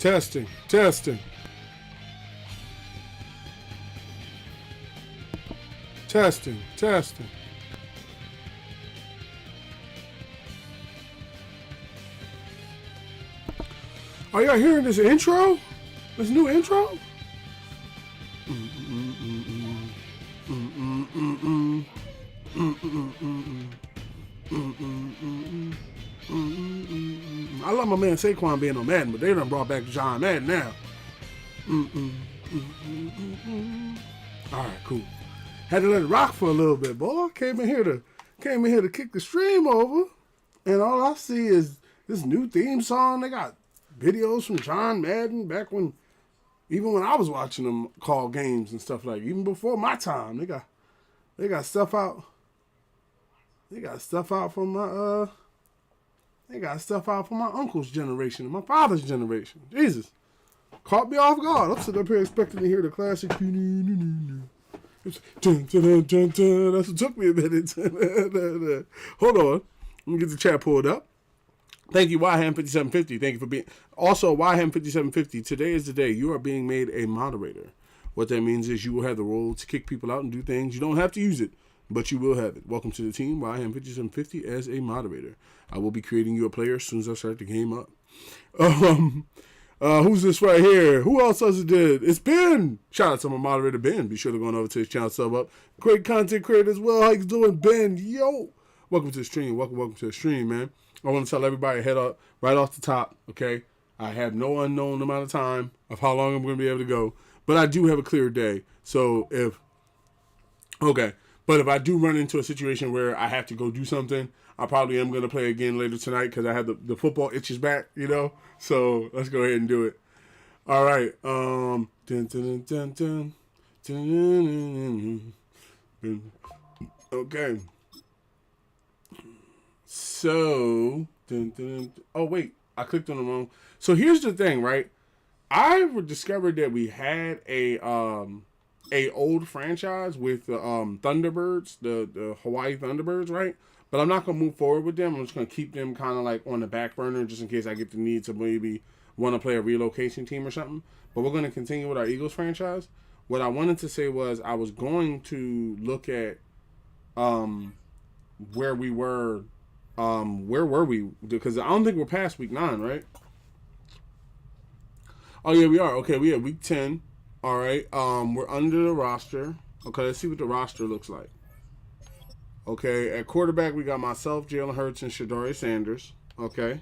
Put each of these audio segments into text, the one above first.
Testing, testing. Testing, testing. Are y'all hearing this intro? This new intro? I love my man Saquon being on Madden, but they done brought back John Madden now. All right, cool. Had to let it rock for a little bit, boy. Came in here to kick the stream over, and all I see is this new theme song. They got videos from John Madden back when, even when I was watching them call games and stuff like, even before my time. They got stuff out. They got stuff out from my They got stuff out from my uncle's generation and my father's generation. Jesus, caught me off guard. I'm sitting up here expecting to hear the classic. It's dun, dun, dun, dun. That's what took me a minute. Hold on. Let me get the chat pulled up. Thank you, YHAM5750. Thank you for being... Also, YHAM5750, today is the day you are being made a moderator. What that means is you will have the role to kick people out and do things. You don't have to use it, but you will have it. Welcome to the team, YHAM5750, as a moderator. I will be creating you a player as soon as I start the game up. Who's this right here? Who else does it did? It's Ben. Shout out to my moderator, Ben. Be sure to go on over to his channel, sub up. Great content creator as well. How you doing, Ben? Yo. Welcome to the stream. Welcome to the stream, man. I want to tell everybody, head up right off the top, okay? I have no unknown amount of time of how long I'm going to be able to go, but I do have a clear day. So if I do run into a situation where I have to go do something, I probably am going to play again later tonight because I have the football itches back, you know? So let's go ahead and do it. All right. Dun, dun, dun, dun, dun, dun, dun. Okay. So, oh wait, I clicked on the wrong. So here's the thing, right? I discovered that we had a old franchise with the Thunderbirds, the Hawaii Thunderbirds, right? But I'm not gonna move forward with them. I'm just gonna keep them kind of like on the back burner, just in case I get the need to maybe want to play a relocation team or something. But we're gonna continue with our Eagles franchise. What I wanted to say was I was going to look at where we were. Where were we? Because I don't think we're past week 9, right? Oh yeah, we are. Okay, we have week 10. All right. We're under the roster. Okay, let's see what the roster looks like. Okay, at quarterback we got myself, Jalen Hurts, and Shadari Sanders. Okay.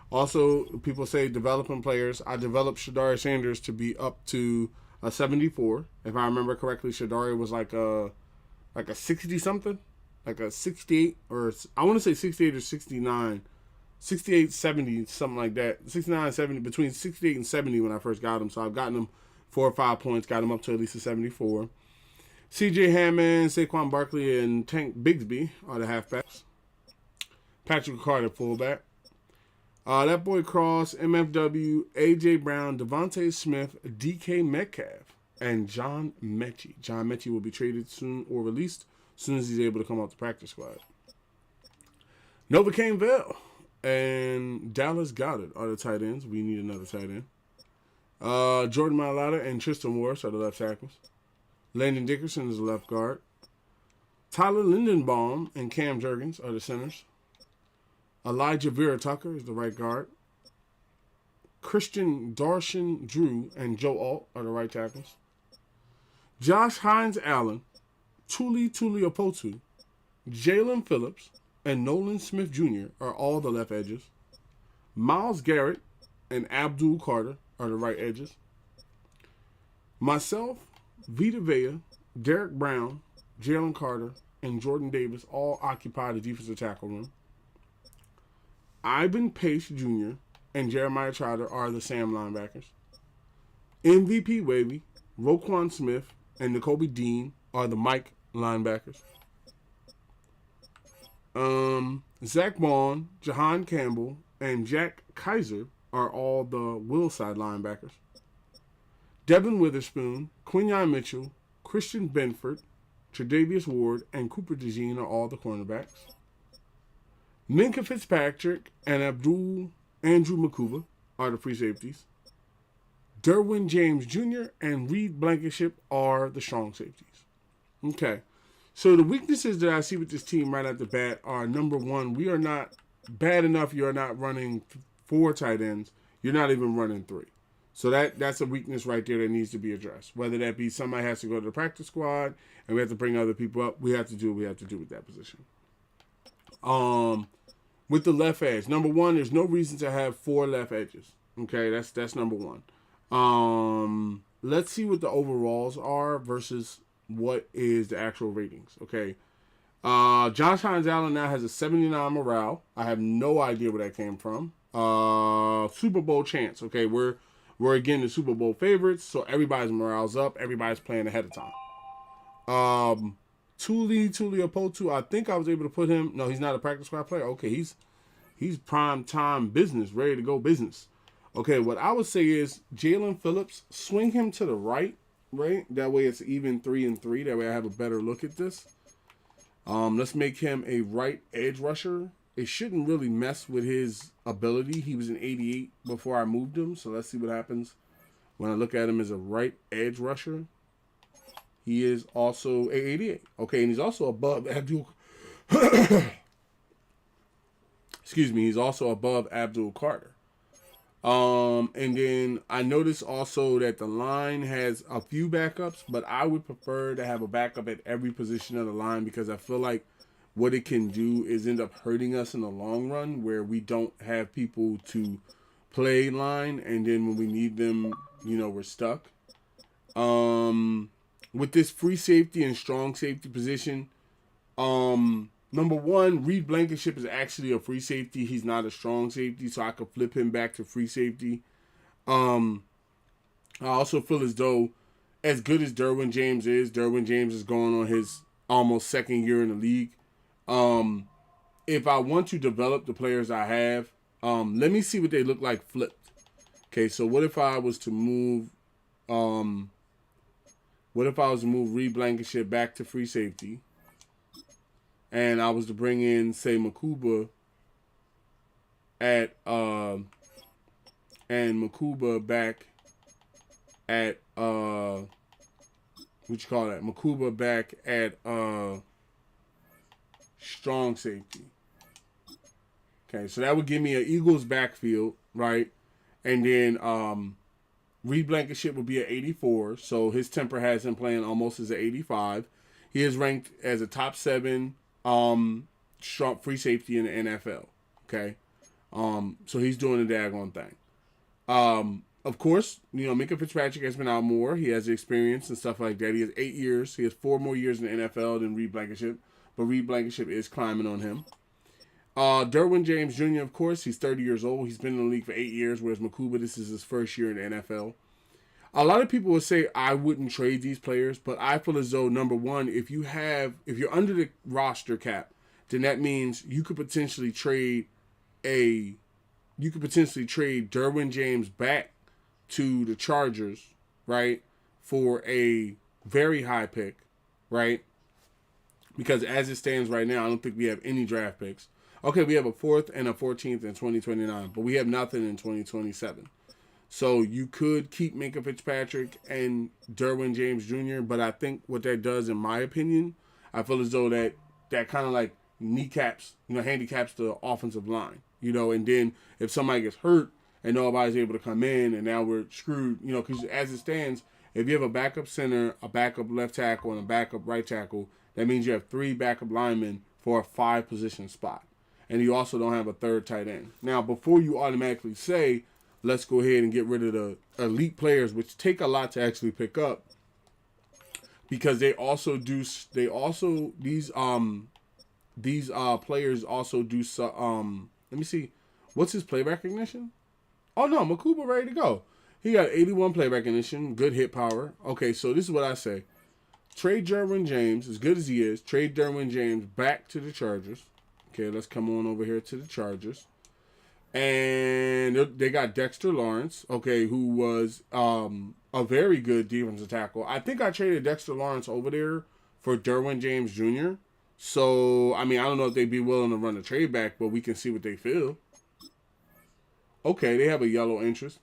Also, people say developing players. I developed Shadari Sanders to be up to a 74. If I remember correctly, Shadari was like a 60 something. Like a 68, or I want to say 68 or 69. 68, 70, something like that. 69, 70, between 68 and 70 when I first got him. So I've gotten him 4 or 5 points, got him up to at least a 74. CJ Hammond, Saquon Barkley, and Tank Bigsby are the halfbacks. Patrick Carter, fullback. That boy Cross, MFW, AJ Brown, Devontae Smith, DK Metcalf, and John Mechie. John Mechie will be traded soon or released as soon as he's able to come off the practice squad. Novocaine Bell and Dallas Goedert are the tight ends. We need another tight end. Jordan Mailata and Tristan Morris are the left tackles. Landon Dickerson is the left guard. Tyler Lindenbaum and Cam Jurgens are the centers. Elijah Vera Tucker is the right guard. Christian Darshan Drew and Joe Alt are the right tackles. Josh Hines Allen, Tuli Tuliopotu, Jalen Phillips, and Nolan Smith Jr. are all the left edges. Myles Garrett and Abdul Carter are the right edges. Myself, Vita Vea, Derek Brown, Jalen Carter, and Jordan Davis all occupy the defensive tackle room. Ivan Pace Jr. and Jeremiah Trotter are the Sam linebackers. MVP Wavy, Roquan Smith, and Nakobe Dean are the Mike linebackers. Zach Vaughn, Jahan Campbell, and Jack Kaiser are all the Willside linebackers. Devin Witherspoon, Quinyon Mitchell, Christian Benford, Tre'Davious Ward, and Cooper DeJean are all the cornerbacks. Minka Fitzpatrick and Andrew Makuba are the free safeties. Derwin James Jr. and Reed Blankenship are the strong safeties. Okay. So the weaknesses that I see with this team right at the bat are, number one, we are not bad enough. You're not running 4 tight ends. You're not even running 3. So that's a weakness right there that needs to be addressed. Whether that be somebody has to go to the practice squad and we have to bring other people up, we have to do what we have to do with that position. With the left edge, number one, there's no reason to have 4 left edges. Okay, that's number one. Let's see what the overalls are versus what is the actual ratings. Okay. Josh Hines Allen now has a 79 morale. I have no idea where that came from. Super Bowl chance. Okay, we're again the Super Bowl favorites, so everybody's morale's up. Everybody's playing ahead of time. Tuli Apotu, I think I was able to put him. No, he's not a practice squad player. Okay, he's prime time business, ready to go business. Okay, what I would say is Jalen Phillips, swing him to the right. That way it's even 3-3. That way I have a better look at this. Let's make him a right edge rusher. It shouldn't really mess with his ability. He was an 88 before I moved him, so let's see what happens when I look at him as a right edge rusher. He is also a 88. Okay, and he's also above Abdul. Excuse me. He's also above Abdul Carter. And then I noticed also that the line has a few backups, but I would prefer to have a backup at every position of the line because I feel like what it can do is end up hurting us in the long run where we don't have people to play line, and then when we need them, we're stuck. With this free safety and strong safety position, number one, Reed Blankenship is actually a free safety. He's not a strong safety, so I could flip him back to free safety. I also feel as though, as good as Derwin James is going on his almost second year in the league. If I want to develop the players I have, let me see what they look like flipped. Okay, so what if I was to move Reed Blankenship back to free safety? And I was to bring in, say, Makuba at and Makuba back at Makuba back at strong safety. Okay, so that would give me an Eagles backfield, right? And then Reed Blankenship would be an 84, so his temper has him playing almost as an 85. He is ranked as a top 7 strong free safety in the NFL. Okay, so he's doing the daggone thing. Of course, Minka Fitzpatrick has been out more. He has experience and stuff like that. He has 8 years. He has 4 more years in the NFL than Reed Blankenship, but Reed Blankenship is climbing on him. Derwin James Jr., of course, he's 30 years old. He's been in the league for 8 years, whereas Makuba, this is his first year in the NFL. A lot of people would say I wouldn't trade these players, but I feel as though, number one, if you're under the roster cap, then that means you could potentially trade Derwin James back to the Chargers, right, for a very high pick, right? Because as it stands right now, I don't think we have any draft picks. Okay, we have a 4th and a 14th in 2029, but we have nothing in 2027. So you could keep Minka Fitzpatrick and Derwin James Jr., but I think what that does, in my opinion, I feel as though that kind of like handicaps the offensive line, and then if somebody gets hurt and nobody's able to come in and now we're screwed, because as it stands, if you have a backup center, a backup left tackle, and a backup right tackle, that means you have 3 backup linemen for a 5-position spot. And you also don't have a 3rd tight end. Now, before you automatically say, let's go ahead and get rid of the elite players, which take a lot to actually pick up, because these players also do some. Let me see, what's his play recognition? Oh no, Makuba ready to go. He got 81 play recognition, good hit power. Okay, so this is what I say: trade Derwin James, as good as he is. Trade Derwin James back to the Chargers. Okay, let's come on over here to the Chargers. And they got Dexter Lawrence, okay, who was a very good defensive tackle. I think I traded Dexter Lawrence over there for Derwin James Jr. So, I don't know if they'd be willing to run the trade back, but we can see what they feel. Okay, they have a yellow interest.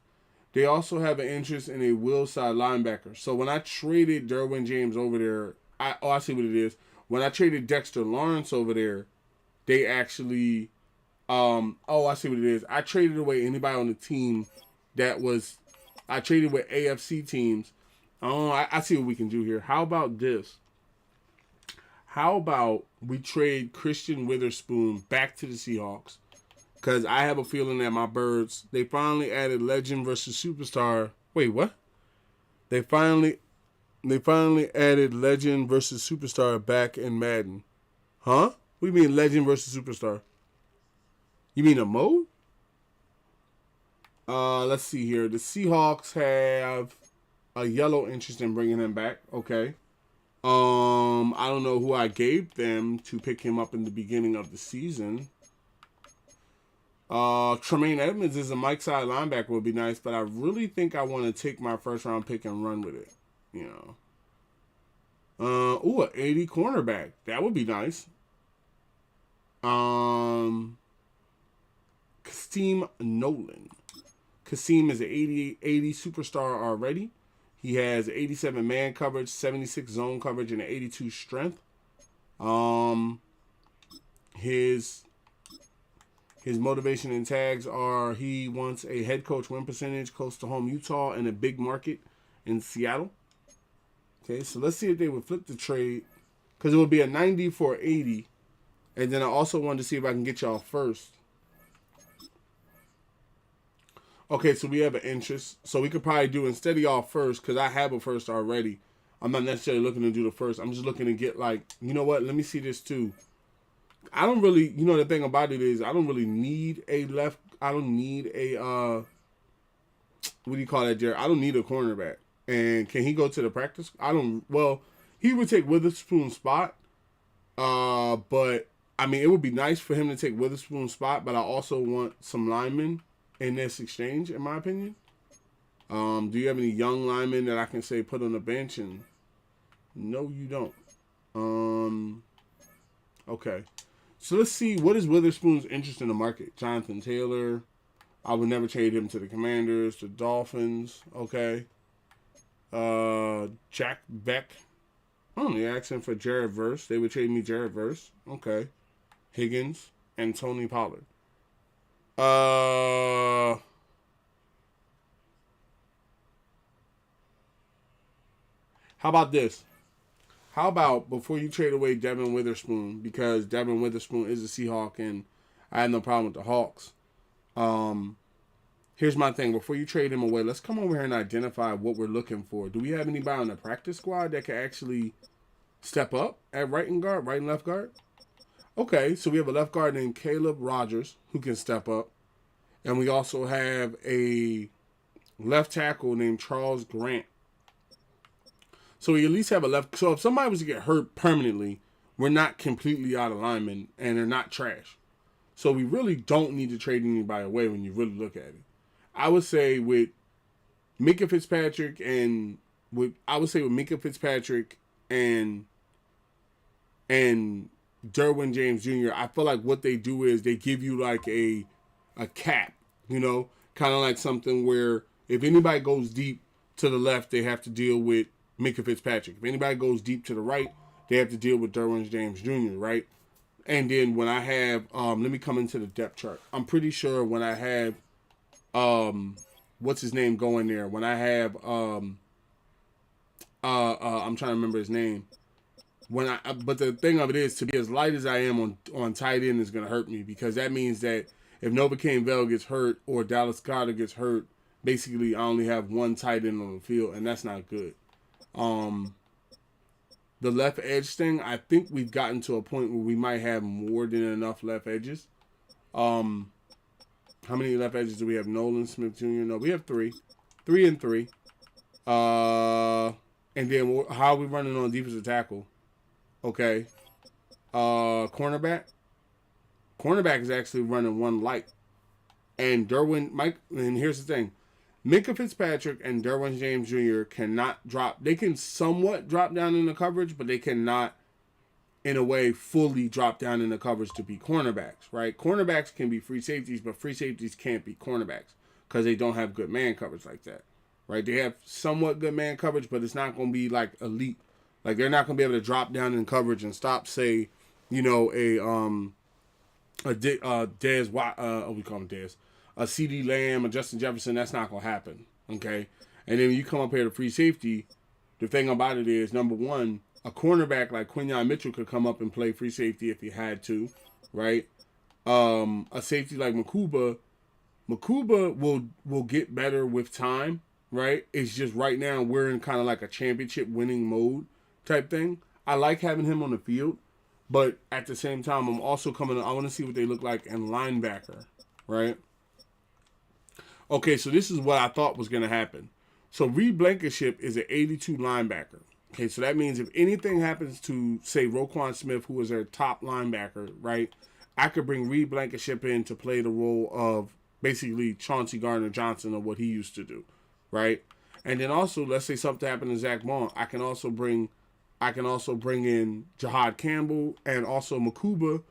They also have an interest in a will side linebacker. So when I traded Derwin James over there, I see what it is. When I traded Dexter Lawrence over there, they actually I see what it is. I traded away anybody on the team that was I traded with AFC teams. I see what we can do here. How about this? How about we trade Christian Witherspoon back to the Seahawks? Because I have a feeling that my Birds, they finally added Legend versus Superstar. Wait, what? They finally added Legend versus Superstar back in Madden. Huh? What do you mean Legend versus Superstar? You mean a mode? Let's see here. The Seahawks have a yellow interest in bringing him back. Okay. I don't know who I gave them to pick him up in the beginning of the season. Tremaine Edmonds is a Mike side linebacker would be nice, but I really think I want to take my first round pick and run with it. You know. An 80 cornerback. That would be nice. Kasim Nolan. Kasim is an 80 superstar already. He has 87 man coverage, 76 zone coverage, and an 82 strength. His motivation and tags are he wants a head coach win percentage close to home Utah and a big market in Seattle. Okay, so let's see if they would flip the trade because it would be a 90 for 80. And then I also wanted to see if I can get y'all first. Okay, so we have an interest. So we could probably do instead of y'all first, because I have a first already. I'm not necessarily looking to do the first. I'm just looking to get like, you know what? Let me see this too. I don't really, you know, the thing about it is I don't really need a left. I don't need a, what do you call that, Jared? I don't need a cornerback. And can he go to the practice? Well, he would take Witherspoon's spot. But, I mean, it would be nice for him to take Witherspoon's spot, but I also want some linemen in this exchange, in my opinion. Do you have any young linemen that I can say put on the bench? And no, you don't. Okay. So let's see, what is Witherspoon's interest in the market? Jonathan Taylor. I would never trade him to the Commanders, the Dolphins. Okay. Jack Beck. Only asking for Jared Verse. They would trade me Jared Verse. Okay. Higgins and Tony Pollard. How about this? How about before you trade away Devin Witherspoon, because Devin Witherspoon is a Seahawk and I have no problem with the Hawks. Here's my thing. Before you trade him away, let's come over here and identify what we're looking for. Do we have anybody on the practice squad that can actually step up at right and left guard? Okay, so we have a left guard named Caleb Rogers who can step up. And we also have a left tackle named Charles Grant. So we at least have a left. So if somebody was to get hurt permanently, we're not completely out of alignment and they're not trash. So we really don't need to trade anybody away when you really look at it. I would say with Minka Fitzpatrick and Derwin James Jr., I feel like what they do is they give you like a cap, you know, kind of like something where if anybody goes deep to the left, they have to deal with Minka Fitzpatrick. If anybody goes deep to the right, they have to deal with Derwin James Jr., right? And then when I have, let me come into the depth chart. I'm pretty sure when I have, what's his name going there? When I have, I'm trying to remember his name. But the thing of it is, to be as light as I am on tight end is going to hurt me because that means that if Nova Cain-Bell gets hurt or Dallas Goedert gets hurt, basically I only have one tight end on the field, and that's not good. The left edge thing, I think we've gotten to a point where we might have more than enough left edges. How many left edges do we have? Nolan Smith Jr.? No, we have 3. 3 and 3. And then how are we running on defensive tackle? Okay. Cornerback. Cornerback is actually running 1 light. And here's the thing. Minka Fitzpatrick and Derwin James Jr. cannot drop. They can somewhat drop down in the coverage, but they cannot, in a way, fully drop down in the coverage to be cornerbacks, right? Cornerbacks can be free safeties, but free safeties can't be cornerbacks. because they don't have good man coverage like that, right? They have somewhat good man coverage, but it's not going to be like elite. Like they're not going to be able to drop down in coverage and stop, say, you know, Dez, we call him Dez, a CD Lamb, a Justin Jefferson. That's not going to happen, okay? And then when you come up here to free safety, the thing about it is, number one, a cornerback like Quinyon Mitchell could come up and play free safety if he had to, right? A safety like Makuba will get better with time, right? It's just right now we're in kind of like a championship winning mode type thing. I like having him on the field, but at the same time, I'm also I want to see what they look like in linebacker, right? Okay, so this is what I thought was going to happen. So Reed Blankenship is an 82 linebacker. Okay, so that means if anything happens to, say, Roquan Smith, who is their top linebacker, right, I could bring Reed Blankenship in to play the role of basically Chauncey Gardner-Johnson of what he used to do, right? And then also, let's say something happened to Zach Bond, I can also bring in Jahad Campbell and also Makuba.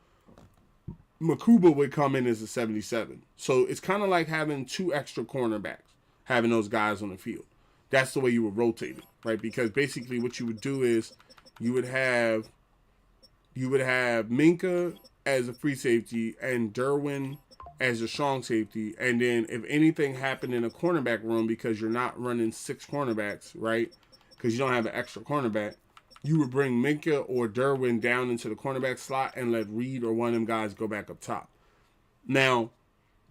Makuba would come in as a 77. So it's kind of like having two extra cornerbacks, having those guys on the field. That's the way you would rotate it, right? Because basically what you would do is you would have Minka as a free safety and Derwin as a strong safety. And then if anything happened in a cornerback room because you're not running 6 cornerbacks, right? Because you don't have an extra cornerback, you would bring Minka or Derwin down into the cornerback slot and let Reed or one of them guys go back up top. Now,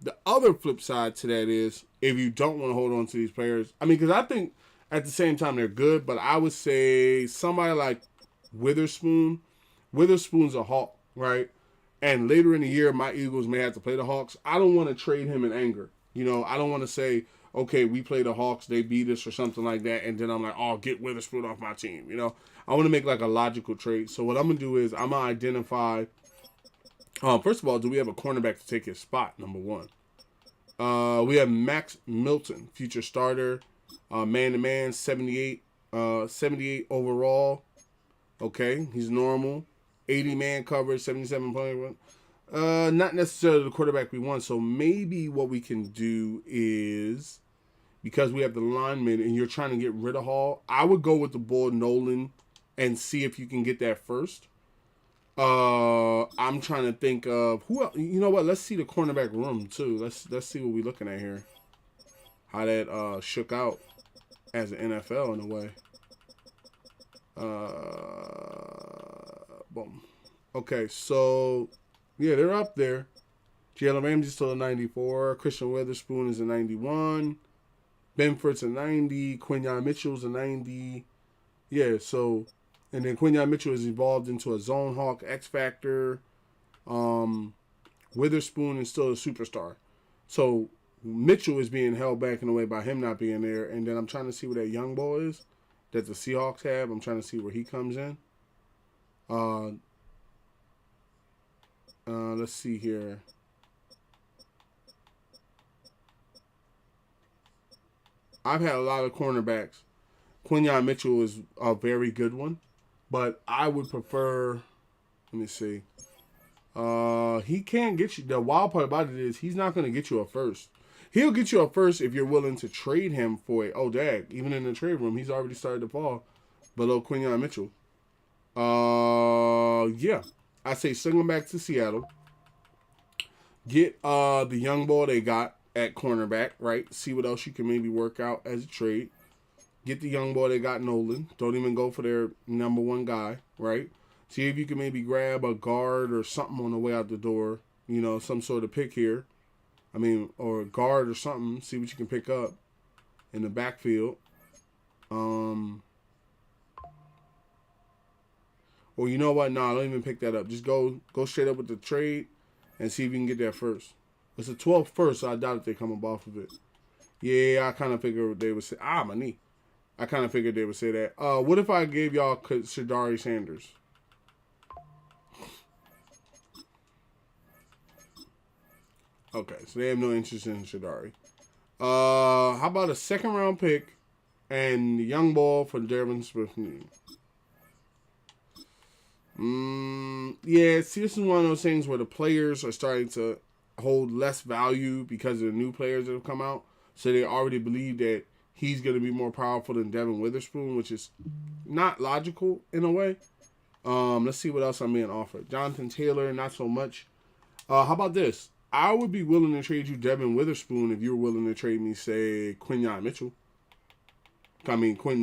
the other flip side to that is if you don't want to hold on to these players, I mean, because I think at the same time they're good, but I would say somebody like Witherspoon. Witherspoon's a Hawk, right? And later in the year, my Eagles may have to play the Hawks. I don't want to trade him in anger. You know, I don't want to say, okay, we play the Hawks, they beat us or something like that, and then I'm like, oh, get Witherspoon off my team. You know, I want to make like a logical trade. So what I'm going to do is I'm going to identify, first of all, do we have a cornerback to take his spot, number one? We have Max Milton, future starter, man-to-man, 78 overall. Okay, he's normal. 80 man coverage, 77.1. Not necessarily the quarterback we want. So maybe what we can do is, because we have the lineman and you're trying to get rid of Hall, I would go with the boy Nolan and see if you can get that first. I'm trying to think of who else. You know what? Let's see the cornerback room too. Let's see what we're looking at here. How that shook out as an NFL in a way. Boom. Okay, so yeah, they're up there. Jalen Ramsey's still a 94. Christian Witherspoon is a 91. Benford's a 90. Quinyon Mitchell's a 90. Yeah, so, and then Quinyon Mitchell has evolved into a Zone Hawk X Factor. Witherspoon is still a superstar. So Mitchell is being held back in a way by him not being there. And then I'm trying to see what that young boy is that the Seahawks have. I'm trying to see where he comes in. Let's see here. I've had a lot of cornerbacks. Quinyon Mitchell is a very good one, but I would prefer. Let me see. He can't get you. The wild part about it is he's not going to get you a first. He'll get you a first if you're willing to trade him for it. Oh, dag. Even in the trade room, he's already started to fall below Quinyon Mitchell. Yeah. I say send him back to Seattle. Get the young boy they got at cornerback, right? See what else you can maybe work out as a trade. Get the young boy they got, Nolan. Don't even go for their number one guy, right? See if you can maybe grab a guard or something on the way out the door. You know, some sort of pick here. I mean, or a guard or something. See what you can pick up in the backfield. Or you know what? No, don't even pick that up. Just go straight up with the trade and see if you can get that first. It's a 12th first, so I doubt if they come up off of it. Yeah, I kind of figured they would say, my knee. I kind of figured they would say that. What if I gave y'all Shadari Sanders? Okay, so they have no interest in Shadari. How about a second round pick and the young ball for Devin Smith? Yeah, see, this is one of those things where the players are starting to hold less value because of the new players that have come out. So they already believe that he's going to be more powerful than Devin Witherspoon, which is not logical in a way. Let's see what else I'm being offered. Jonathan Taylor, not so much. How about this? I would be willing to trade you Devin Witherspoon if you were willing to trade me, say, Quinton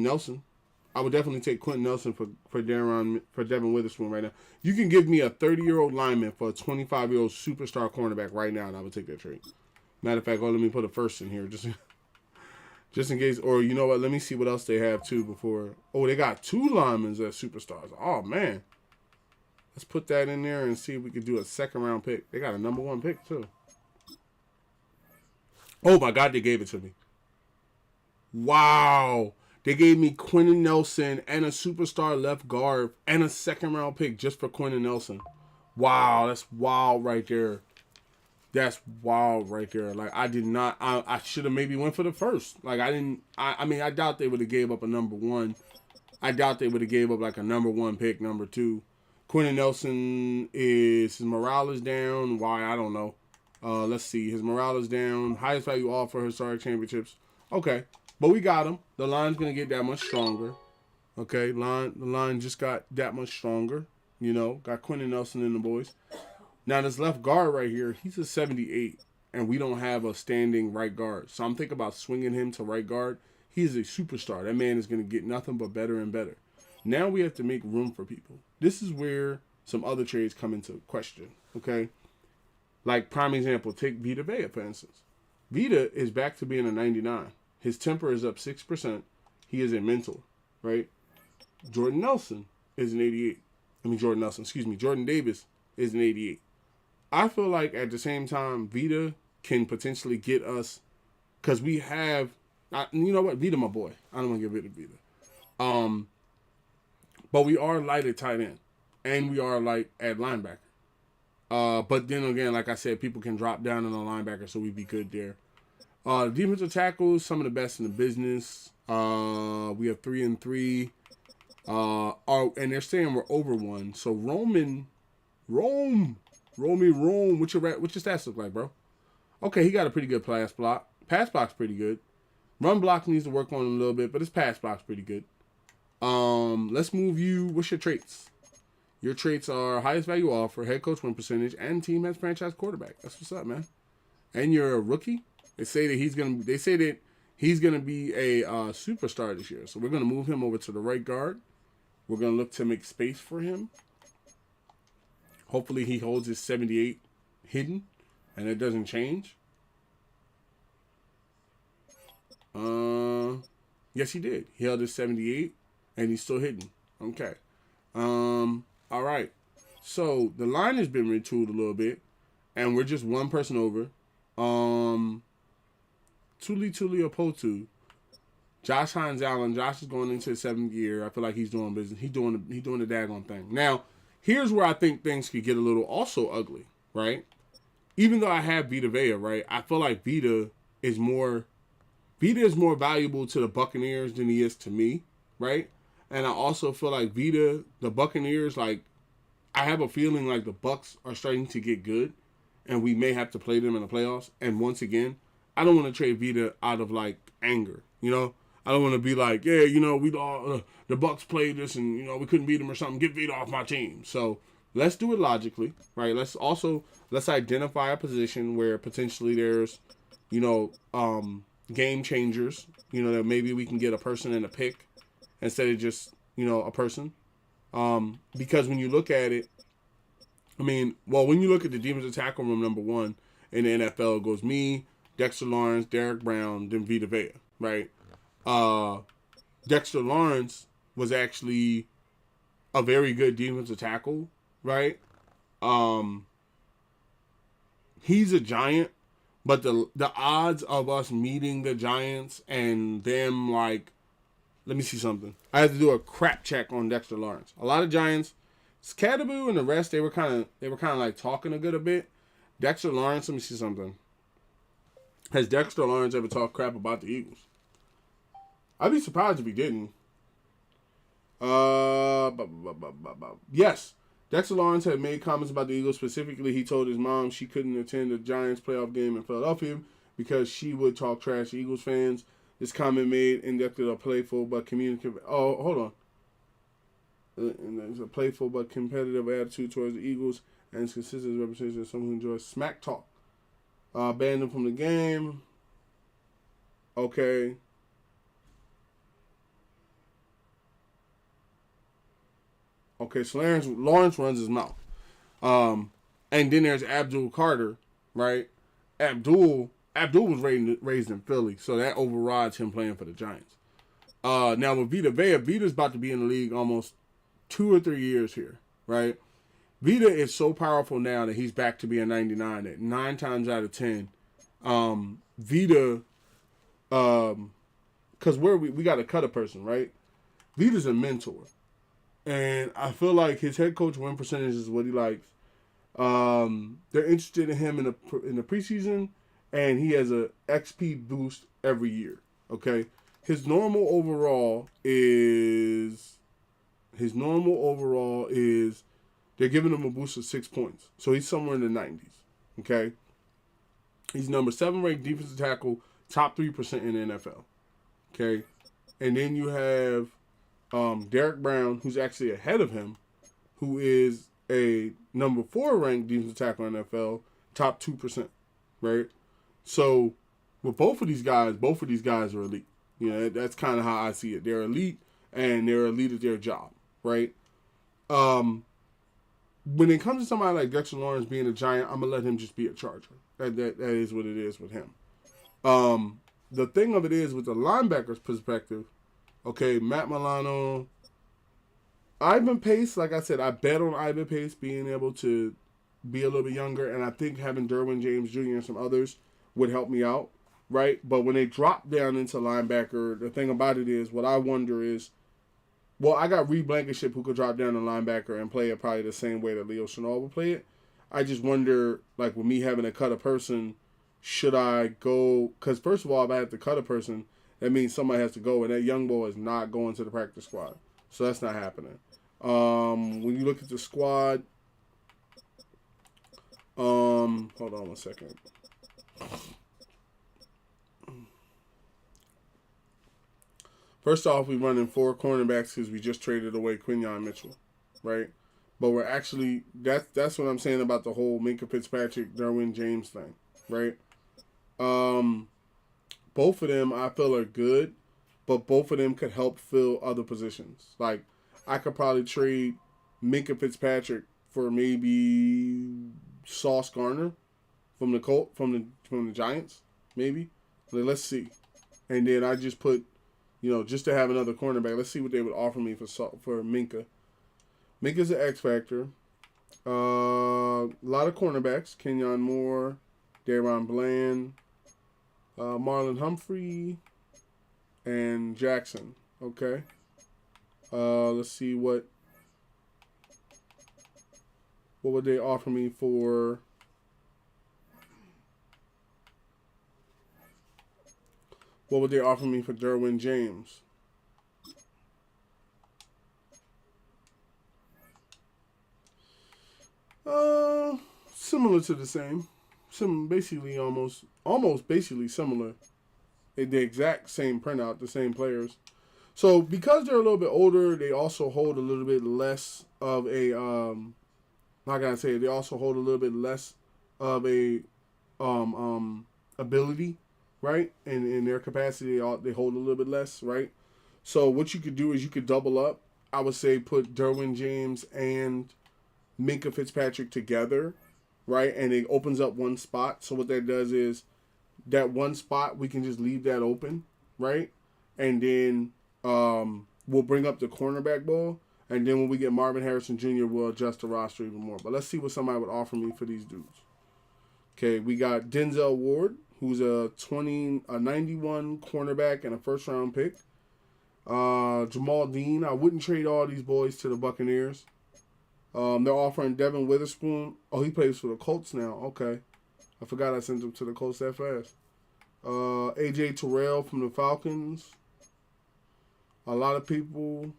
Nelson. I would definitely take Quentin Nelson for Devin Witherspoon right now. You can give me a 30-year-old lineman for a 25-year-old superstar cornerback right now, and I would take that trade. Matter of fact, let me put a first in here just in case. Or you know what? Let me see what else they have too before. Oh, they got 2 linemen as superstars. Oh man, let's put that in there and see if we can do a second-round pick. They got a number 1 pick too. Oh my God, they gave it to me. Wow. They gave me Quentin Nelson and a superstar left guard and a second-round pick just for Quentin Nelson. Wow, that's wild right there. That's wild right there. Like, I did not... I should have maybe went for the first. Like, I didn't... I mean, I doubt they would have gave up a number 1. I doubt they would have gave up, like, a number 1 pick, number 2. Quentin Nelson his morale is down. Why? I don't know. Let's see. His morale is down. Highest value offer, historic championships. Okay. But we got him. The line's going to get that much stronger. Okay, the line just got that much stronger. You know, got Quentin Nelson and the boys. Now, this left guard right here, he's a 78, and we don't have a standing right guard. So I'm thinking about swinging him to right guard. He's a superstar. That man is going to get nothing but better and better. Now we have to make room for people. This is where some other trades come into question, okay? Like, prime example, take Vita Vea, for instance. Vita is back to being a 99. His temper is up 6%. He is a mental, right? Jordan Nelson is an 88. Jordan Davis is an 88. I feel like at the same time, Vita can potentially get us, because we have, you know what? Vita, my boy. I don't want to get rid of Vita. But we are light at tight end, and we are light at linebacker. But then again, like I said, people can drop down on the linebacker, so we'd be good there. Defensive tackles, some of the best in the business. We have 3 and 3. And they're saying we're over 1. So Rome, what's your stats look like, bro? Okay, he got a pretty good pass block. Pass block's pretty good. Run block needs to work on him a little bit, but his pass block's pretty good. Let's move you. What's your traits? Your traits are highest value offer, head coach win percentage, and team has franchise quarterback. That's what's up, man. And you're a rookie. They say that he's gonna be a superstar this year. So we're gonna move him over to the right guard. We're gonna look to make space for him. Hopefully he holds his 78 hidden, and it doesn't change. Yes, he did. He held his 78, and he's still hidden. Okay. All right. So the line has been retooled a little bit, and we're just 1 person over. Tuli Opotu, Josh Hines Allen. Josh is going into his 7th year. I feel like he's doing business. He's doing the daggone thing. Now, here's where I think things could get a little also ugly, right? Even though I have Vita Vea, right? I feel like Vita is more valuable to the Buccaneers than he is to me, right? And I also feel like Vita, the Buccaneers, like, I have a feeling like the Bucs are starting to get good, and we may have to play them in the playoffs. And once again, I don't want to trade Vita out of, like, anger, you know? I don't want to be like, yeah, you know, the Bucs played this and, you know, we couldn't beat them or something. Get Vita off my team. So let's do it logically, right? Let's identify a position where potentially there's, you know, game changers, you know, that maybe we can get a person and a pick instead of just, you know, a person. Because when you look at it, when you look at the defensive tackle room, number 1 in the NFL, it goes me, Dexter Lawrence, Derek Brown, then Vita Vea, right? Dexter Lawrence was actually a very good defensive tackle, right? He's a Giant, but the odds of us meeting the Giants and them, like, let me see something. I had to do a crap check on Dexter Lawrence. A lot of Giants, Scadaboo and the rest, they were kind of like talking a good bit. Dexter Lawrence, let me see something. Has Dexter Lawrence ever talked crap about the Eagles? I'd be surprised if he didn't. Yes. Dexter Lawrence had made comments about the Eagles. Specifically, he told his mom she couldn't attend the Giants playoff game in Philadelphia because she would talk trash to Eagles fans. This comment made inducted a playful but communicative. Oh, hold on. And there's a playful but competitive attitude towards the Eagles and its consistent representation of someone who enjoys smack talk. Banned him from the game. Okay. Okay, so Lawrence runs his mouth. And then there's Abdul Carter, right? Abdul was raised in Philly, so that overrides him playing for the Giants. Now with Vita's about to be in the league almost 2 or 3 years here, right? Vita is so powerful now that he's back to being 99. That 9 times out of 10, Vita, because we got to cut a person, right? Vita's a mentor, and I feel like his head coach win percentage is what he likes. They're interested in him in the preseason, and he has a XP boost every year. Okay, his normal overall is they're giving him a boost of 6 points, so he's somewhere in the 90s. Okay, he's number 7 ranked defensive tackle, top 3% in the NFL. Okay, and then you have Derek Brown, who's actually ahead of him, who is a number 4 ranked defensive tackle in the NFL, top 2%, right? So with both of these guys are elite. You know, that's kind of how I see it. They're elite, and they're elite at their job, right? When it comes to somebody like Dexter Lawrence being a Giant, I'm gonna let him just be a Charger. That is what it is with him. The thing of it is, with the linebackers perspective, okay, Matt Milano, Ivan Pace, like I said, I bet on Ivan Pace being able to be a little bit younger, and I think having Derwin James Jr. and some others would help me out, right? But when they drop down into linebacker, the thing about it is, what I wonder is, well, I got Reed Blankenship who could drop down to linebacker and play it probably the same way that Leo Chenal would play it. I just wonder, like, with me having to cut a person, should I go? Because first of all, if I have to cut a person, that means somebody has to go, and that young boy is not going to the practice squad. So that's not happening. When you look at the squad, hold on one second. First off, we're running 4 cornerbacks because we just traded away Quinyon Mitchell, right? But we're actually, that's what I'm saying about the whole Minkah Fitzpatrick, Derwin James thing, right? Both of them I feel are good, but both of them could help fill other positions. Like, I could probably trade Minkah Fitzpatrick for maybe Sauce Gardner from the Giants, maybe. Like, let's see. And then I just put, just to have another cornerback. Let's see what they would offer me for Minkah. Minka's an X factor. A lot of cornerbacks: Kenyon Moore, Daron Bland, Marlon Humphrey, and Jackson. Okay. Let's see what would they offer me for. What would they offer me for Derwin James? Similar to the same. Basically almost basically similar. The exact same printout, the same players. So because they're a little bit older, they also hold a little bit less of a they also hold a little bit less of a ability, right? And in their capacity, they hold a little bit less, right? So what you could do is you could double up. I would say put Derwin James and Minkah Fitzpatrick together, right? And it opens up one spot. So what that does is that one spot, we can just leave that open, right? And then we'll bring up the cornerback ball. And then when we get Marvin Harrison Jr., we'll adjust the roster even more. But let's see what somebody would offer me for these dudes. Okay, we got Denzel Ward, who's a 91 cornerback and a first-round pick. Jamal Dean. I wouldn't trade all these boys to the Buccaneers. They're offering Devin Witherspoon. Oh, he plays for the Colts now. Okay. I forgot I sent him to the Colts that fast. A.J. Terrell from the Falcons. A lot of people.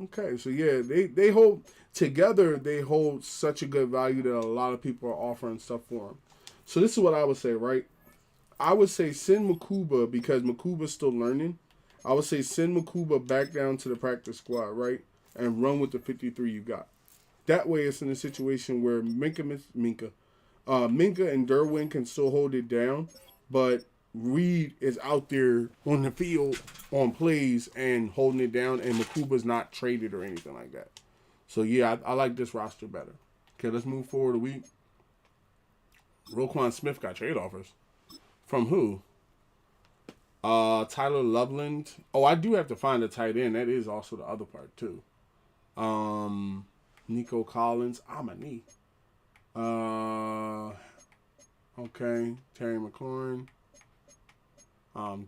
Okay, so yeah, they hold together. They hold such a good value that a lot of people are offering stuff for them. So this is what I would say, right? I would say send Makuba because Makuba's still learning. I would say send Makuba back down to the practice squad, right? And run with the 53 you got. That way it's in a situation where Minka and Derwin can still hold it down, but Reed is out there on the field on plays and holding it down, and Makuba's not traded or anything like that. So, yeah, I like this roster better. Okay, let's move forward a week. Roquan Smith got trade offers. From who? Tyler Loveland. Oh, I do have to find a tight end. That is also the other part, too. Nico Collins. Amani. Okay. Terry McLaurin.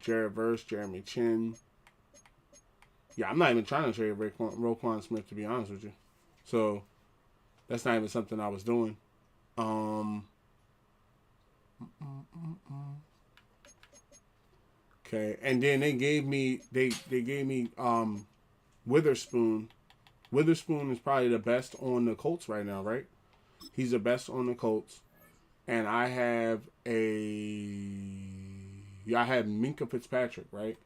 Jared Verse. Jeremy Chin. Yeah, I'm not even trying to trade Roquan Smith, to be honest with you. So, that's not even something I was doing. Okay, and then they gave me Witherspoon. Witherspoon is probably the best on the Colts right now, right? He's the best on the Colts, and I have Minka Fitzpatrick, right?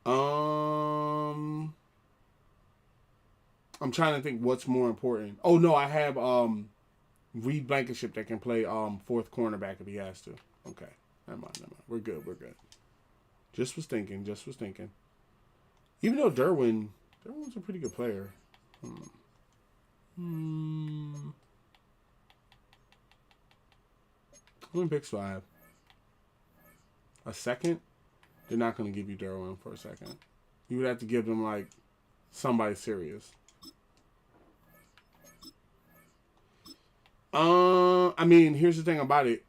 I'm trying to think what's more important. Oh no, I have Reed Blankenship that can play fourth cornerback if he has to. Okay. Never mind. We're good. Just was thinking. Even though Derwin's a pretty good player. How many picks do I have? A second? They're not going to give you Derwin for a second. You would have to give them, like, somebody serious. I mean, here's the thing about it.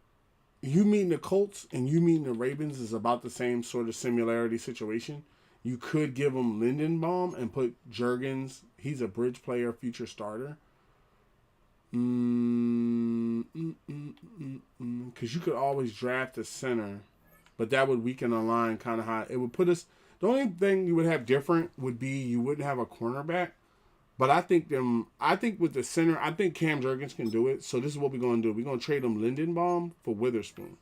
You meeting the Colts and you meeting the Ravens is about the same sort of similarity situation. You could give them Lindenbaum and put Juergens. He's a bridge player, future starter. Because you could always draft a center, but that would weaken the line kind of high. It would put us. The only thing you would have different would be you wouldn't have a cornerback. But I think with the center, I think Cam Juergens can do it. So this is what we're going to do. We're going to trade him Lindenbaum for Witherspoon.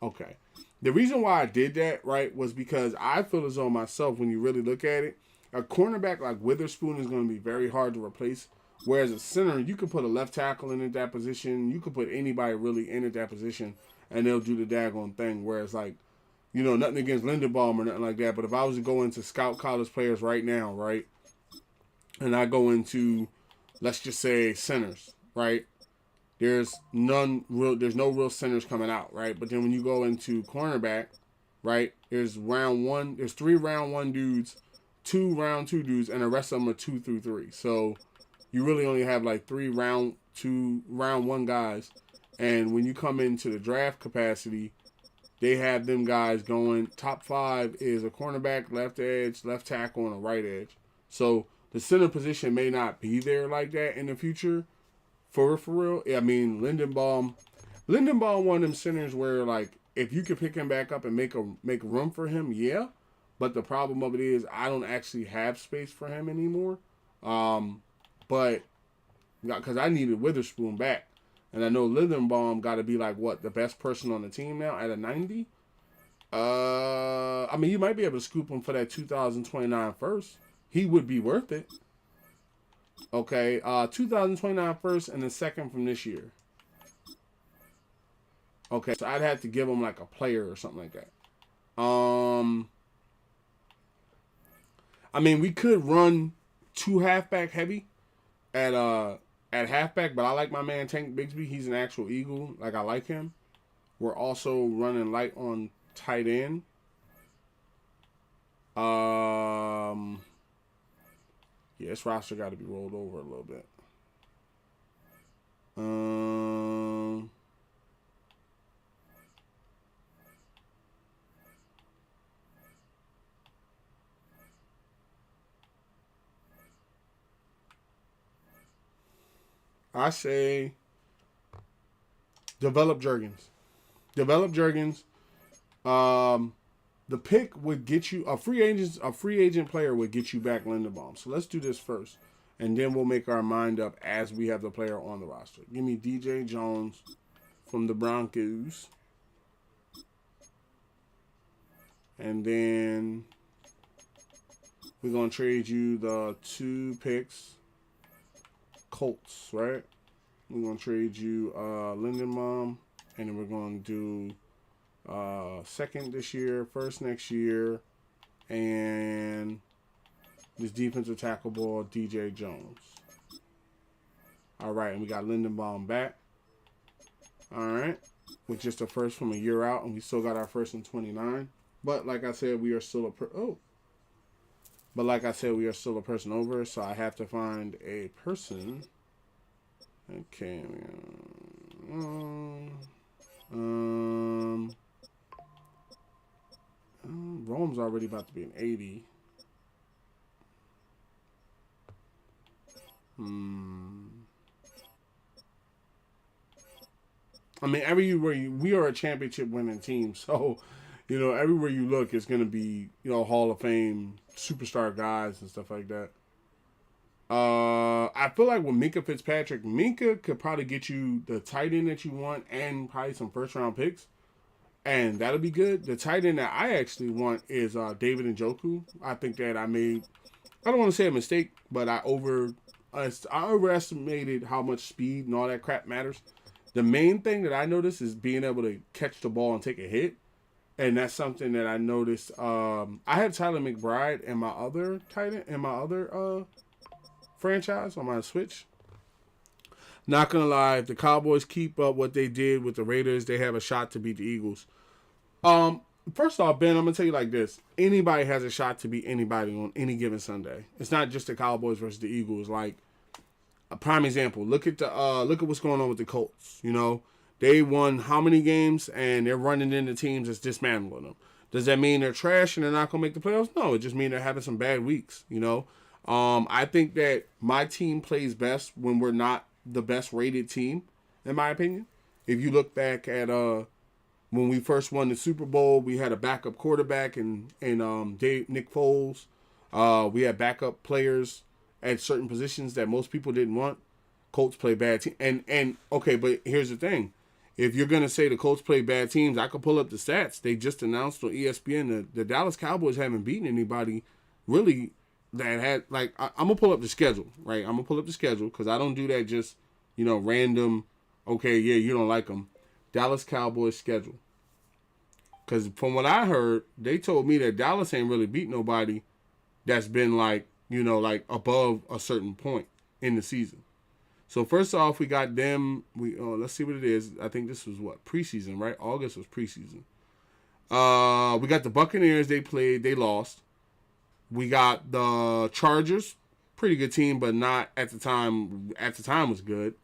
Okay. The reason why I did that, right, was because I feel as though myself, when you really look at it, a cornerback like Witherspoon is going to be very hard to replace. Whereas a center, you could put a left tackle in at that position. You could put anybody really in at that position, and they'll do the daggone thing. Whereas, like, you know, nothing against Lindenbaum or nothing like that. But if I was to go into scout college players right now, right, and I go into, let's just say, centers, right? There's no real centers coming out, right? But then when you go into cornerback, right, there's there's 3 round 1 dudes, 2 round 2 dudes, and the rest of them are 2 through 3. So you really only have like 3 round 1 guys. And when you come into the draft capacity, they have them guys going, top 5 is a cornerback, left edge, left tackle, and a right edge. So the center position may not be there like that in the future, for real. I mean, Lindenbaum, one of them centers where, like, if you could pick him back up and make room for him, yeah. But the problem of it is I don't actually have space for him anymore. But because I needed Witherspoon back, and I know Lindenbaum got to be like what, the best person on the team now at a 90. I mean, you might be able to scoop him for that 2029 first. He would be worth it. Okay, 2029 first and the second from this year. Okay, so I'd have to give him like a player or something like that. I mean, we could run 2 halfback heavy at halfback, but I like my man Tank Bigsby. He's an actual Eagle. Like, I like him. We're also running light on tight end. Yeah, this roster got to be rolled over a little bit. I say develop Juergens. The pick would get you a free agent player would get you back Lindenbaum. So let's do this first, and then we'll make our mind up as we have the player on the roster. Give me DJ Jones from the Broncos. And then we're going to trade you the 2 picks. Colts, right? We're going to trade you Lindenbaum. And then we're going to do second this year, first next year. And this defensive tackle ball, DJ Jones. All right, and we got Lindenbaum back. All right, with just a first from a year out, and we still got our first in 29. But like I said, we are still a person over, so I have to find a person. Okay. Rome's already about to be an 80. I mean, everywhere we are a championship winning team, so everywhere you look, it's gonna be Hall of Fame superstar guys and stuff like that. I feel like with Minka Fitzpatrick, Minka could probably get you the tight end that you want and probably some first round picks, and that'll be good. The tight end that I actually want is David Njoku. I think that I don't want to say a mistake, but I overestimated how much speed and all that crap matters. The main thing that I noticed is being able to catch the ball and take a hit. And that's something that I noticed. I have Tyler McBride in my other tight end, in my other franchise on my Switch. Not going to lie, if the Cowboys keep up what they did with the Raiders, they have a shot to beat the Eagles. First off, Ben, I'm going to tell you like this. Anybody has a shot to beat anybody on any given Sunday. It's not just the Cowboys versus the Eagles. Like, a prime example. Look at what's going on with the Colts. They won how many games, and they're running into teams that's dismantling them. Does that mean they're trash and they're not gonna make the playoffs? No, it just means they're having some bad weeks. I think that my team plays best when we're not the best rated team, in my opinion. If you look back at when we first won the Super Bowl, we had a backup quarterback and Nick Foles. We had backup players at certain positions that most people didn't want. Colts play bad teams. And okay, but here's the thing. If you're going to say the Colts play bad teams, I could pull up the stats. They just announced on ESPN that the Dallas Cowboys haven't beaten anybody really that had, like, I'm going to pull up the schedule, right? I'm going to pull up the schedule because I don't do that just, random, okay, yeah, you don't like them. Dallas Cowboys schedule. Because from what I heard, they told me that Dallas ain't really beat nobody that's been like, like above a certain point in the season. So first off, we got them. Let's see what it is. I think this was preseason, right? August was preseason. We got the Buccaneers. They played. They lost. We got the Chargers. Pretty good team, but not at the time. At the time was good.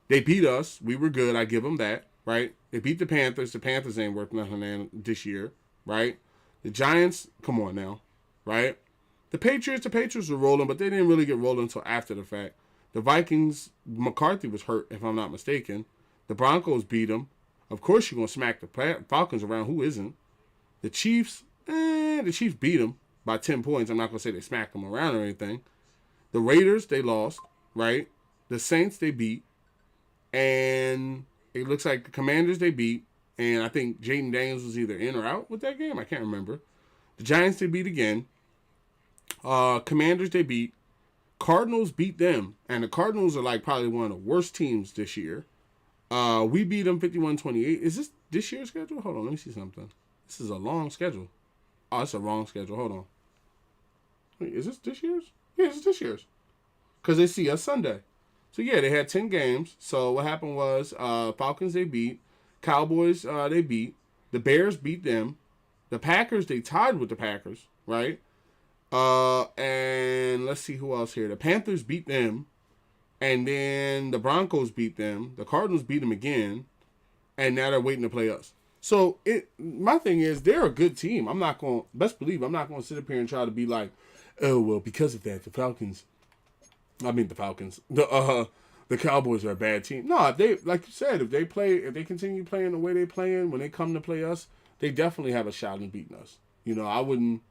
They beat us. We were good. I give them that, right? They beat the Panthers. The Panthers ain't worth nothing this year, right? The Giants. Come on now, right? The Patriots were rolling, but they didn't really get rolling until after the fact. The Vikings, McCarthy was hurt, if I'm not mistaken. The Broncos beat them. Of course, you're going to smack the Falcons around. Who isn't? The Chiefs beat them by 10 points. I'm not going to say they smacked them around or anything. The Raiders, they lost, right? The Saints, they beat. And it looks like the Commanders, they beat. And I think Jaden Daniels was either in or out with that game. I can't remember. The Giants, they beat again. Commanders, they beat. Cardinals beat them, and the Cardinals are like probably one of the worst teams this year. We beat them 51-28. Is this year's schedule? Hold on, let me see something. This is a long schedule. Oh, it's a wrong schedule. Hold on. Wait, is this year's? Yeah, it's this year's. Because they see us Sunday. So, yeah, they had 10 games. So, what happened was Falcons, they beat. Cowboys, they beat. The Bears beat them. The Packers, they tied with the Packers, right? And let's see who else here. The Panthers beat them, and then the Broncos beat them. The Cardinals beat them again, and now they're waiting to play us. So my thing is, they're a good team. Best believe I'm not going to sit up here and try to be like, oh well, because of that, the Cowboys are a bad team. No, if they, like you said, if they continue playing the way they're playing, when they come to play us, they definitely have a shot in beating us. I wouldn't.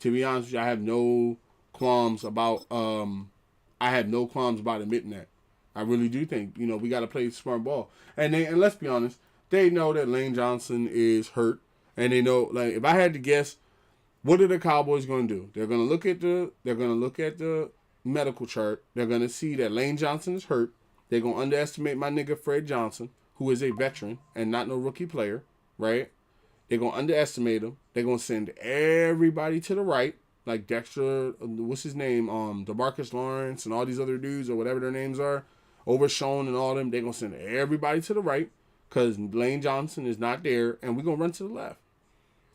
To be honest with you, I have no qualms about admitting that. I really do think, we got to play smart ball. And let's be honest, they know that Lane Johnson is hurt. And they know, like, if I had to guess, What are the Cowboys going to do? They're going to look at the medical chart. They're going to see that Lane Johnson is hurt. They're going to underestimate my nigga Fred Johnson, who is a veteran and not no rookie player, right? They're going to underestimate him. They're going to send everybody to the right, like Dexter, what's his name? DeMarcus Lawrence and all these other dudes or whatever their names are, Overshown and all them. They're going to send everybody to the right because Lane Johnson is not there, and we're going to run to the left.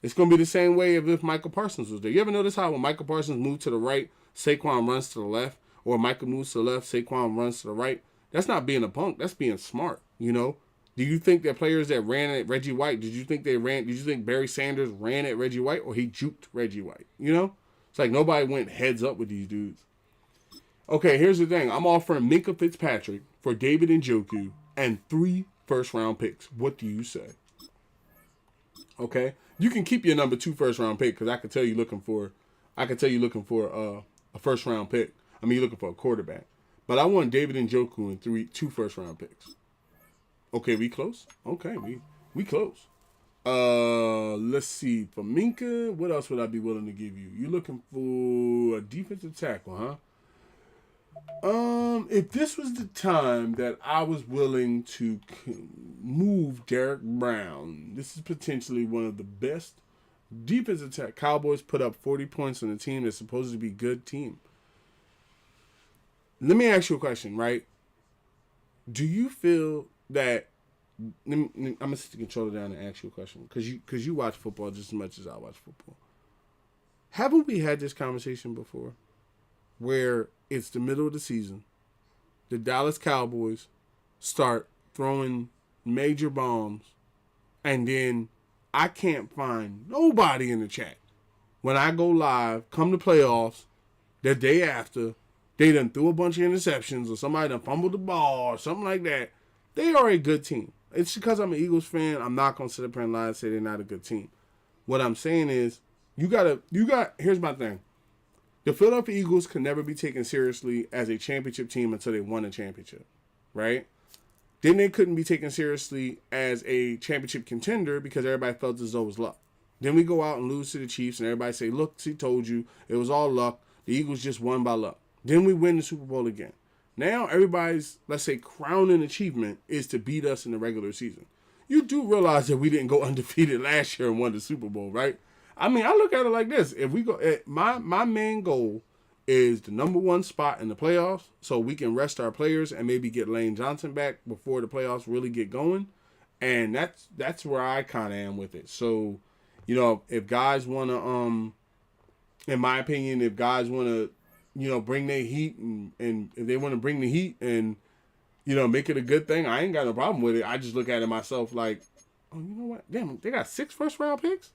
It's going to be the same way if Michael Parsons was there. You ever notice how when Michael Parsons moved to the right, Saquon runs to the left? Or Michael moves to the left, Saquon runs to the right? That's not being a punk. That's being smart, you know? Do you think that players that ran at Reggie White, did you think Barry Sanders ran at Reggie White or he juked Reggie White? You know? It's like nobody went heads up with these dudes. Okay, here's the thing. I'm offering Minkah Fitzpatrick for David Njoku and 3 first-round picks. What do you say? Okay? You can keep your number 2 first-round pick because I can tell you looking for a first-round pick. I mean, you're looking for a quarterback. But I want David Njoku and 2 first-round picks. Okay, we close? Okay, we close. Let's see. For Minkah, what else would I be willing to give you? You're looking for a defensive tackle, huh? If this was the time that I was willing to move Derek Brown, this is potentially one of the best defensive tackle. Cowboys put up 40 points on a team that's supposed to be a good team. Let me ask you a question, right? Do you feel that I'm gonna sit the controller down and ask you a question because you watch football just as much as I watch football. Haven't we had this conversation before, where it's the middle of the season, the Dallas Cowboys start throwing major bombs, and then I can't find nobody in the chat when I go live, come to playoffs, the day after, they done threw a bunch of interceptions or somebody done fumbled the ball or something like that. They are a good team. It's because I'm an Eagles fan. I'm not going to sit up here and lie and say they're not a good team. What I'm saying is, here's my thing. The Philadelphia Eagles can never be taken seriously as a championship team until they won a championship, right? Then they couldn't be taken seriously as a championship contender because everybody felt as though it was luck. Then we go out and lose to the Chiefs and everybody say, look, he told you, it was all luck. The Eagles just won by luck. Then we win the Super Bowl again. Now everybody's, let's say, crowning achievement is to beat us in the regular season. You do realize that we didn't go undefeated last year and won the Super Bowl, right? I mean, I look at it like this. If we go, my main goal is the number 1 spot in the playoffs so we can rest our players and maybe get Lane Johnson back before the playoffs really get going. And that's where I kind of am with it. So, you know, if guys want to, in my opinion, if guys want to, you know, bring their heat and if they want to bring the heat and, you know, make it a good thing, I ain't got no problem with it. I just look at it myself like, oh, you know what? Damn, they got 6 first-round picks?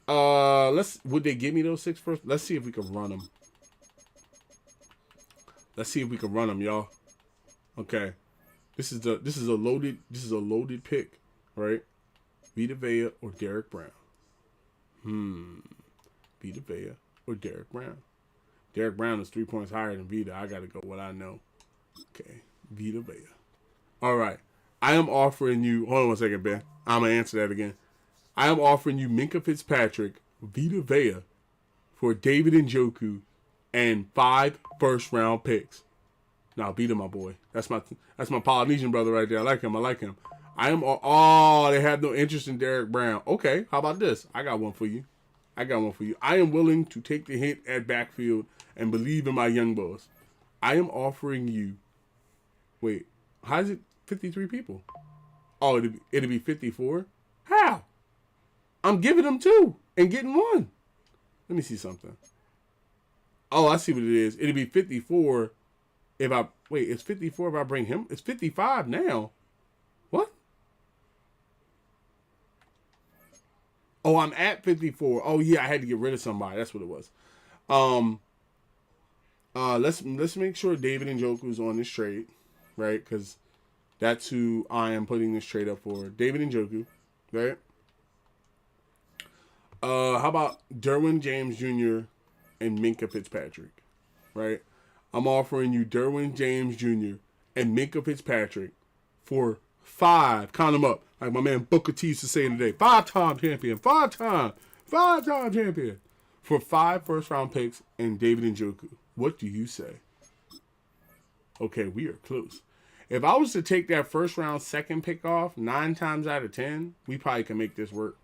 Would they give me those 6 first? Let's see if we can run them. Let's see if we can run them, y'all. Okay. This is a loaded pick, right? Vita Vea or Derek Brown. Vita Vea or Derek Brown. Derek Brown is 3 points higher than Vita. I gotta go what I know. Okay. Vita Vea. All right. I am offering you, hold on one second, Ben. I'm gonna answer that again. I am offering you Minkah Fitzpatrick, Vita Vea, for David Njoku, and 5 first-round picks. Now, Vita, my boy. That's my Polynesian brother right there. I like him. They have no interest in Derek Brown. Okay, how about this? I got one for you. I am willing to take the hit at backfield and believe in my young boys. I am offering you, wait, how is it 53 people? Oh, it'll be 54? How? I'm giving them 2 and getting 1. Let me see something. Oh, I see what it is. It'll be 54 it's 54 if I bring him. It's 55 now. What? Oh, I'm at 54. Oh, yeah, I had to get rid of somebody. That's what it was. Let's make sure David Njoku's on this trade, right? Because that's who I am putting this trade up for. David Njoku, right? How about Derwin James Jr. and Minkah Fitzpatrick, right? I'm offering you Derwin James Jr. and Minkah Fitzpatrick for 5. Count them up. Like my man Booker T used to say today. 5-time champion. 5-time 5-time champion, for 5 first-round picks and David Njoku. What do you say? Okay, we are close. If I was to take that first-round second pick off, 9 times out of 10, we probably can make this work.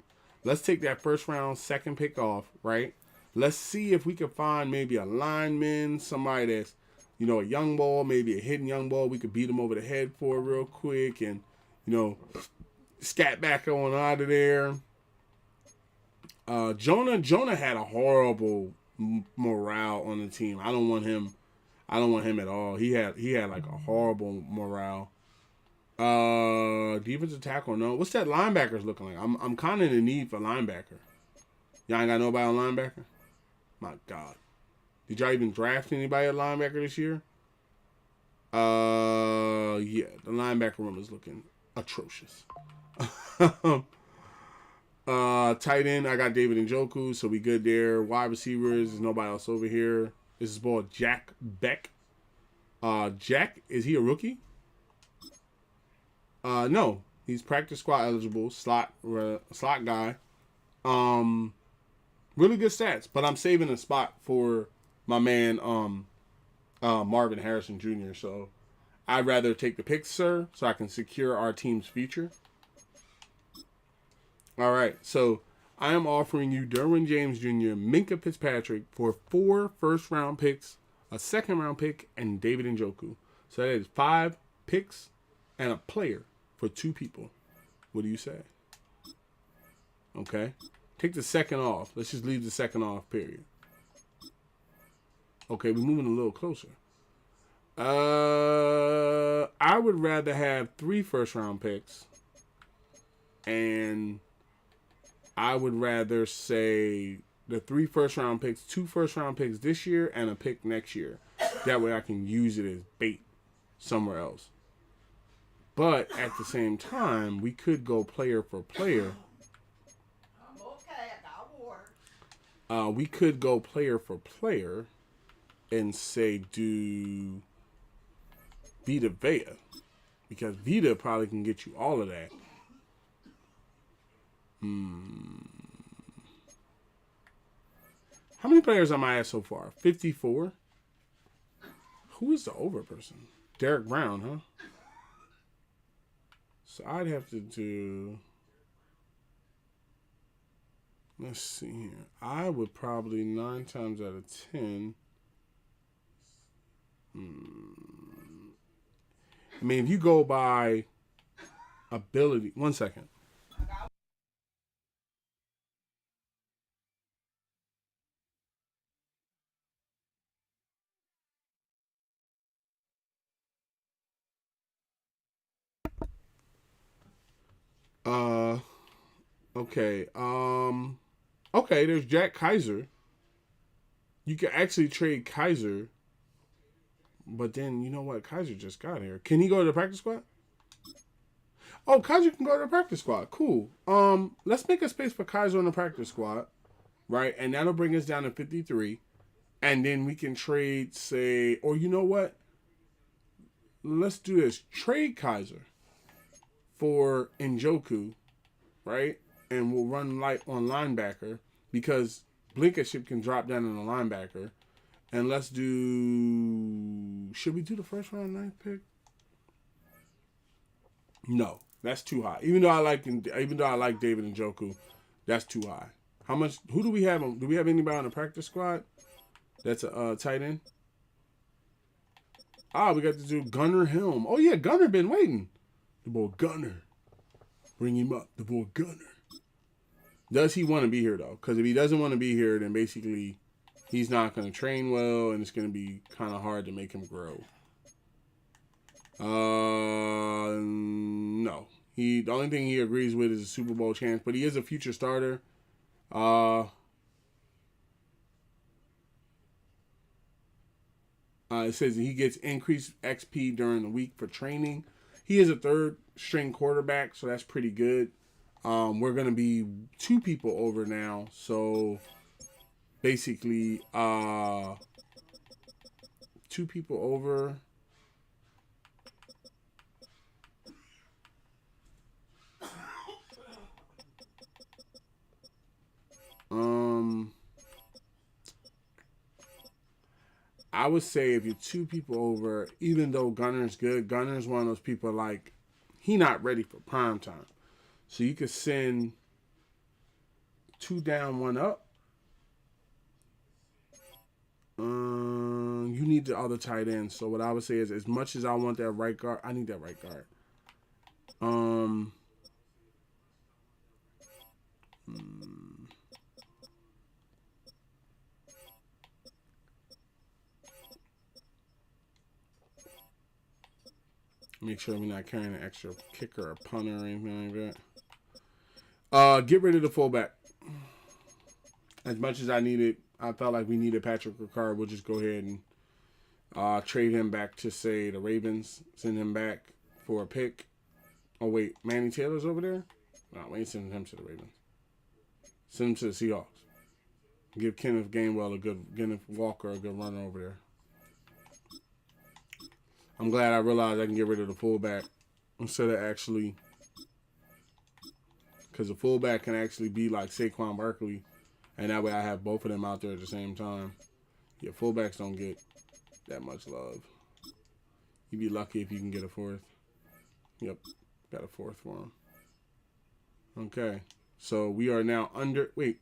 Let's take that first-round second pick off, right? Let's see if we can find maybe a lineman, somebody that's, you know, a young ball, maybe a hidden young ball. We could beat him over the head for real quick and, you know, scat back on out of there. Jonah had a horrible morale on the team. I don't want him at all. He had like a horrible morale. Defensive tackle, no. What's that linebackers looking like? I'm kind of in the need for linebacker. Y'all ain't got nobody on linebacker? My God. Did y'all even draft anybody at linebacker this year? Yeah, the linebacker room is looking atrocious. Tight end, I got David Njoku, so we good there. Wide receivers, there's nobody else over here. This is ball Jack Beck. Jack, is he a rookie? No, he's practice squad eligible, slot guy. Really good stats, but I'm saving a spot for my man Marvin Harrison Jr. So I'd rather take the pick, sir, so I can secure our team's future. All right, so I am offering you Derwin James Jr., Minkah Fitzpatrick for 4 first-round picks, a second-round pick, and David Njoku. So that is 5 picks and a player for 2 people. What do you say? Okay. Take the second off. Let's just leave the second off, period. Okay, we're moving a little closer. I would rather have 3 first-round picks, and I would rather say the 3 first-round picks, 2 first-round picks this year, and a pick next year. That way I can use it as bait somewhere else. But at the same time, we could go player for player. I'm okay. I got water. We could go player for player and say do Vita Vea. Because Vita probably can get you all of that. How many players am I at so far? 54? Who is the over person? Derek Brown, huh? So I'd have to do... Let's see here. I would probably 9 times out of 10... I mean, if you go by ability... One second. Okay. Okay, there's Jack Kaiser. You can actually trade Kaiser. But then, you know what? Kaiser just got here. Can he go to the practice squad? Oh, Kaiser can go to the practice squad. Cool. Let's make a space for Kaiser on the practice squad. Right? And that'll bring us down to 53. And then we can trade, say... Or you know what? Let's do this. Trade Kaiser for Njoku. Right? And we'll run light on linebacker. Because Blankenship can drop down on the linebacker. And let's do... Should we do the first round 9th pick? No, that's too high. Even though I like David Njoku, that's too high. How much? Who do we have? Do we have anybody on the practice squad that's a tight end? We got to do Gunnar Helm. Oh yeah, Gunnar been waiting. The boy Gunnar, bring him up. The boy Gunnar. Does he want to be here though? Because if he doesn't want to be here, then basically he's not going to train well, and it's going to be kind of hard to make him grow. No. The only thing he agrees with is a Super Bowl chance, but he is a future starter. It says he gets increased XP during the week for training. He is a 3rd string quarterback, so that's pretty good. We're going to be 2 people over now, so basically 2 people over. would say if you're 2 people over, even though Gunner's good, Gunner's one of those people like he not ready for prime time. So you could send 2 down, 1 up. You need the other tight end. So what I would say is, as much as I want that right guard, I need that right guard. Make sure we're not carrying an extra kicker or punter or anything like that. Get rid of the fullback. As much as I felt like we needed Patrick Ricard. We'll just go ahead and trade him back to, say, the Ravens. Send him back for a pick. Oh, wait. Manny Taylor's over there? No, we ain't sending him to the Ravens. Send him to the Seahawks. Give Kenneth Walker a good runner over there. I'm glad I realized I can get rid of the fullback instead of actually, because the fullback can actually be like Saquon Barkley, and that way I have both of them out there at the same time. Yeah, fullbacks don't get that much love. You'd be lucky if you can get a 4th. Yep, got a 4th for him. Okay, so we are now under. Wait,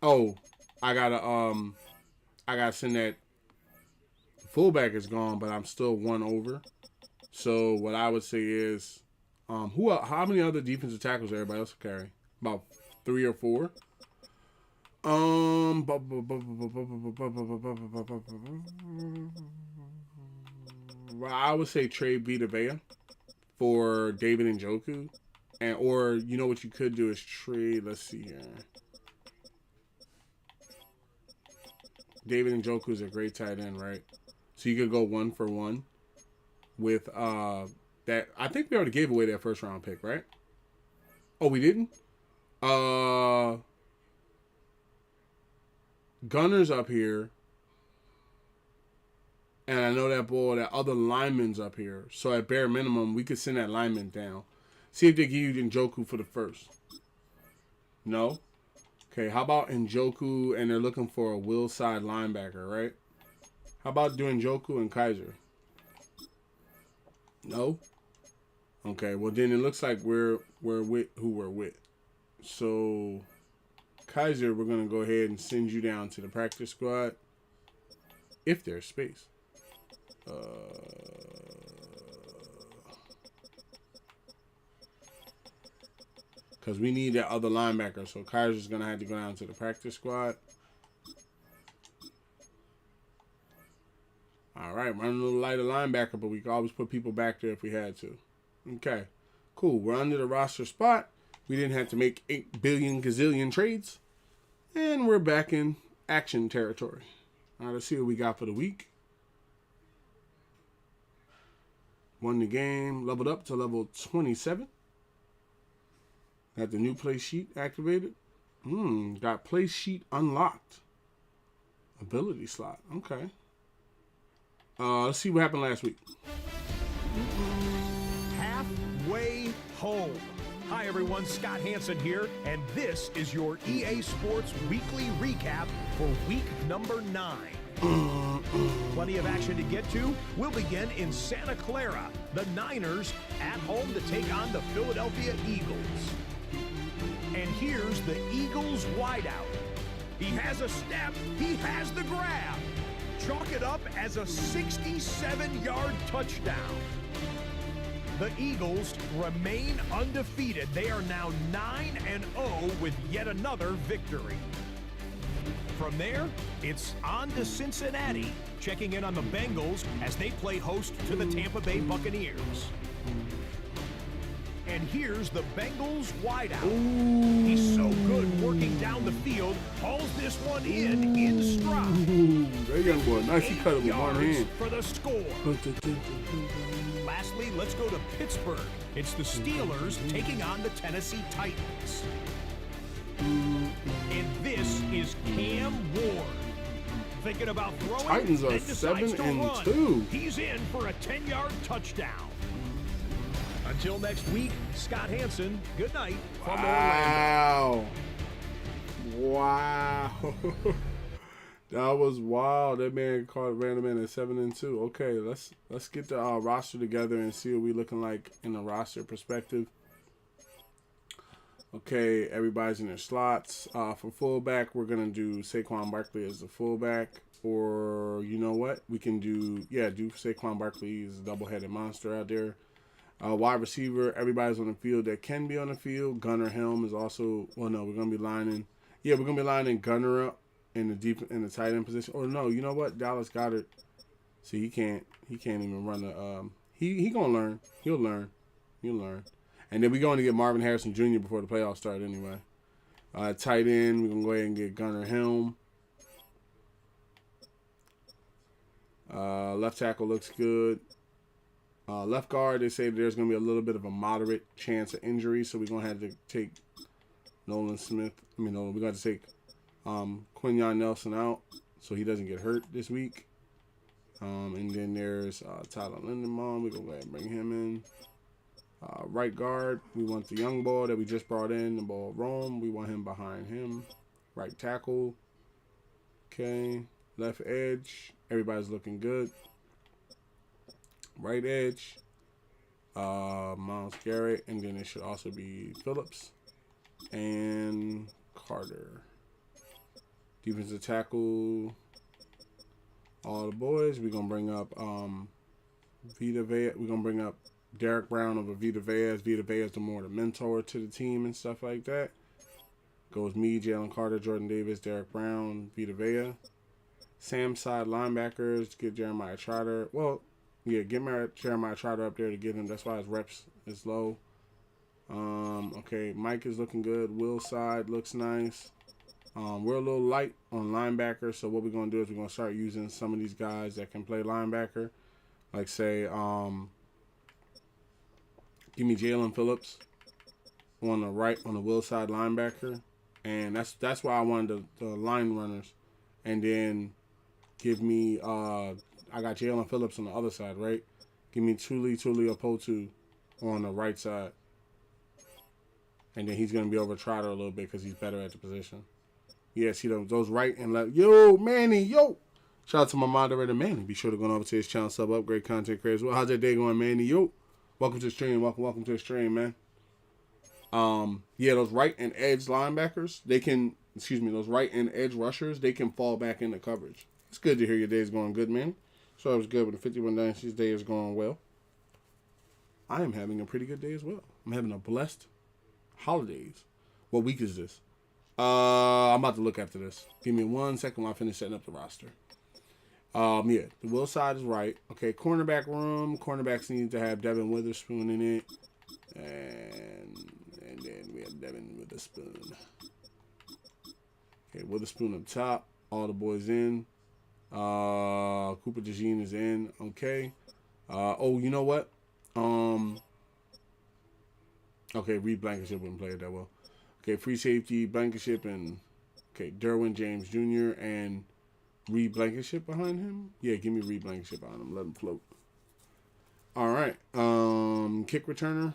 oh, I gotta send that. Fullback is gone, but I'm still 1 over. So what I would say is, how many other defensive tackles everybody else will carry? About 3 or 4. I would say trade Vita Vea for David Njoku, or you know what you could do is trade. Let's see here. David Njoku is a great tight end, right? So you could go 1 for 1 with that. I think we already gave away that 1st round pick, right? Oh, we didn't? Gunner's up here. And I know that other lineman's up here. So at bare minimum, we could send that lineman down. See if they give you Njoku for the 1st. No? Okay, how about Njoku and they're looking for a will side linebacker, right? How about doing Njoku and Kaiser? No? Okay, well then it looks like we're with who we're with. So Kaiser, we're gonna go ahead and send you down to the practice squad. If there's space. Because we need that other linebacker. So Kaiser's gonna have to go down to the practice squad. All right, running a little lighter linebacker, but we could always put people back there if we had to. Okay, cool. We're under the roster spot. We didn't have to make 8 billion gazillion trades. And we're back in action territory. All right, let's see what we got for the week. Won the game, leveled up to level 27. Got the new play sheet activated. Got play sheet unlocked. Ability slot, okay. Let's see what happened last week. Halfway home. Hi everyone, Scott Hansen here, and this is your EA Sports Weekly Recap for week number 9. Plenty of action to get to. We'll begin in Santa Clara. The Niners at home to take on the Philadelphia Eagles. And here's the Eagles wideout. He has a step, he has the grab. Chalk it up as a 67-yard touchdown. The Eagles remain undefeated. They are now 9-0 with yet another victory. From there, it's on to Cincinnati, checking in on the Bengals as they play host to the Tampa Bay Buccaneers. And here's the Bengals wideout. Ooh. He's so good working down the field, hauls this one in stride. That young boy, nicely cut it with one hand. For the score. Lastly, let's go to Pittsburgh. It's the Steelers taking on the Tennessee Titans. And this is Cam Ward. Thinking about throwing, Titans are 7-2. He's in for a 10-yard touchdown. Until next week, Scott Hansen, good night from Orlando. Wow. That was wild. That man ran him in at 7-2. Okay, let's get the roster together and see what we looking like in the roster perspective. Okay, everybody's in their slots. For fullback, we're gonna do Saquon Barkley as the fullback, or you know what? We can do Saquon Barkley. He's a double-headed monster out there. Wide receiver, everybody's on the field that can be on the field. Gunnar Helm is also. Well, no, we're gonna be lining. Yeah, we're gonna be lining Gunnar up in the tight end position. Or no, you know what? Dallas Goedert. See, he can't even run the. He gonna learn. He'll learn. And then we're going to get Marvin Harrison Jr. before the playoffs start anyway. Tight end, we're going to go ahead and get Gunnar Helm. Left tackle looks good. Left guard, they say there's going to be a little bit of a moderate chance of injury, so we're going to have to take we're going to take Quinyon Nelson out so he doesn't get hurt this week. And then there's Tyler Linderbaum. We're going to go ahead and bring him in. Right guard, we want the young ball that we just brought in, the ball Rome. We want him behind him. Right tackle. Okay. Left edge. Everybody's looking good. Right edge. Myles Garrett. And then it should also be Phillips. And Carter. Defensive tackle. All the boys. We're going to bring up Vita Vea. We're going to bring up Derek Brown over Vita Vea. Vita Vea is the mentor to the team and stuff like that. Goes me, Jalen Carter, Jordan Davis, Derek Brown, Vita Vea. Sam side linebackers, get Jeremiah Trotter. Well, yeah, get Jeremiah Trotter up there to get him. That's why his reps is low. Okay, Mike is looking good. Will side looks nice. We're a little light on linebacker, so what we're going to do is we're going to start using some of these guys that can play linebacker. Like, say, give me Jalen Phillips on the right, on the Will side linebacker. And that's why I wanted the line runners. And then give me, I got Jalen Phillips on the other side, right? Give me Tuli Opotu on the right side. And then he's going to be over Trotter a little bit because he's better at the position. Yeah, see those right and left. Yo, Manny, yo. Shout out to my moderator, Manny. Be sure to go over to his channel, sub up, great content creators. Well, how's that day going, Manny? Yo. Welcome to the stream. Welcome to the stream, man. Yeah, those right and edge linebackers, those right and edge rushers, they can fall back into coverage. It's good to hear your day's going good, man. So I was good with the 51 Dynasty's day is going well. I am having a pretty good day as well. I'm having a blessed holidays. What week is this? I'm about to look after this. Give me 1 second while I finish setting up the roster. Yeah, the Will side is right. Okay, cornerback room. Cornerbacks need to have Devin Witherspoon in it. And then we have Devin Witherspoon. Okay, Witherspoon up top. All the boys in. Cooper DeJean is in. Okay. Oh, you know what? Okay, Reed Blankenship wouldn't play it that well. Okay, free safety, Blankenship, and okay, Derwin James Jr. and Reed Blankenship behind him. Yeah, give me Reed Blankenship behind him. Let him float. All right. Kick returner.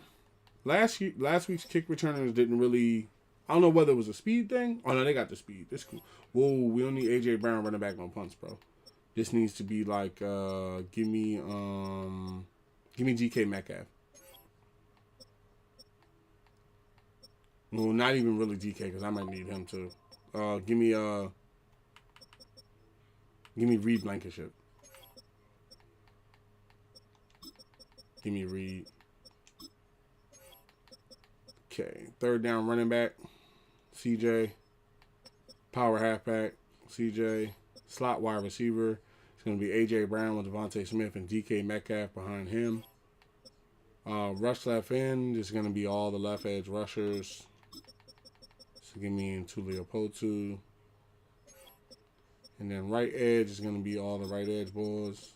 Last week's kick returners didn't really. I don't know whether it was a speed thing. Oh no, they got the speed. That's cool. Whoa, we don't need AJ Brown running back on punts, bro. This needs to be like give me DK Metcalf. Well, not even really DK because I might need him too. Give me Reed Blankenship. Give me Reed. Okay, third down running back, CJ. Power halfback, CJ. Slot wide receiver. It's going to be A.J. Brown with Devontae Smith and DK Metcalf behind him. Rush left end is going to be all the left edge rushers. So give me Tuli Opotu. And then right edge is going to be all the right edge boys.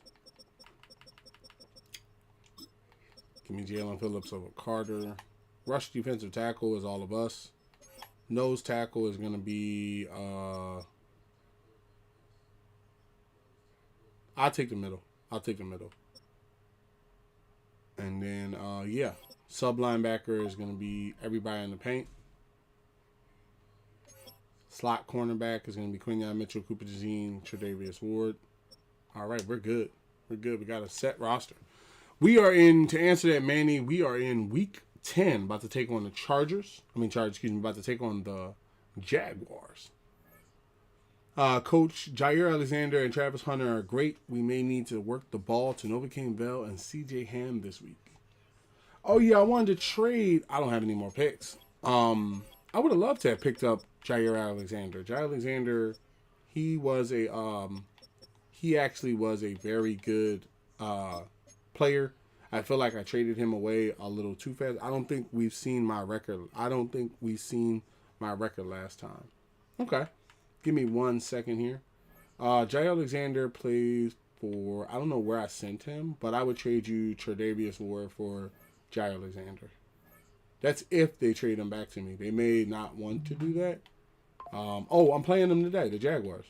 Give me Jalen Phillips over Carter. Rush defensive tackle is all of us. Nose tackle is going to be, I'll take the middle. And then, yeah. Sub linebacker is going to be everybody in the paint. Slot cornerback is going to be Quinyon Mitchell, Cooper DeJean, Tre'Davious Ward. All right, we're good. We're good. We got a set roster. We are in, to answer that, Manny, we are in week 10, about to take on the Chargers. About to take on the Jaguars. Coach Jair Alexander and Travis Hunter are great. We may need to work the ball to Novocaine Bell and CJ Ham this week. Oh, yeah, I wanted to trade. I don't have any more picks. I would have loved to have picked up Jair Alexander. Jair Alexander, he actually was a very good player. I feel like I traded him away a little too fast. I don't think we've seen my record. Last time. Okay. Give me 1 second here. Jair Alexander plays for, I don't know where I sent him, but I would trade you Tre'Davious Ward for Jair Alexander. That's if they trade him back to me. They may not want to do that. I'm playing them today, the Jaguars.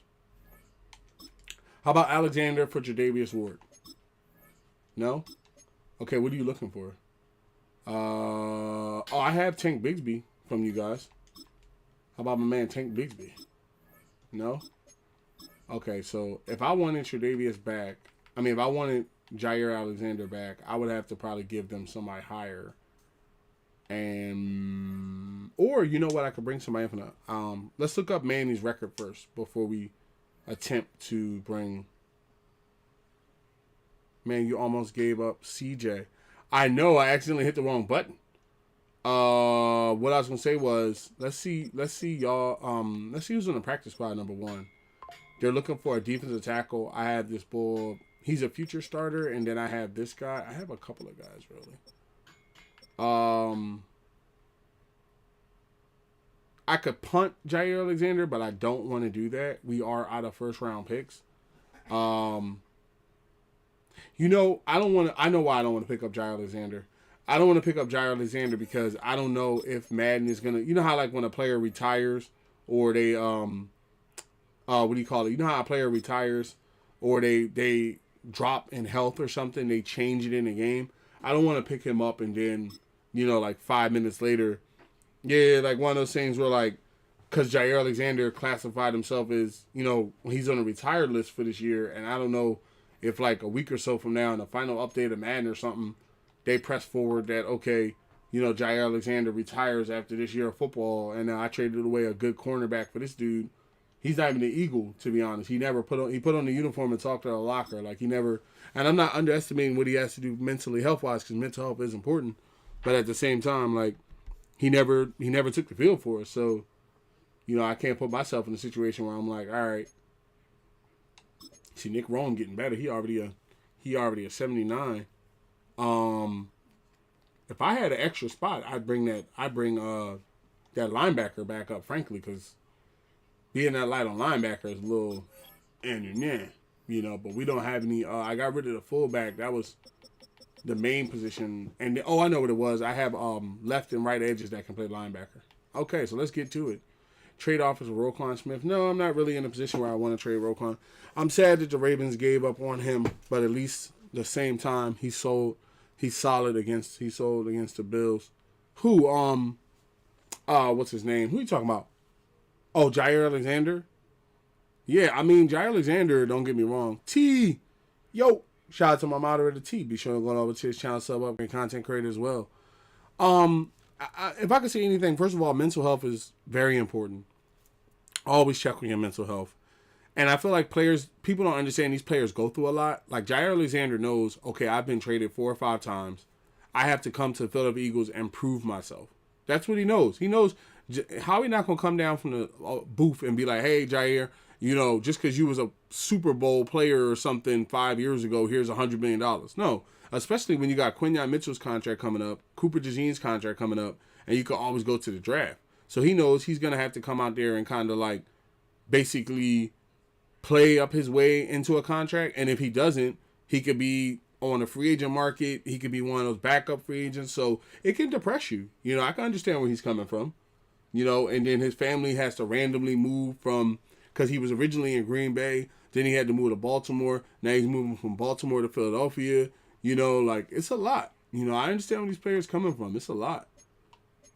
How about Alexander for Tre'Davious Ward? No? Okay, what are you looking for? I have Tank Bigsby from you guys. How about my man Tank Bigsby? No? Okay, so if I wanted Tre'Davious back, if I wanted Jair Alexander back, I would have to probably give them somebody higher. Or you know what, I could bring somebody in from the, let's look up Manny's record first before we attempt to bring. Man, you almost gave up CJ. I know, I accidentally hit the wrong button. What I was gonna say was, let's see y'all. Let's see who's on the practice squad. Number 1, they're looking for a defensive tackle. I have this bull. He's a future starter, and then I have this guy. I have a couple of guys really. I could punt Jair Alexander, but I don't want to do that. We are out of first round picks. I know why I don't want to pick up Jair Alexander. I don't want to pick up Jair Alexander because I don't know if Madden is gonna. You know how like when a player retires or they what do you call it? You know how a player retires or they drop in health or something, they change it in the game. I don't want to pick him up and then like 5 minutes later, like one of those things where like, because Jair Alexander classified himself as he's on a retired list for this year, and I don't know if like a week or so from now in the final update of Madden or something, they press forward that, okay, Jair Alexander retires after this year of football, and I traded away a good cornerback for this dude. He's not even an Eagle, to be honest. He put on the uniform and talked to a locker. Like, he never, and I'm not underestimating what he has to do mentally, health-wise, because mental health is important. But at the same time, like, he never took the field for us. So, I can't put myself in a situation where I'm like, all right. See, Nick Rome getting better. He already a 79. If I had an extra spot, I'd bring that linebacker back up, frankly, because being that light on linebacker is a little, but we don't have any. I got rid of the fullback. That was the main position. And I know what it was. I have left and right edges that can play linebacker. Okay, so let's get to it. Trade offers with Roquan Smith. No, I'm not really in a position where I want to trade Roquan. I'm sad that the Ravens gave up on him, but at least the same time he sold against the Bills. Who what's his name? Who are you talking about? Oh, Jair Alexander? Yeah, Jair Alexander, don't get me wrong. Shout out to my moderator T. Be sure to go over to his channel, sub up, and content creator as well. If I could say anything, first of all, mental health is very important. Always check on your mental health. And I feel like people don't understand these players go through a lot. Like Jair Alexander knows, okay, I've been traded 4 or 5 times. I have to come to the Philadelphia Eagles and prove myself. That's what he knows. He knows how he not going to come down from the booth and be like, hey, Jair, just because you was a Super Bowl player or something 5 years ago, here's $100 million. No, especially when you got Quinyon Mitchell's contract coming up, Cooper DeJean's contract coming up, and you can always go to the draft. So he knows he's going to have to come out there and kind of like basically play up his way into a contract. And if he doesn't, he could be on the free agent market. He could be one of those backup free agents. So it can depress you. I can understand where he's coming from. And then his family has to randomly move because he was originally in Green Bay. Then he had to move to Baltimore. Now he's moving from Baltimore to Philadelphia. It's a lot. I understand where these players coming from. It's a lot.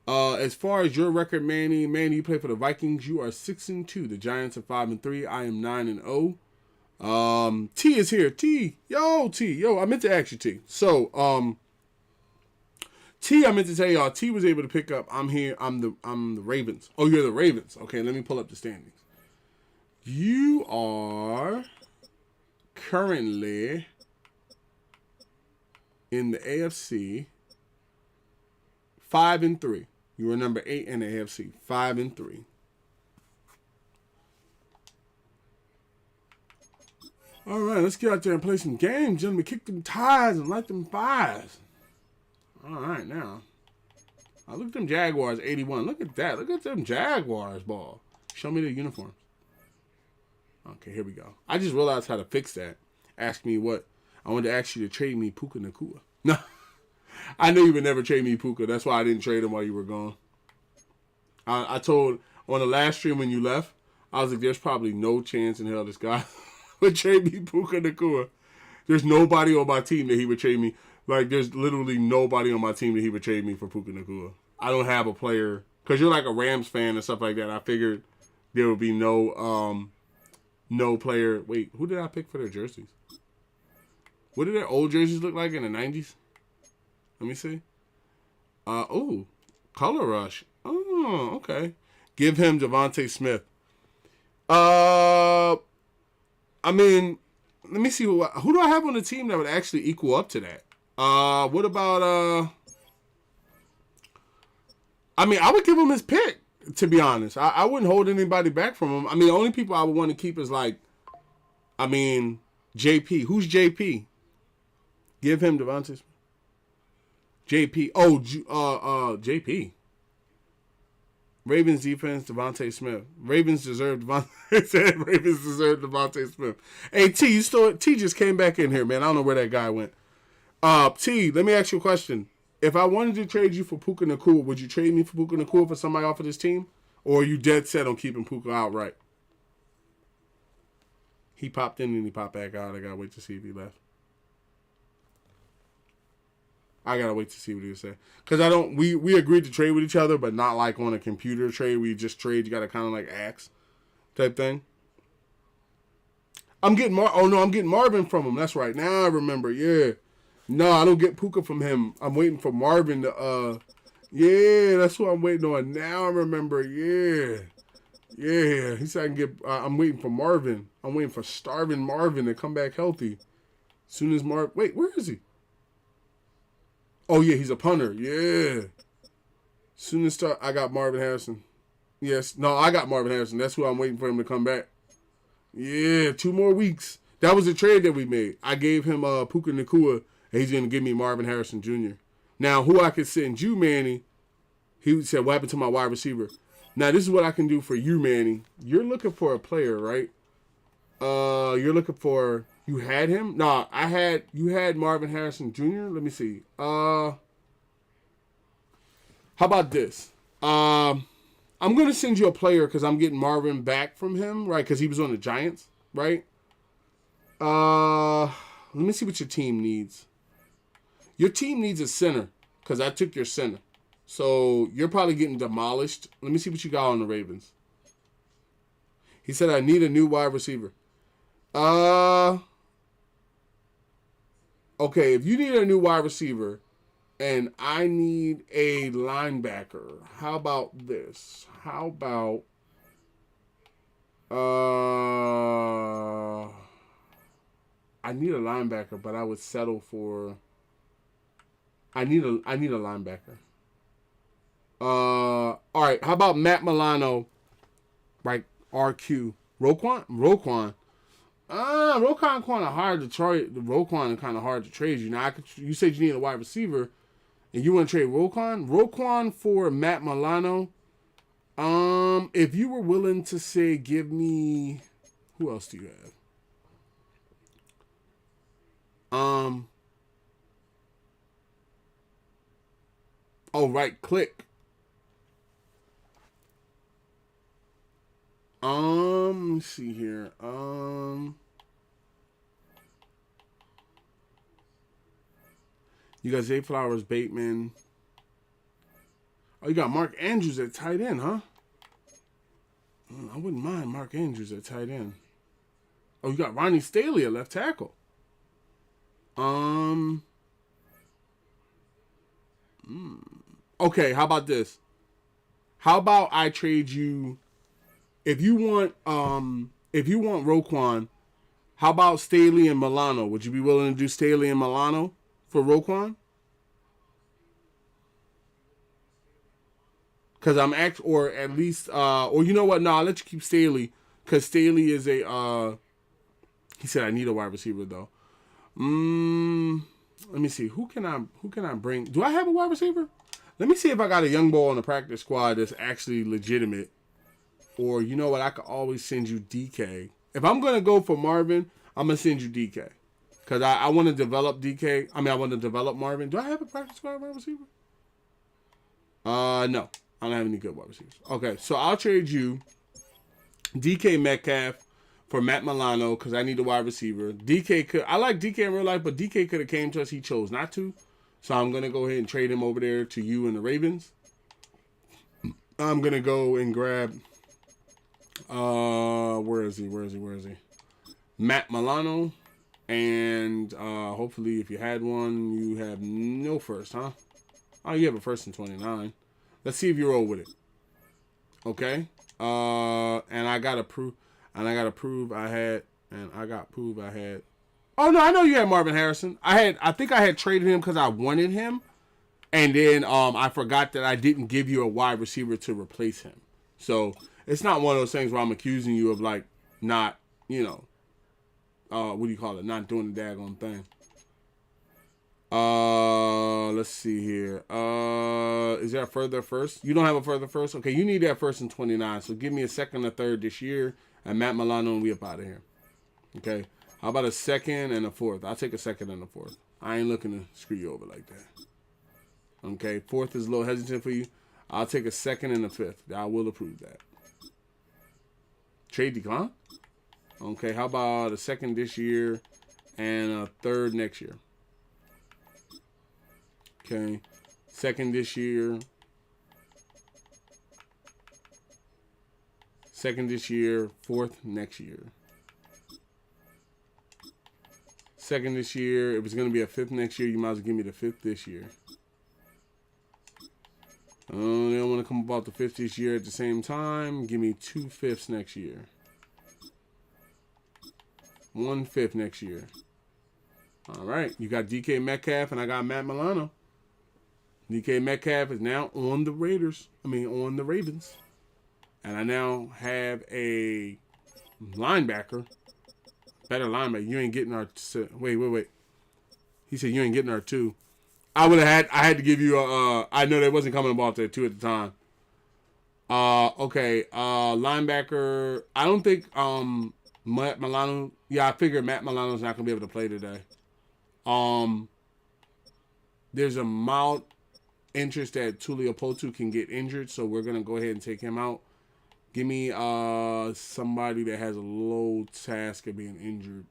As far as your record, Manny, you play for the Vikings. You are 6-2. The Giants are 5-3. I am 9-0. T is here. T, yo, I meant to ask you, T. So, T, I meant to tell y'all, T was able to pick up. I'm here. I'm the Ravens. Oh, you're the Ravens. Okay, let me pull up the standings. You are currently in the AFC 5-3. You were number 8 in the AFC, 5-3. All right, let's get out there and play some games, gentlemen. Kick them ties and light them fires. All right, now. Look at them Jaguars, 81. Look at that. Look at them Jaguars, ball. Show me the uniforms. Okay, here we go. I just realized how to fix that. Ask me what. I wanted to ask you to trade me Puka Nacua. No. I knew you would never trade me Puka. That's why I didn't trade him while you were gone. I told on the last stream when you left, I was like, there's probably no chance in hell this guy would trade me Puka Nacua. There's nobody on my team that he would trade me. Like, there's literally nobody on my team that he would trade me for Puka Nacua. I don't have a player. Because you're like a Rams fan and stuff like that. I figured there would be no player. Wait, who did I pick for their jerseys? What did their old jerseys look like in the 90s? Let me see. Oh, Color Rush. Oh, okay. Give him Devontae Smith. I mean, let me see. Who do I have on the team that would actually equal up to that? What about, I mean, I would give him his pick, to be honest. I wouldn't hold anybody back from him. I mean, the only people I would want to keep is like, I mean, JP. Who's JP? Give him Devontae Smith. JP. Oh, JP. Ravens defense, Devontae Smith. Ravens deserve Devontae Smith. Hey, T just came back in here, man. I don't know where that guy went. T, let me ask you a question. If I wanted to trade you for Puka Nacua, would you trade me for Puka Nacua for somebody off of this team? Or are you dead set on keeping Puka outright? He popped in and he popped back out. I gotta wait to see if he left. I gotta wait to see what he was saying. Because we agreed to trade with each other, but not like on a computer trade. We just trade. You gotta kind of like ask type thing. I'm getting Marvin from him. That's right. Now I remember. Yeah. No, I don't get Puka from him. I'm waiting for Marvin to, yeah, that's what I'm waiting on. Now I remember. Yeah. Yeah. He said I can get, I'm waiting for Marvin. I'm waiting for starving Marvin to come back healthy. Soon as wait, where is he? Oh, yeah, he's a punter. Yeah. Soon as I got Marvin Harrison. Yes. No, I got Marvin Harrison. That's who I'm waiting for him to come back. Yeah, 2 more weeks. That was a trade that we made. I gave him Puka Nacua, and he's going to give me Marvin Harrison Jr. Now, who I could send you, Manny, he said, what happened to my wide receiver? Now, this is what I can do for you, Manny. You're looking for a player, right? You're looking for... You had him? No, you had Marvin Harrison Jr. Let me see. How about this? I'm going to send you a player because I'm getting Marvin back from him, right? Because he was on the Giants, right? Let me see what your team needs. Your team needs a center because I took your center. So you're probably getting demolished. Let me see what you got on the Ravens. He said, I need a new wide receiver. Okay, if you need a new wide receiver and I need a linebacker, how about this? How about I need a linebacker, but I would settle for I need a linebacker. All right, how about Matt Milano, right? RQ. Roquan kind of hard to trade. Roquan kind of hard to trade you. Now, you said you need a wide receiver, and you want to trade Roquan? Roquan for Matt Milano. If you were willing to say, give me, who else do you have? Oh, right click. Let me see here. You got Zay Flowers, Bateman. Oh, you got Mark Andrews at tight end, huh? I wouldn't mind Mark Andrews at tight end. Oh, you got Ronnie Staley at left tackle. Okay, how about this? How about I trade you if you want Roquan, how about Staley and Milano? Would you be willing to do Staley and Milano for Roquan? Because or at least, or you know what? No, I'll let you keep Staley. Because Staley is he said I need a wide receiver though. Let me see. Who can I bring? Do I have a wide receiver? Let me see if I got a young boy on the practice squad that's actually legitimate. Or you know what? I could always send you DK. If I'm going to go for Marvin, I'm going to send you DK. Because I want to develop DK. I want to develop Marvin. Do I have a practice squad wide receiver? No. I don't have any good wide receivers. Okay, so I'll trade you DK Metcalf for Matt Milano because I need a wide receiver. I like DK in real life, but DK could have came to us. He chose not to. So I'm going to go ahead and trade him over there to you and the Ravens. I'm going to go and grab, where is he? Matt Milano. And hopefully if you had one, you have no first, huh? Oh, you have a first and 29. Let's see if you roll with it. Okay. And I got proof I had. Oh no, I know you had Marvin Harrison. I think I had traded him because I wanted him. And then I forgot that I didn't give you a wide receiver to replace him. So it's not one of those things where I'm accusing you of like not, what do you call it? Not doing the daggone thing. Let's see here. Is there a further first? You don't have a further first? Okay, you need that first and 29. So give me a second or third this year. And Matt Milano and we up out of here. Okay. How about a second and a fourth? I'll take a second and a fourth. I ain't looking to screw you over like that. Okay. Fourth is a little hesitant for you. I'll take a second and a fifth. I will approve that. Trade decline? Okay. How about a second this year and a third next year? Okay. Second this year. Second this year. Fourth next year. Second this year. If it's going to be a fifth next year, you might as well give me the fifth this year. They don't want to come about the fifth this year at the same time. Give me 2 fifths next year. 1 fifth next year. All right. You got DK Metcalf and I got Matt Milano. DK Metcalf is now on the on the Ravens. And I now have a linebacker. Better linebacker. You ain't getting our... Wait. He said you ain't getting our 2. I had to give you a... I know they wasn't coming about that 2 at the time. Okay. Linebacker. I don't think Matt Milano... Yeah, I figured Matt Milano's not going to be able to play today. There's a mild interest that Tuliapotu can get injured, so we're going to go ahead and take him out. Give me somebody that has a low task of being injured.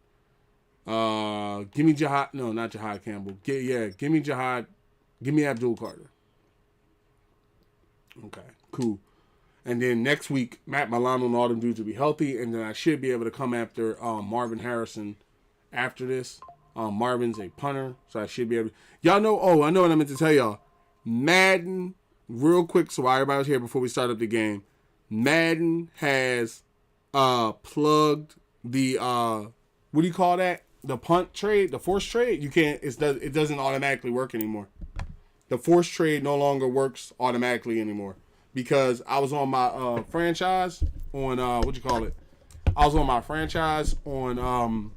Give me Jihad. No, not Jihad Campbell. Give me Jihad. Give me Abdul Carter. Okay, cool. And then next week, Matt Milano and all them dudes will be healthy, and then I should be able to come after Marvin Harrison after this. Marvin's a punter, so I should be able to... Y'all know... Oh, I know what I meant to tell y'all. Madden, real quick, so while everybody was here before we start up the game, Madden has plugged the... what do you call that? The punt trade, the force trade. You can't... It doesn't automatically work anymore. The force trade no longer works automatically anymore. Because I was on my franchise on... what do you call it? I was on my franchise on...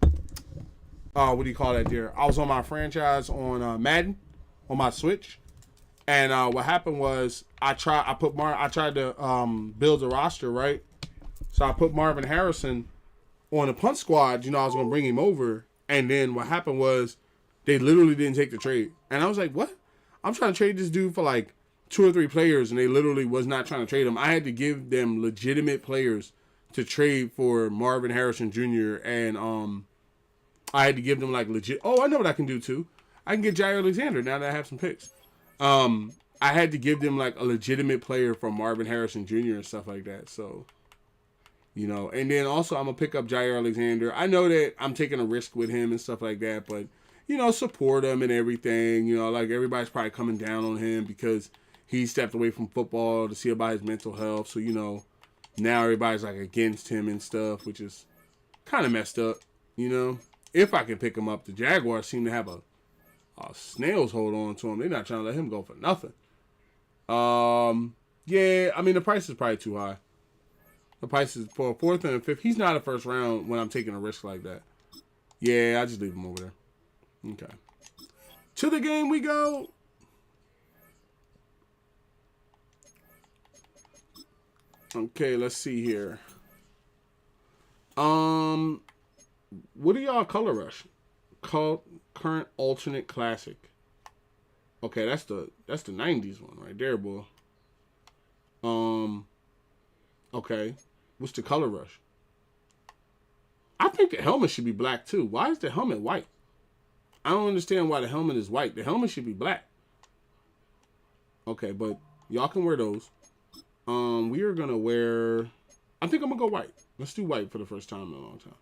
what do you call that there? I was on my franchise on Madden, on my Switch, and what happened was I tried to build a roster, right? So I put Marvin Harrison on the punt squad. I was gonna bring him over, and then what happened was they literally didn't take the trade, and I was like, what? I'm trying to trade this dude for like 2 or 3 players, and they literally was not trying to trade him. I had to give them legitimate players to trade for Marvin Harrison Jr. and I had to give them like legit. Oh, I know what I can do too. I can get Jair Alexander now that I have some picks. I had to give them like a legitimate player from Marvin Harrison Jr. and stuff like that. So, you know, and then also I'm gonna pick up Jair Alexander. I know that I'm taking a risk with him and stuff like that, but you know, support him and everything. You know, like everybody's probably coming down on him because he stepped away from football to see about his mental health. So, you know, now everybody's like against him and stuff, which is kind of messed up. You know, if I can pick him up, the Jaguars seem to have a snail's hold on to him. They're not trying to let him go for nothing. Yeah, I mean, the price is probably too high. The price is for a 4th and a 5th. He's not a first round when I'm taking a risk like that. Yeah, I just leave him over there. Okay. To the game we go. Okay, let's see here. What do y'all color rush? Current alternate classic. Okay, that's the 90s one right there, boy. Okay. What's the color rush? I think the helmet should be black too. Why is the helmet white? I don't understand why the helmet is white. The helmet should be black. Okay, but y'all can wear those. We are gonna wear. I think I'm gonna go white. Let's do white for the first time in a long time.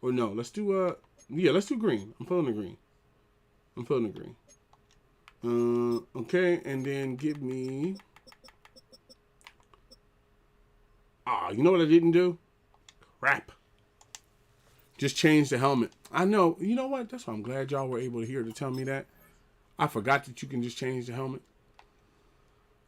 Or no, let's do let's do green. I'm feeling the green. Okay, and then give me. You know what I didn't do? Crap. Just change the helmet. I know. You know what? That's why I'm glad y'all were able to hear to tell me that. I forgot that you can just change the helmet.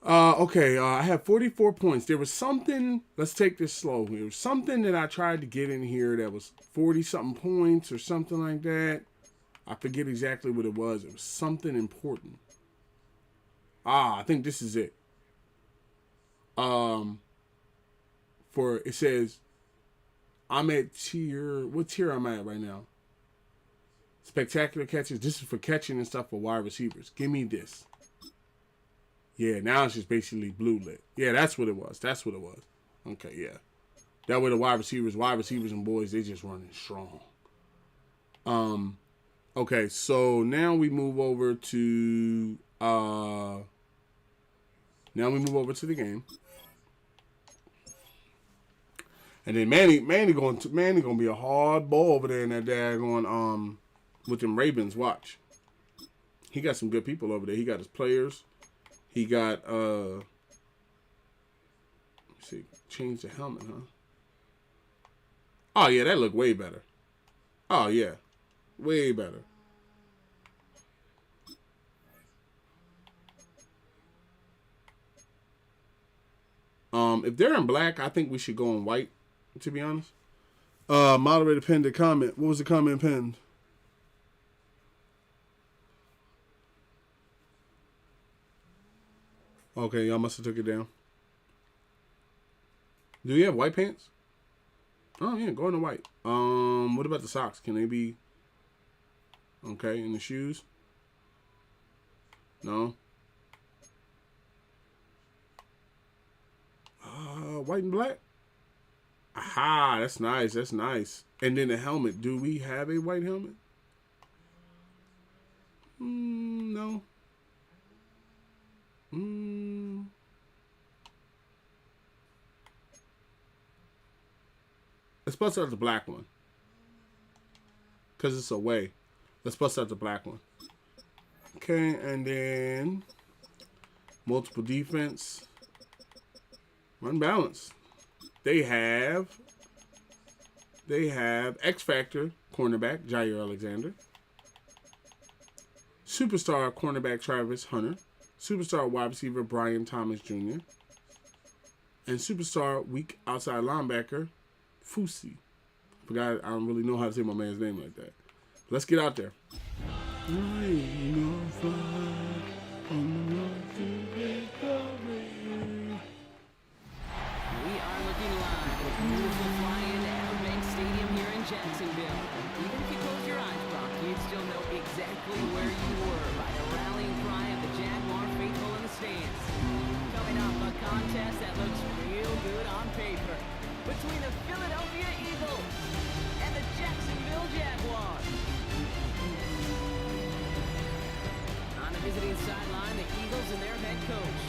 Okay, I have 44 points. There was something, let's take this slow. There was something that I tried to get in here that was 40-something points or something like that. I forget exactly what it was. It was something important. I think this is it. It says, I'm at tier, what tier am I at right now? Spectacular catches. This is for catching and stuff for wide receivers. Give me this. Yeah, now it's just basically blue lit. Yeah, that's what it was. Okay, yeah. That way the wide receivers and boys, they just running strong. Okay, so now we move over to the game. And then Manny gonna be a hard ball over there in that daggone with them Ravens. Watch. He got some good people over there. He got his players. He got let's see, change the helmet, huh? Oh yeah, that looked way better. Oh yeah. Way better. If they're in black, I think we should go in white, to be honest. Moderator pinned a comment. What was the comment pinned? Okay, y'all must have took it down. Do you have white pants? Oh yeah, go into white. What about the socks? Can they be okay? And the shoes? No. White and black. Aha, that's nice. And then the helmet. Do we have a white helmet? No. Let's bust out the black one. Because it's away. Let's bust out the black one. Okay, and then multiple defense. Unbalanced. They have X Factor cornerback Jair Alexander. Superstar cornerback Travis Hunter. Superstar wide receiver Brian Thomas Jr. And superstar weak outside linebacker Fusi. Forgot, I don't really know how to say my man's name like that. Let's get out there. Jacksonville. Even if you close your eyes, Brock, you'd still know exactly where you were by the rallying cry of the Jaguar faithful in the stands. Coming up, a contest that looks real good on paper between the Philadelphia Eagles and the Jacksonville Jaguars. On a sideline, the Eagles and their head coach.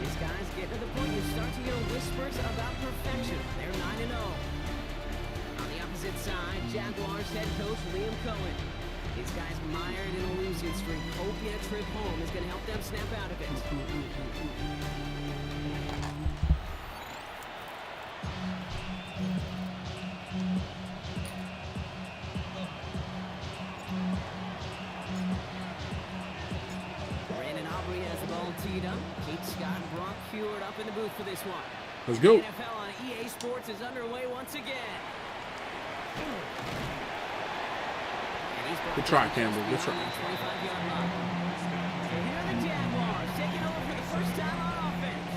These guys get to the point you start to hear whispers about perfection. They're 9-0. On the opposite side, Jaguars head coach Liam Cohen. These guys mired in a losing streak, hoping a trip home is going to help them snap out of it. Teed up. Kate Scott and Brock Heward up in the booth for this one. Let's go. The NFL on EA Sports is underway once again. Good try, Campbell. Good try. 25-yard line. Here are the Jaguars taking over for the first time on offense.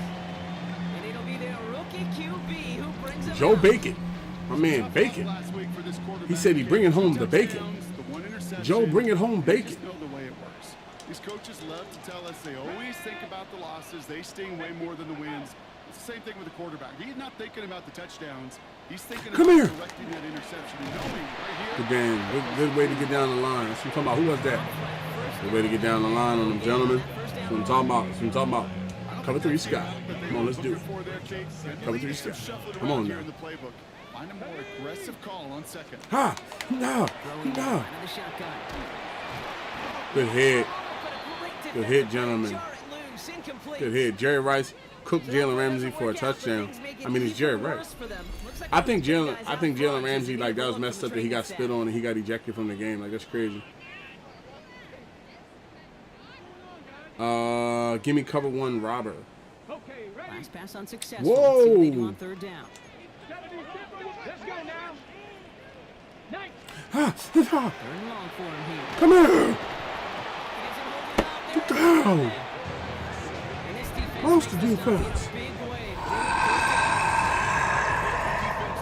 And it'll be their rookie QB who brings them Joe up. Bacon. My man, Bacon. He said he bringing home the bacon. Joe bringing home bacon. These coaches love to tell us they always think about the losses. They sting way more than the wins. It's the same thing with the quarterback. He's not thinking about the touchdowns. He's thinking about directing that interception and knowing right here. Good game. Good way to get down the line. That's what I'm talking about. Who was that? Good way to get down the line on them gentlemen. That's what I'm talking about. That's what I'm talking about. Cover 3, Scott. Come on, let's do it. Cover 3, Scott. Come on now. Find a more aggressive call on second. Ha! No! No! Good hit. Good hit, gentlemen. Good hit. Jerry Rice cooked Jalen Ramsey for a touchdown. I mean, it's Jerry Rice. I think Jalen Ramsey, like, that was messed up that he got spit on and he got ejected from the game. Like, that's crazy. Give me cover 1, Robber. Last pass unsuccessful. Whoa! See what they do on third down. Third and long for him here. Come here! Get down! Where's the defense? Defense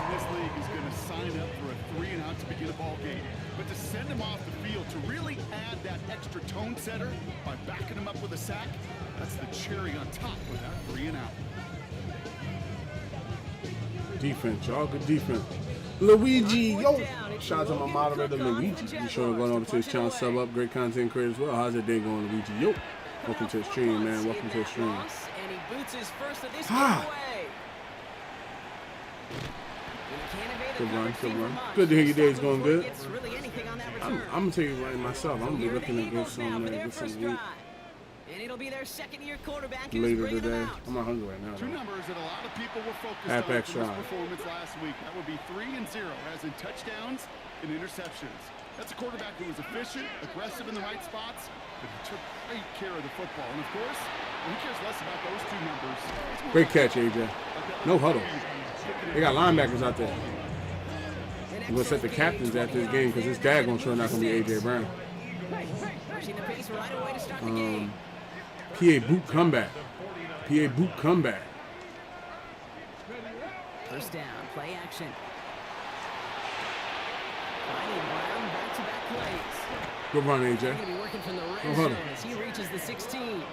in this league is going to sign up for a 3-and-out to begin a ball game. But to send him off the field, to really add that extra tone setter by backing him up with a sack, that's the cherry on top with that 3-and-out. Defense, y'all. Good defense. Luigi, yo! Shout out to my moderator, Luigi. Be sure to go over to his channel, sub up, great content creator as well. How's that day going, Luigi? Yo! Welcome to the stream, man. Welcome to the stream. And he boots his first of this Good run, good run. Good to hear your day's going good. I'm gonna tell you right myself. I'm gonna be looking to get some meat and it'll be their second-year quarterback later today. I'm not hungry right now. Two numbers that a lot of people were focused on from this performance last week. That would be 3 and 0, as in touchdowns and interceptions. That's a quarterback who was efficient, aggressive in the right spots, but he took great care of the football. And of course, he cares less about those two numbers. Great catch, AJ. No huddle. They got linebackers out there. We're gonna set the captains after this game because this daggone sure not gonna be AJ Brown. PA boot comeback. PA boot comeback. First down, play action. Back-to-back plays. Good run, AJ. They're going to be working from the red zone as he reaches the 16.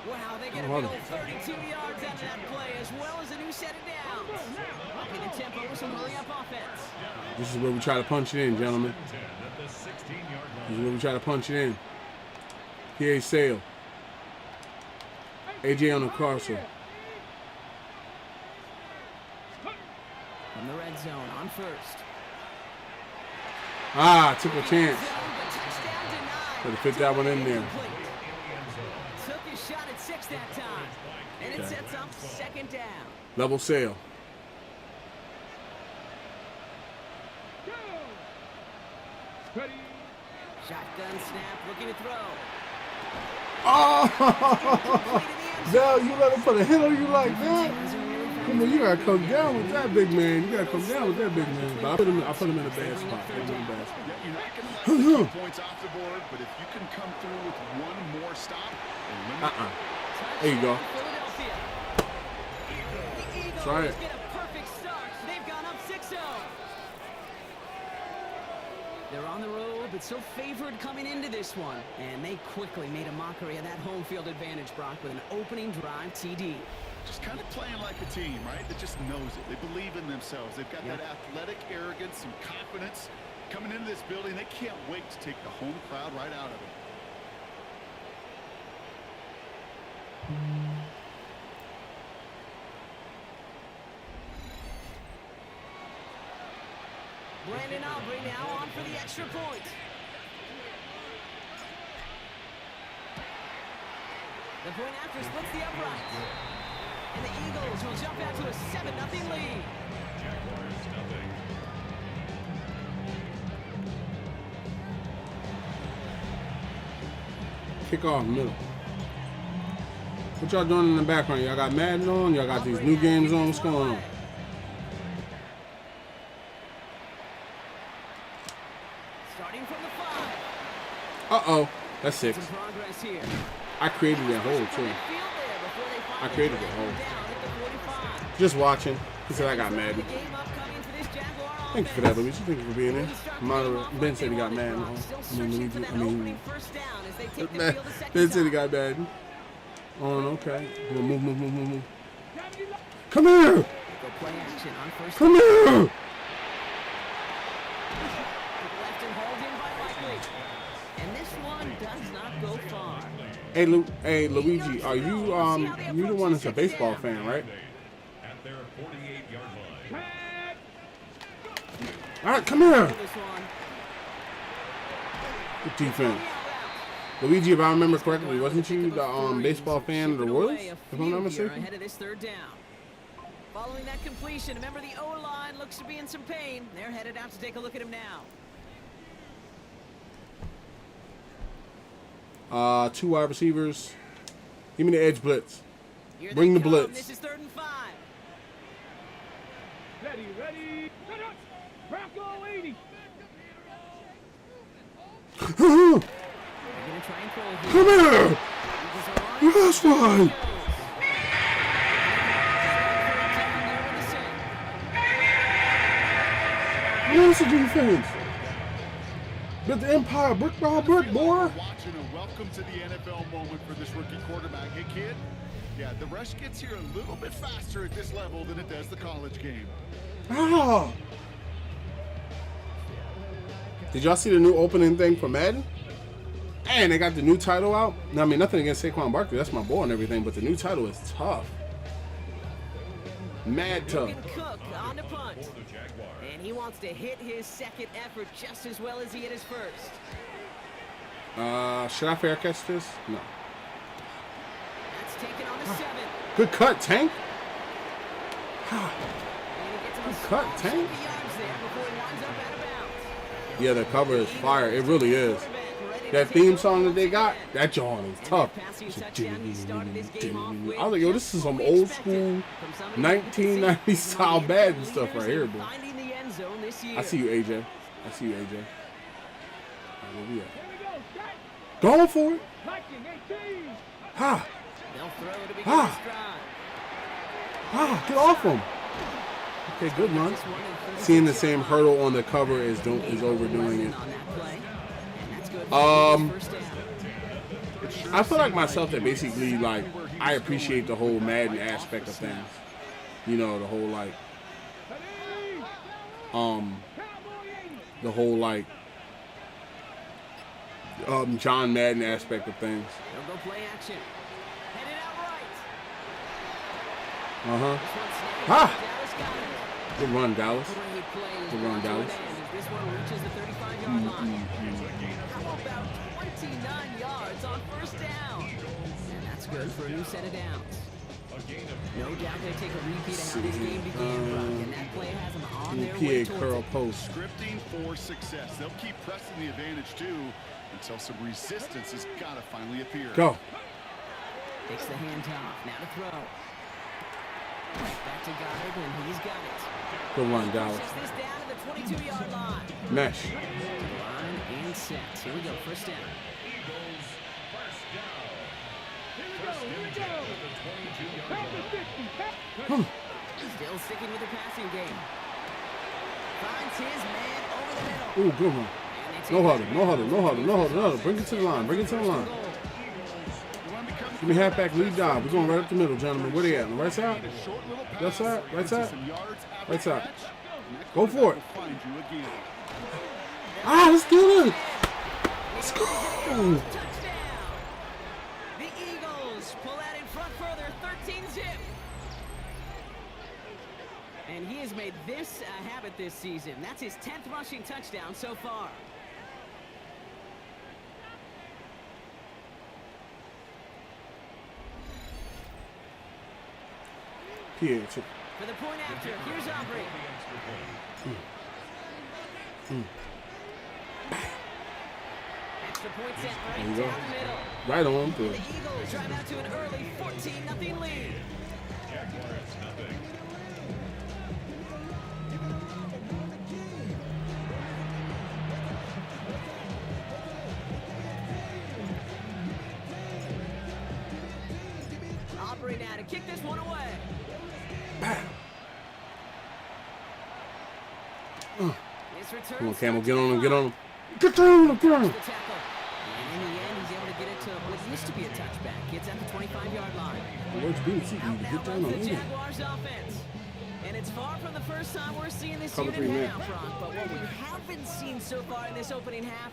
Wow, they get a big old 32 yards out of that play, as well as a new set of downs. Upping the tempo with some hurry-up offense. This is where we try to punch it in, gentlemen. This is where we try to punch it in. PA Sale. AJ on the carousel. From the red zone on first. Took a chance. Could have fit that one in there. Took his shot at 6 that time. And it sets up second down. Level Sale. Shotgun snap, looking to throw. Oh! Zell, you let him put a hit on you like that? Come on, you gotta come down with that big man. You gotta come down with that big man. But I put him in a bad spot. You're not going to points off the board, but if you can come through with one more stop, there you go. Try it. They're on the road, but so favored coming into this one. And they quickly made a mockery of that home field advantage, Brock, with an opening drive TD. Just kind of playing like a team, right? That just knows it. They believe in themselves. They've got that athletic arrogance and confidence. Coming into this building, they can't wait to take the home crowd right out of it. Brandon Aubrey now on for the extra point. The point after splits the uprights. And the Eagles will jump out to a 7-0 lead. Kick off middle. What y'all doing in the background? Y'all got Madden on? Y'all got these new games on? What's going on? Starting from the 5. Uh-oh. That's 6. Some progress here. I created that hole, too. I created that hole. Just watching. He said I got Madden. Thank you for that, Luigi. Thank you for being here. Ben said he got Madden. Ben said he got Madden. On, okay. Move. Come here! Come here! And this one does not go far. Hey, Luigi, are you you the one that's a baseball fan, right? All right, come here. Good defense. Luigi, if I remember correctly, wasn't you the baseball fan of the Royals, if I'm not mistaken? Ahead of this third down. Following that completion, remember the O-line looks to be in some pain. They're headed out to take a look at him now. 2 wide receivers. Give me the edge blitz. Bring the blitz. This is 3rd and 5. Ready. Bronco 80. Come here! Last one! Where's the defense? But the Empire brick by brick, boy. Watching a welcome to the NFL moment for this rookie quarterback. Hey, kid. Yeah, the rush gets here a little bit faster at this level than it does the college game. Ah! Did y'all see the new opening thing for Madden? And they got the new title out. Now, I mean, nothing against Saquon Barkley. That's my boy and everything, but the new title is tough. Mad tough. Cook on the punt. And he wants to hit his second effort just as well as he hit his first. Should I fair catch this? No. That's taken on the 7. Good cut, Tank. And he gets him a Good cut, small Tank. chunk of yards there before he winds up out of bounds. Yeah, the cover is fire. It really is. That theme song that they got, that John is tough. I was like, yo, this is some old school 1990 style Madden stuff right here, bro. I see you, AJ. Where we at? Going for it. Ha! Get off him. Okay, good run. Seeing the same hurdle on the cover is overdoing it. I feel like myself that basically, like, I appreciate the whole Madden aspect of things. You know, the whole John Madden aspect of things. Ha! Good run, Dallas. Good run, Dallas. This one reaches the 35-yard line. How about 29 yards on first down? And that's good for a new set of downs. No doubt they take a repeat of how this game began, Brock, and that play has them on their way towards curl it. post. Scripting for success. They'll keep pressing the advantage, too, until some resistance has got to finally appear. Go. Takes the handoff. Now to throw. Back to Goddard, and he's got it. Good run, Dallas. This down to the 22-yard line. Mesh. Line and set. Here we go. First down. Still sticking with the passing game. Finds his man over the middle. Ooh, good one. No huddle. Bring it to the line. Give me halfback lead dive. We're going right up the middle, gentlemen. Where they at? On the right side? Left side? Right side? Right side. Go for it. Let's do it. Let's go. Touchdown. The Eagles pull out in front further, 13-zip. And he has made this a habit this season. That's his 10th rushing touchdown so far. Here, For the point after, here's Aubrey. Extra point set right There you down go. the middle. right on through. The Eagles drive out to an early 14-0 lead. Aubrey now to kick this one away. This return. Come on, Camel, get on him, get on him. Get down the ground. The tackle. And in the end, he's able to get it to what used to be a touchback. Gets at the 25-yard line. Where's BC? Out Get now down runs on the him. Jaguars offense. And it's far from the first time we're seeing this Cover unit three, head man. out front. But what we haven't seen so far in this opening half,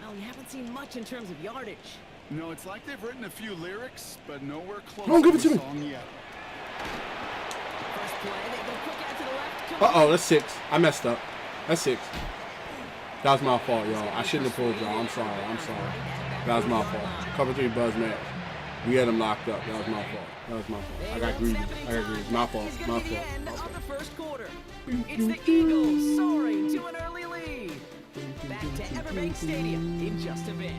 well, we haven't seen much in terms of yardage. No, it's like they've written a few lyrics, but nowhere close Don't give it to to the me. song yet. First play, they go quick out to the left. Uh-oh, that's 6. I messed up. That's 6. That was my fault, y'all. I shouldn't have pulled y'all. I'm sorry. That was my fault. Cover 3 buzz match. We had him locked up. That was my fault. I got greedy. My fault. Is gonna be the end of the first quarter. It's the Eagles soaring to an early lead. Back to Everbank Stadium in just a bit.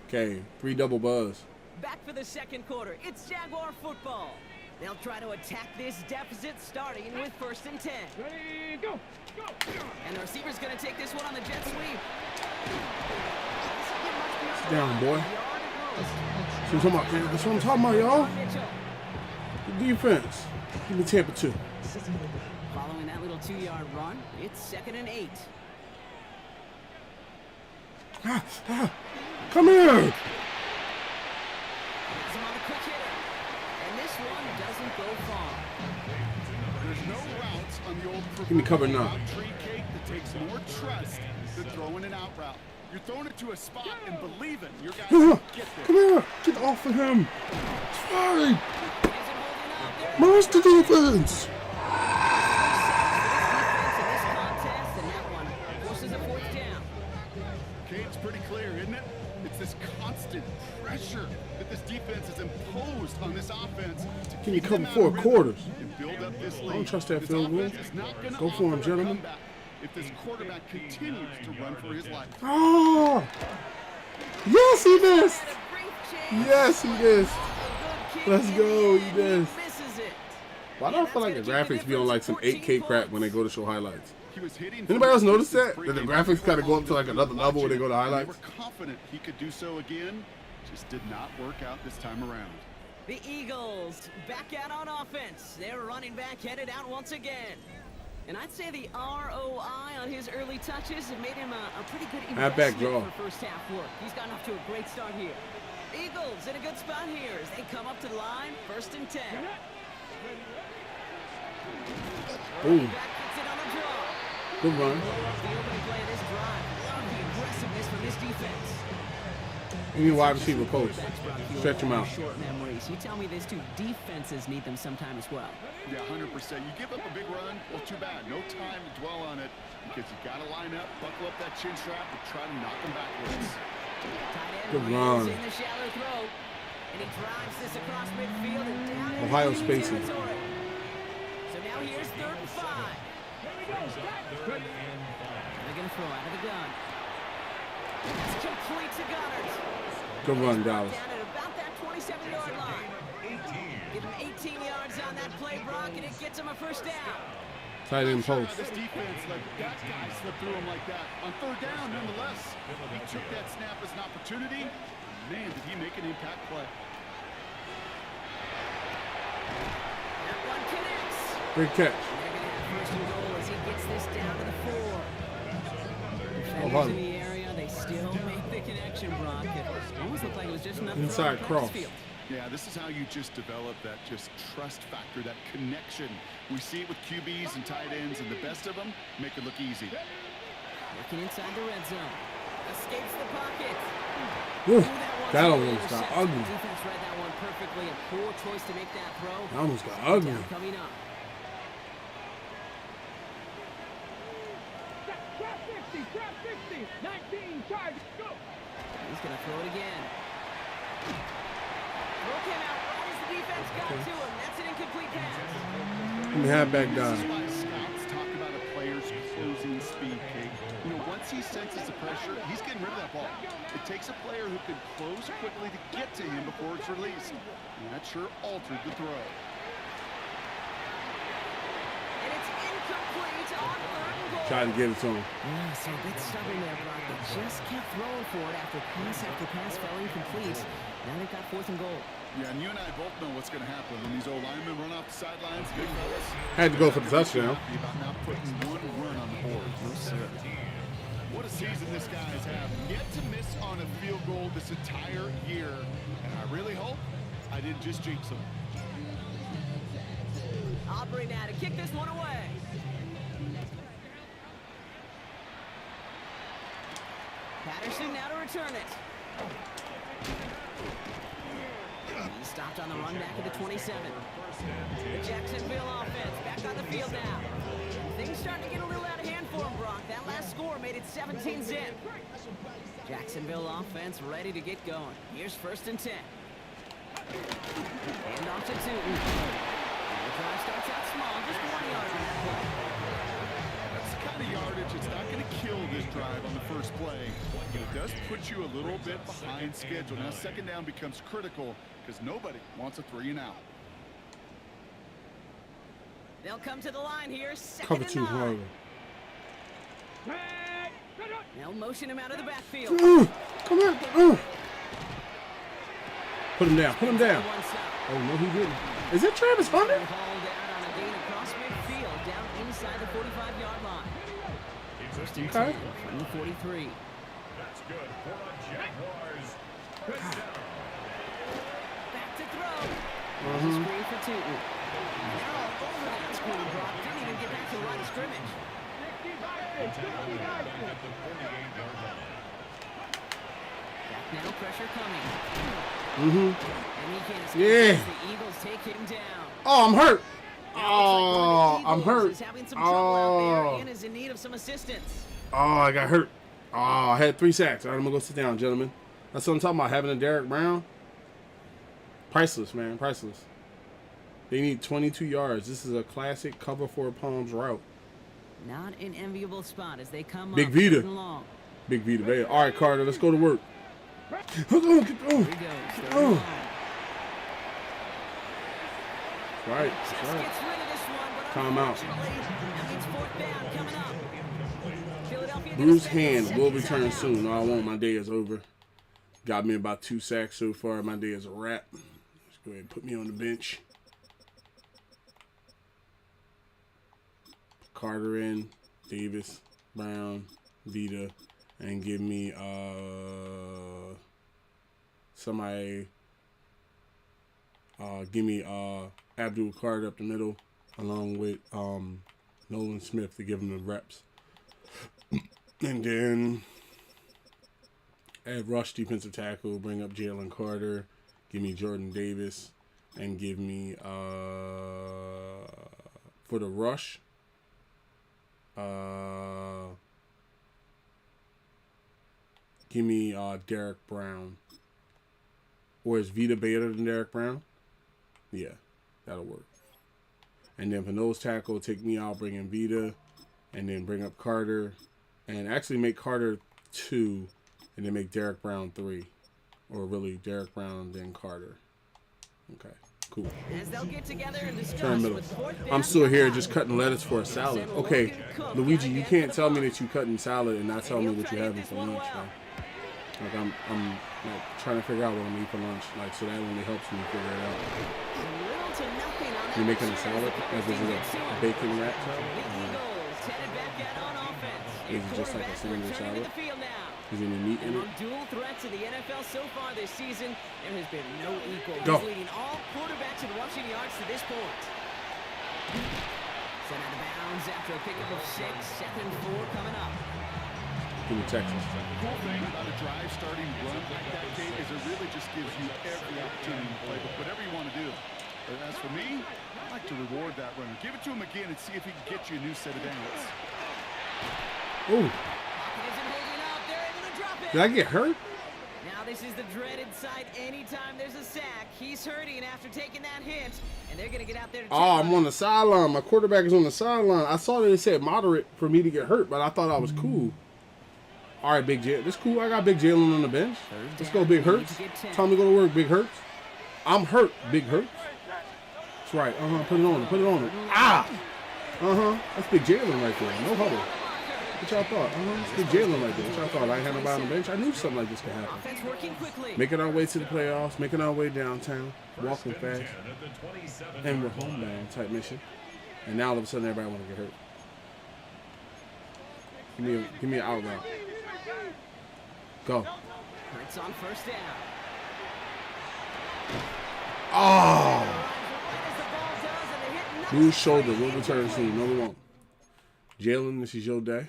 Okay, 3 double buzz. Back for the second quarter. It's Jaguar football. They'll try to attack this deficit starting with 1st and 10. Ready, go! Go! And the receiver's going to take this one on the jet sweep. Sit down, boy. That's what I'm talking about, y'all. Mitchell. The defense. Give me Tampa 2. Following that little 2-yard run, it's 2nd and 8. Come here. Has him on the quick hitter. And this one doesn't go far. There's no routes on the old Give me cover now. route tree cake that takes more trust than throwing an out route. You're throwing it to a spot and believing your guys Come will get there. here. Get off of him. Sorry. Isn't holding up. There Monster defense. in this contest, and that one forces a 4th down. Okay, it's pretty clear, isn't it? It's this constant pressure that this defense has imposed on this offense. To Can you keep cover them out 4 of rhythm quarters? and build up this lead. Don't trust that This field goal. offense is not gonna Go for him, offer a gentlemen. comeback if this quarterback continues to run for his life. Oh. Yes, he missed. Had a brief chance. Yes, he missed. A good kick Let's in go, the he end. missed. Misses it. Why do I feel like the graphics be on like some 8K crap when they go to show highlights? He was hitting Anybody else notice that? for That the free graphics game kind of go up to like before another level when they go to They highlights? were confident he could do so again. Just did not work out this time around. The Eagles back out on offense. Their running back headed out once again. And I'd say the ROI on his early touches have made him a pretty good Halfback investment draw. for first half work. He's gotten off to a great start here. Eagles in a good spot here as they come up to the line, 1st and 10. Boom. Back gets it on the draw. Good run. The opening play of this drive. Love the aggressiveness from this defense. You need wide receiver post. Stretch him out. Short memories. You tell me these two defenses need them sometime as well. Yeah, 100%. You give up a big run, well, too bad. No time to dwell on it because you got to line up, buckle up that chin strap, and try to knock them backwards. Tight end Good reels run. in the shallow throw. And he drives this across midfield and down into Ohio enemy spacing. territory. So now here's 3rd and 5. They're going to throw out of the gun. It's complete to Goddard. Good run, Dallas. Down at about that 27-yard line. Give him 18 yards on that play, Brock, and it gets him a 1st down. Tight end post. This defense let that guy slip through him like that. On 3rd down, nonetheless, he took that snap as an opportunity. Man, did he make an impact play. That one connects. Big catch. They're going to have 1st and goal as he gets this down to the 4. Defenders hold in on. the area Yeah, they still make the connection, Brock. It almost looked like it was just enough Inside to cross. field. Yeah, this is how you just develop that just trust factor, that connection. We see it with QBs and tight ends, and the best of them make it look easy. Looking inside the red zone. Escapes the pocket. Ooh, That that one's almost got intercepted. ugly. Defense read that one perfectly. A poor choice to make that throw. That almost got Second ugly. down coming up. Trap 60, 19, charge, go! He's going to throw it again. Throw came out right as the defense got to him. That's an incomplete pass. Let me have back This down. is why scouts talk about a player's closing speed, Kate. You know, once he senses the pressure, he's getting rid of that ball. It takes a player who can close quickly to get to him before it's released. And that sure altered the throw. And it's incomplete on third and goal. Trying to get it to him. Yeah, so a bit stubborn there, Brock. They just kept throwing for it after pass fell incomplete. Now they've got 4th and goal. Yeah, and you and I both know what's going to happen when these old linemen run off the sidelines. Big fellas. Had to go for the touchdown. Happy about not putting one run on the board. No, sir. What a season this guy has had. Yet to miss on a field goal this entire year. And I really hope I didn't just jinx him. Aubrey now to kick this one away. Patterson now to return it. He stopped on the run back at the 27. The Jacksonville offense back on the field now. Things starting to get a little out of hand for him, Brock. That last score made it 17-zip. Jacksonville offense ready to get going. Here's 1st and 10. Hand off to Tootin. The drive starts out small, just 1 yard on that play. That's the kind of yardage. It's not going to kill this drive on the first play. But it does put you a little bit behind schedule. Now 2nd down becomes critical because nobody wants a 3 and out. They'll come to the line here. 2nd Cover and 2 9. harder. They'll motion him out of the backfield. Come on. Put him down. Put him down. One side. Oh, no, he didn't. Is it Travis Hunter? Hauled out on a gain across midfield, down inside the 45-yard line. First and Okay. 10 from the 43. That's good for the Jaguars. Back to throw. There's a screen for Tootin. Now over that screen, Brock. Didn't even get back to the line of scrimmage. Back now, pressure coming. And he can't escape. Yeah. The Eagles take him down. Oh, I'm hurt. Now it looks like one of the I'm Eagles hurt. is having some trouble out there Oh. and is in need of some assistance. Oh, I got hurt. Oh, I had 3 sacks. All right, I'm going to go sit down, gentlemen. That's what I'm talking about, having a Derek Brown. Priceless, man. Priceless. They need 22 yards. This is a classic cover 4 palms route. Not an enviable spot as they come Big up Vita. third and long. Big Vita, baby. All right, Carter, let's go to work. Here he goes. Third and long. Right. Just That's right. gets rid of this one, but Time out. unfortunately, that means 4th down coming up. Philadelphia gonna Bruce spend Hand the will second return timeout. soon. No, I won't. My day is over. Got me about 2 sacks so far. My day is a wrap. Let's go ahead and put me on the bench. Carter in, Davis, Brown, Vita, and give me somebody. Give me Abdul Carter up the middle, along with Nolan Smith to give him the reps. And then at rush defensive tackle, bring up Jalen Carter, give me Jordan Davis, and give me for the rush. Give me Derek Brown. Or is Vita better than Derek Brown? Yeah, that'll work. And then for nose tackle, take me out, bring in Vita, and then bring up Carter, and actually make Carter 2, and then make Derek Brown 3. Or really, Derek Brown, then Carter. Okay, cool. As they'll get together and discuss Turn middle. with 4th down I'm still here coming just up. cutting lettuce for a salad. Okay, Luigi, you can't tell me that you cutting salad and not tell me what you're having for lunch, man. Like I'm like trying to figure out what I'm eating for lunch, like so that only helps me figure it out. Little to nothing on You that making a return salad? as Like, is it a bacon wrap the salad? Eagles headed back out on offense. Is it just like a Quarterback single returning to salad? the field now. He's in the meat in it. Among dual threats in the NFL so far this season, there has been no equal. Go. He's leading all quarterbacks in rushing yards to this point. Sent out of bounds after a pickup of 6. 2nd and 4 coming up. Give me Texas. The cool thing about a drive starting run like that, Kate, is it really just gives you every opportunity to play with whatever you want to do. But as for me, I like to reward that runner. Give it to him again and see if he can get you a new set of downs. Ooh. Pocket isn't holding up. They're able to drop it. Did I get hurt? Now this is the dreaded sight anytime there's a sack. He's hurting after taking that hit, and they're going to get out there to Oh, I'm on the sideline. My quarterback is on the sideline. I saw that it said moderate for me to get hurt, but I thought I was cool. All right, Big J. This cool. I got Big Jalen on the bench. Let's go, Big Hurts. Time to go to work, Big Hurts. I'm hurt, Big Hurts. That's right. Put it on him. Put it on him. Ah! That's Big Jalen right there. No huddle. What y'all thought? That's Big Jalen right there. What y'all thought? I ain't had nobody on the bench. I knew something like this could happen. Offense working quickly. Making our way to the playoffs. Making our way downtown. Walking fast. And we're homebound type mission. And now all of a sudden everybody want to get hurt. Give me an out route. Go. It's on 1st down. Oh! As the ball does, and they hit nothing. Lose shoulder. We'll return soon. No, we won't. Jalen, this is your day.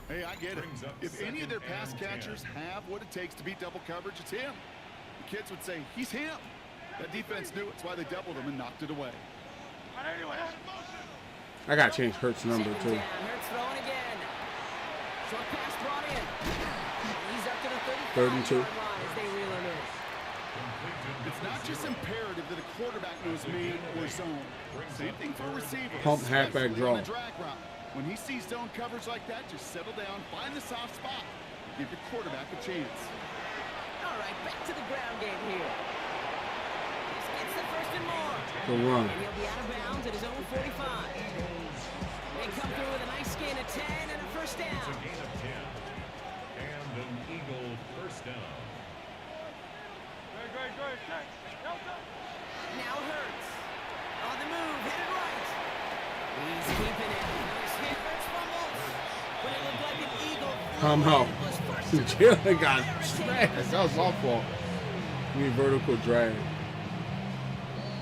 Hey, I get it. If any of their pass catchers have what it takes to beat double coverage, it's him. The kids would say, he's him. That defense knew it. It's why they doubled him and knocked it away. I got to change Hurts' number, too. Hurts throwing again. Short pass brought in. He's up to the 3rd and 2. line as they reel him in. It's not just imperative that a quarterback knows man or zone. Same thing for a receiver. Pump, halfback, especially draw. on the drag route. When he sees zone coverage like that, just settle down, find the soft spot, give your quarterback a chance. All right, back to the ground game here. This gets the 1st and more. The run. And he'll be out of bounds at his own 45. They come through with a nice gain of 10 and a 1st down. It's a gain of 10 and an Eagle 1st down. Now Hurts. On the move, headed right. He's keeping it. Nice hit. Hurts fumbles. But it looked like an Eagle. Come out. It was 1st and Jalen got smashed. That was our fault. Give me vertical drag.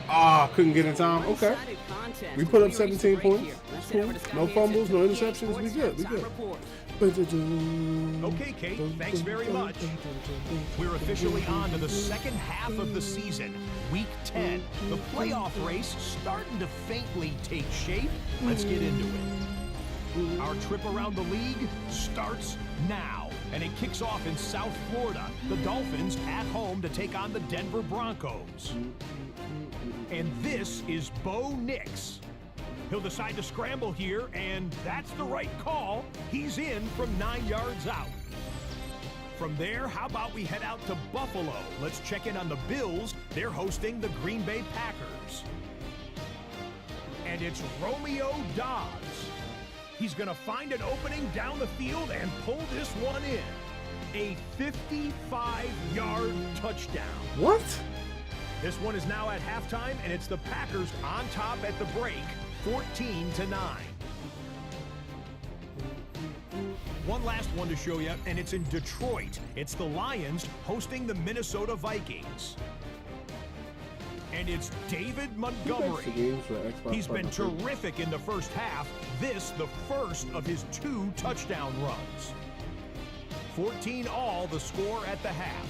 Ah, couldn't get in time. Okay. one-sided contest. We put up We 17 reached the break points. here. Let's That's head cool. over to Scott No Hansen fumbles, no for the interceptions. We good. We Sports good. Top Report. Okay, Kate, thanks very much. We're officially on to the 2nd half of the season, Week 10. The playoff race starting to faintly take shape. Let's get into it. Our trip around the league starts now, and it kicks off in South Florida. The Dolphins at home to take on the Denver Broncos. And this is Bo Nix. He'll decide to scramble here, and that's the right call. He's in from 9 yards out. From there, how about we head out to Buffalo? Let's check in on the Bills. They're hosting the Green Bay Packers. And it's Romeo Dobbs. He's going to find an opening down the field and pull this one in. A 55-yard touchdown. What? This one is now at halftime, and it's the Packers on top at the break, 14-9. One last one to show you, and it's in Detroit. It's the Lions hosting the Minnesota Vikings. And it's David Montgomery. He's been terrific in the 1st half. This, the first of his 2 touchdown runs. 14 all, the score at the half.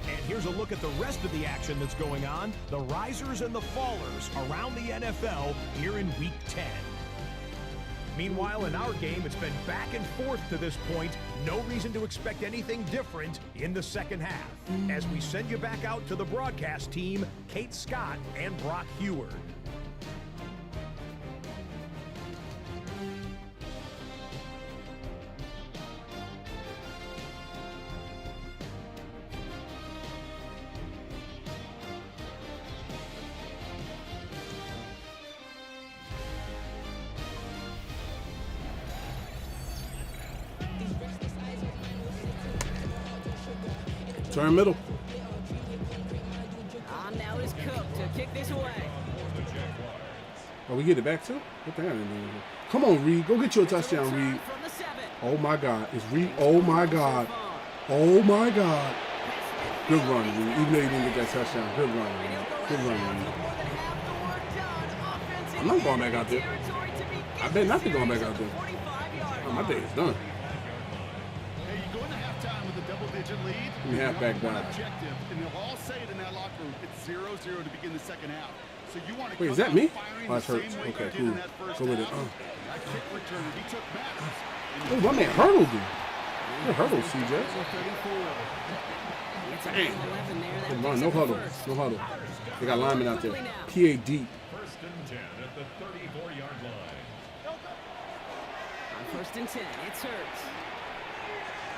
And here's a look at the rest of the action that's going on. The risers and the fallers around the NFL here in Week 10. Meanwhile, in our game, it's been back and forth to this point. No reason to expect anything different in the 2nd half. As we send you back out to the broadcast team, Kate Scott and Brock Heward. Turn middle. Cook to kick this away. Oh, we get it back too? What the hell? Come on, Reed. Go get you a touchdown, Reed. From the 7. Oh my God. It's Reed. Oh my God. Oh my God. Good run, Reed. Even though you didn't get that touchdown. Good run, Reed. Good run, Reed. I'm not going back out there. I bet not be going back out there. Oh, my day is done. Hey, you go into halftime with a double-digit lead. Give me halfback One dive. objective, and they'll all say it in that locker room. It's 0-0 to begin the second half. So you want to Wait, come is that out me? firing Oh, that's the Hurts. same way Okay, you did cool. in that first Go with it. half. That kick return, he took matters. Oh, my man hurdled him. Good hurdle, CJ. It's a 11 there. That Good run. takes No it to huddle. first. No huddle. They got linemen out there. PAD. First and 10 at the 34-yard line. On first and 10, it's Hurts.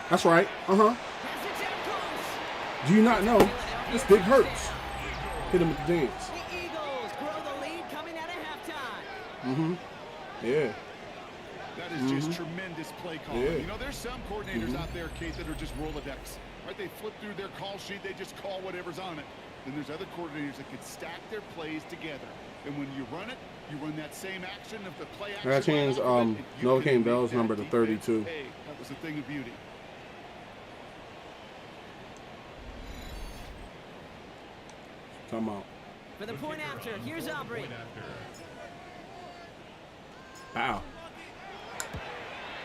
That's right. Uh-huh. Has it down close. Do you not know? This big Hurts. Hit him with the dance. The Eagles grow the lead coming out of halftime. Mm-hmm. Yeah. That is just tremendous play calling. Yeah. You know, there's some coordinators out there, Kate, that are just Rolodex. Right? They flip through their call sheet. They just call whatever's on it. Then there's other coordinators that can stack their plays together. And when you run it, you run that same action of the play action. I changed right off of it, and you Noah can Kane make Bell's that number to defense 32. pay. That was a thing of beauty. Come out. For the point after, here's Aubrey. Wow.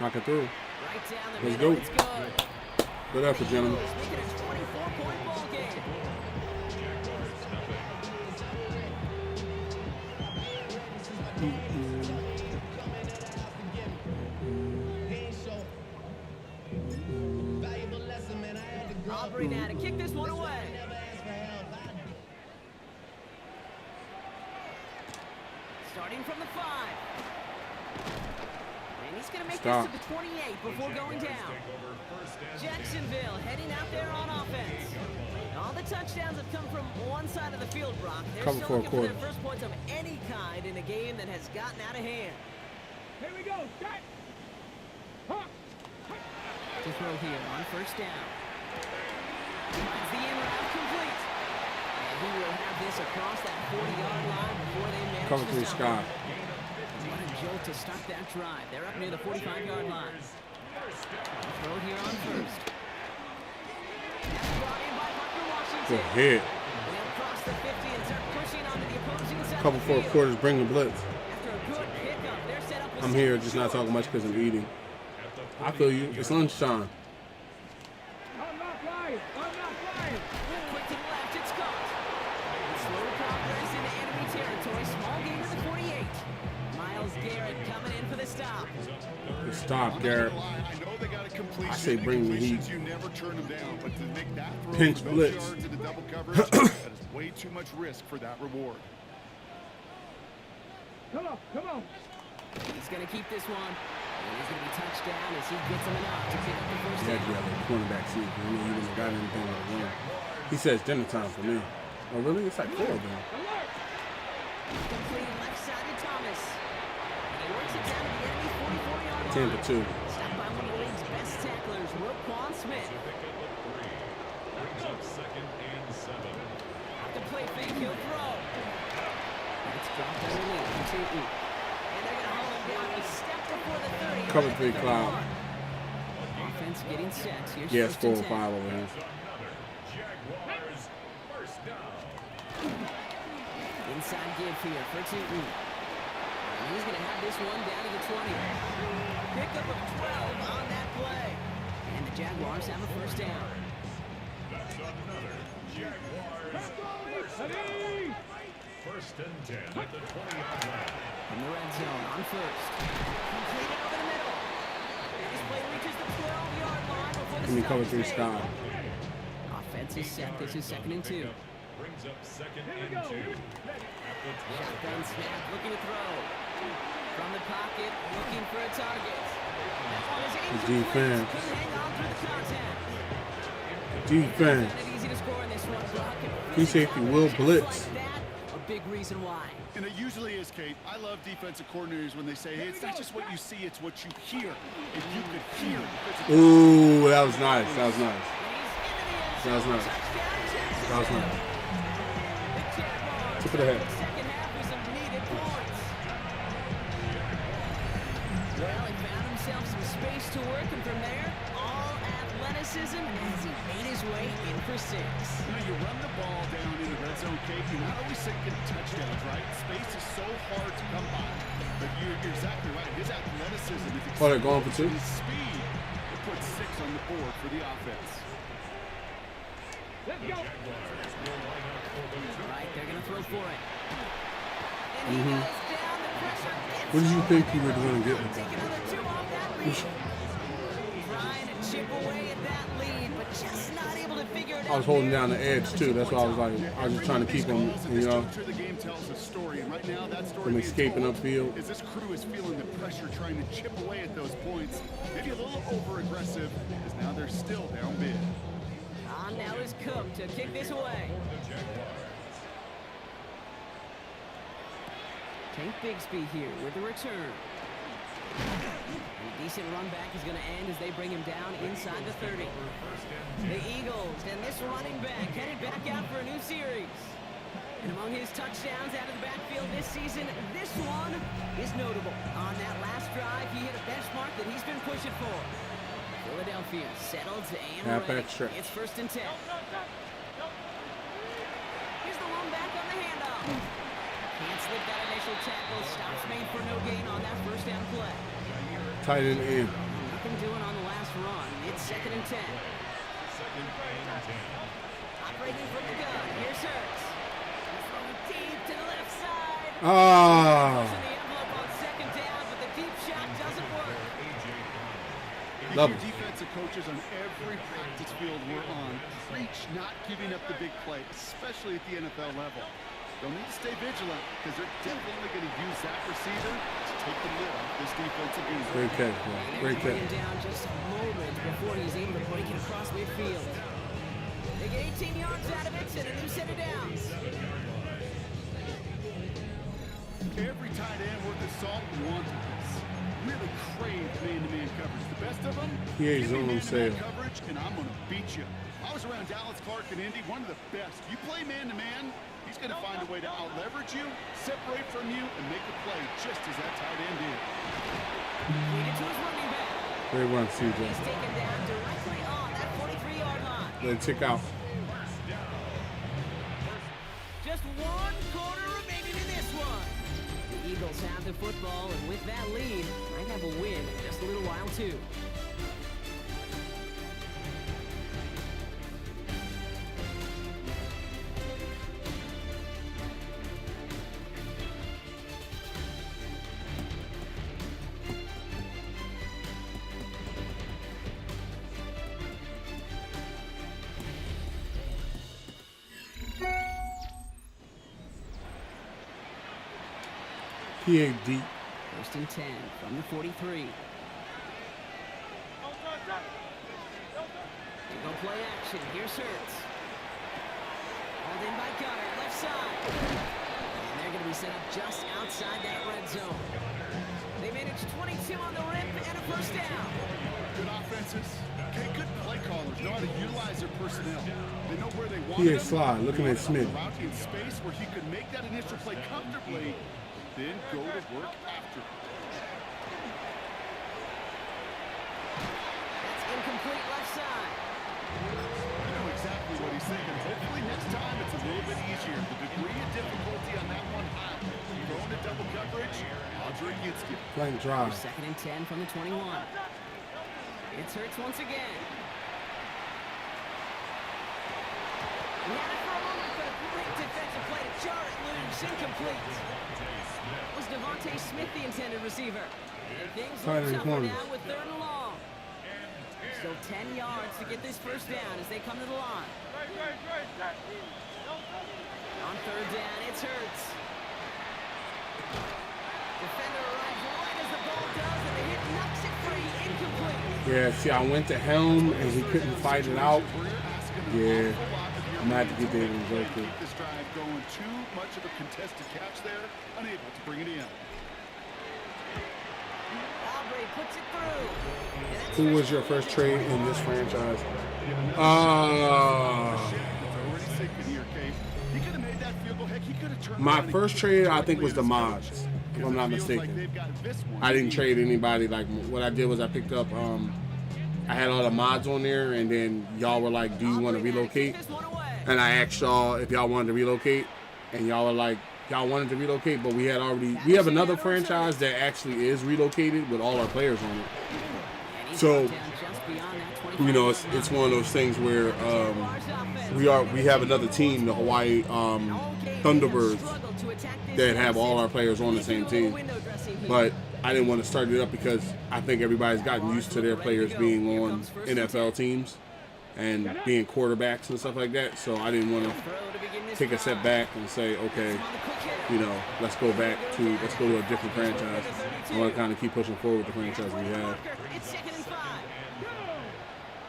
Knock it through. Right down the Let's middle, go. it's good. Good effort, gentlemen. Eagles make it a 24-point ball game. Aubrey now to kick this one away. Starting from the 5. And he's going to make Stop. this to the 28 before going down. Jacksonville heading out there on offense. All the touchdowns have come from one side of the field, Brock. They're Cover still for a looking for their quarter. first points of any kind in a game that has gotten out of hand. Here we go. Start. Huh. To throw here on first down. Finds the in route complete. And he will have this across that 40-yard line before they manage Cover to three, stop Scott. him. What a jolt to start that drive. They're up near the 45-yard line. Throw here on first. That's brought in by Parker Washington. Good hit. They'll cross the 50 and start pushing onto the opposing side Couple of the four field. quarters, bring the blitz. After a good pickup, they're set up with I'm here, second just not short. talking much because I'm eating. I feel you. It's lunchtime. I'm not flying. I'm not flying. Quick to the left, it's caught. Slow progress into enemy territory. Small gain to the 48. Miles Garrett coming in for the stop. Good stop, I'm not Garrett. gonna lie, I know they got a completion. I say bring the heat. Completions, you never turn them down, but to make that throw Pinch with those blitz. yards into double coverage, that is way too much risk for that reward. Come on. Come on. He's going to keep this one. And he's going to be touched down as he gets him enough to pick up the first He had to be down. out of the cornerback seat. I mean, he wouldn't have got anything on the run. He says dinner time for me. Oh, really? It's like 4 of them. Alert. Complete left side to Thomas. And he works it down to the enemy 44-yard line. 10 to 2. Stopped by one of the league's best tacklers, Roquan Smith. Brings up second and 7. The play fake, he'll throw. It's dropped underneath for Tootin. And they're going to haul him down a step before the 30. Cover 3 cloud. Offense getting set. Here's Yeah, it's first 4 and 10. or 5 over here. Jaguars first down. Inside give here for Tootin. And he's going to have this one down to the 20. Pickup of 12 on that play. And the Jaguars have a first down. That's another Jaguars first down. Ready. First and 10 at the 20-yard line. In the red zone on first. Completed over the middle. And this play reaches the 12-yard line before the Give me stop cover is 3 made. Scott. Offense is set. This is second and 2. Brings up second Here we and go. 2. At the 12. Shotgun snap, looking to throw. From the pocket, looking for a target. That one is incomplete. defense. Couldn't hang on through the contact. Defense. Found it easy to score in this one, Brock. And Free safety will physical blitz. like that, a big reason why. And it usually is, Kate. I love defensive coordinators when they say, hey, it's not just what you see, it's what you hear. If you could hear defensive Ooh, that was nice. That was nice. And he's into the end That was zone. nice. Touchdown, That was Jacksonville. nice. The Jaguars Tip of the head. Second half with some needed points. Well, he found himself some space to work, and from there, all athleticism as he made his way in for 6. You know, you run the ball down in the red zone, Kate, you're not always thinking touchdowns, right? Space is so hard to come by. But you're exactly right. His athleticism, Oh, they're going for 2? his speed, will put 6 on the board for the offense. Let's go. All right, they're going to throw for it. And he goes down. The pressure gets What did you on. think you were going to get with Take that? another 2 off that lead. Trying to chip away at that lead, but just not able to figure it out. I was holding there. down the edge, too. That's why I was like, I was just trying to keep them, you know, The game tells a story, and right now that story from being escaping told upfield. is this crew is feeling the pressure, trying to chip away at those points. Maybe a little over-aggressive, as now they're still down big. On now is Cook to kick this away. Tank Bigsby here with the return. A decent run back is going to end as they bring him down inside the 30. The Eagles and this running back headed back out for a new series. And among his touchdowns out of the backfield this season, this one is notable. On that last drive, he hit a benchmark that he's been pushing for. Philadelphia settled and Halfback ready. stretch. It's 1st and 10. Here's the lone back on the handoff. Can't slip that initial tackle. Stops made for no gain on that first down play. Tight end in. Nothing doing on the last run. It's 2nd and 10. Operating from the gun. Here's Hurts. Throwing deep to the left side. Ah, Pushing the envelope on 2nd down, but the deep shot doesn't work. love Your it. defensive coaches on every practice field we're on preach not giving up the big play, especially at the NFL level. They'll need to stay vigilant because they're definitely going to use that receiver to take the lid off this defensive unit. Great catch, bro. Great Bring him catch. down just a moment before he's able to break it across midfield. They get 18 yards out of it and a new set of downs. Every tight end worth his salt wanted this. Really crave man-to-man coverage. The best of them, He ain't give me zone man-to-man sale. coverage, and I'm going to beat you. I was around Dallas Clark and Indy, one of the best. You play man-to-man, he's going to find a way to out-leverage you, separate from you, and make a play just as that tight end did. Lead it to his running back. Great run, He's CJ. taken down directly on that 43-yard line. Let it tick out. Just 1 quarter remaining in this one. The Eagles have the football, and with that lead, might have a win in just a little while, too. PA deep. 1st and 10 from the 43. To go play action. Here's Hurts. Hauled in by Gunner, left side. And they're going to be set up just outside that red zone. They managed 22 on the rip and a first down. Good offenses, okay, good play callers know how to utilize their personnel. They know where they want He them. is slide, looking at Smith. Route in space where he could make that initial play comfortably, then go to work after. That's incomplete left side. You know exactly what he's thinking. Hopefully next time it's a little bit easier. The degree of difficulty on that one high. Going to double coverage, odds are against you. Flank drive. 2nd and 10 from the 21. It's Hurts once again. He had it for a moment, but a great defensive play to jar it loose. Incomplete. That was Devontae Smith, the intended receiver. And things Tight look end tougher corner. now with 3rd and long. Still 10 yards to get this first down as they come to the line. On 3rd down, it's Hurts. Defender arrives right as the ball does, and the hit knocks it free. Incomplete. Yeah, see, I went to Helm and he couldn't fight it out. Yeah, I'm gonna have to get David Njoku. Keep this drive going. Too much of a contested catch there, unable to bring it in. Aubrey puts it through. And that's Who was your first trade in this franchise? It's already sinking here, Kate. He could have made that field goal. Heck, he could have turned My around and first kicked trade, I directly think, was in the his mods, coach, if 'cause I'm it not feels like mistaken. they've got this one I didn't easy. trade anybody. Like, what I did was I picked up, I had all the mods on there, and then y'all were like, do you want to relocate? And I asked y'all if y'all wanted to relocate, and y'all were like, y'all wanted to relocate, but we have another franchise that actually is relocated with all our players on it. So, you know, it's one of those things where we have another team, the Hawaii Thunderbirds, that have all our players on the same team. But I didn't want to start it up because I think everybody's gotten used to their players being on NFL teams and being quarterbacks and stuff like that. So I didn't want to take a step back and say, okay, you know, let's go to a different franchise. I want to kind of keep pushing forward with the franchise we have. It's 2nd and 5.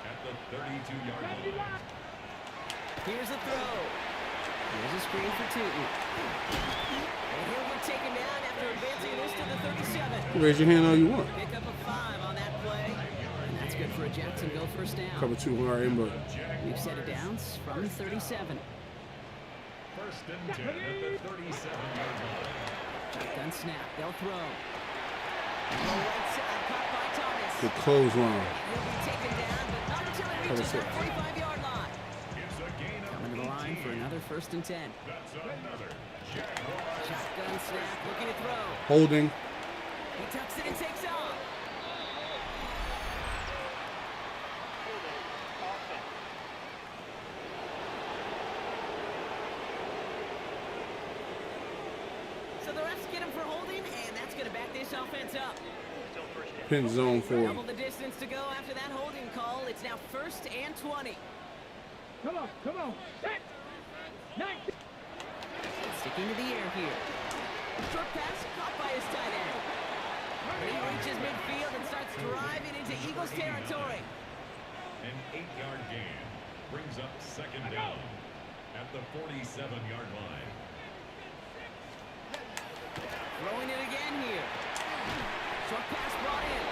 At the 32-yard line. Here's a throw. Here's a screen for Tootin. And he'll get taken down after advancing this to the 37. Raise your hand all you want. Pick up a 5 on that play. And that's good for a Jacksonville first down. Cover 2 hard input. We've set it downs from the 37. First and 10 at the 37-yard line. Shotgun snap. They'll throw. On the right side, caught by Thomas. The clothesline. He'll be taken down, but not until he reaches the 45-yard line. It's a gain of Coming to the line for another 1st and 10. That's another Jaguars. Shotgun snap, looking to throw. Holding. He tucks it and takes off. So the refs get him for holding, and that's going to back this offense up. Pin zone 4. Double the distance to go after that holding call. It's now 1st and 20. Come on. Set. 19. Sticking to the air here. Short pass caught by his tight end. He reaches midfield and starts driving into Eagles territory. An 8-yard gain brings up 2nd down at the 47-yard line. Throwing it again here. Short pass brought in.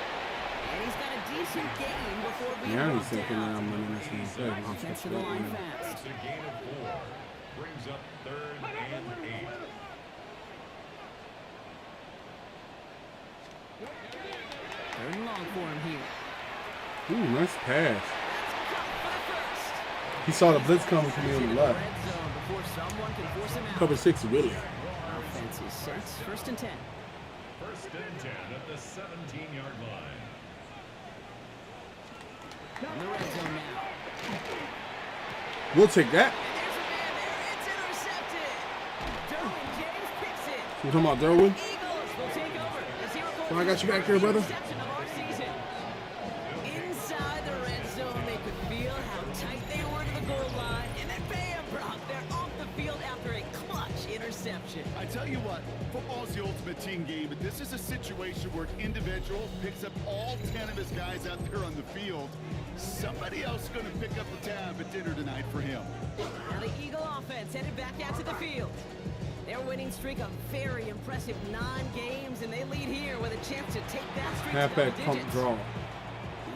And he's got a decent gain before being Yeah, brought he's thinking that down. I'm running this thing. Offense to the line fast. It's a gain of 4. Brings up 3rd and 8. Third and long for him here. Ooh, nice pass. That's caught for the first. He saw the blitz coming from me on the left. Red zone before someone can force him out. Cover 6, Willie. Offense is set. 1st and 10. First and 10 at the 17-yard line. In the red zone now. We'll take that. And there's a man there. It's intercepted. Derwin James picks it. You talking about Derwin? Eagles will take over. As he records Well, I got you back there, brother. interception of our season. Inside the red zone, they could feel how tight they were to the goal line. And then bam, Brock, they're off the field after a clutch interception. I tell you what, football's the ultimate team game, but this is a situation where an individual picks up all 10 of his guys out there on the field. Somebody else is going to pick up the tab at dinner tonight for him. Now the Eagle offense headed back out to the field. Their winning streak of very impressive 9 games, and they lead here with a chance to take that streak to Halfback double pump digits. draw.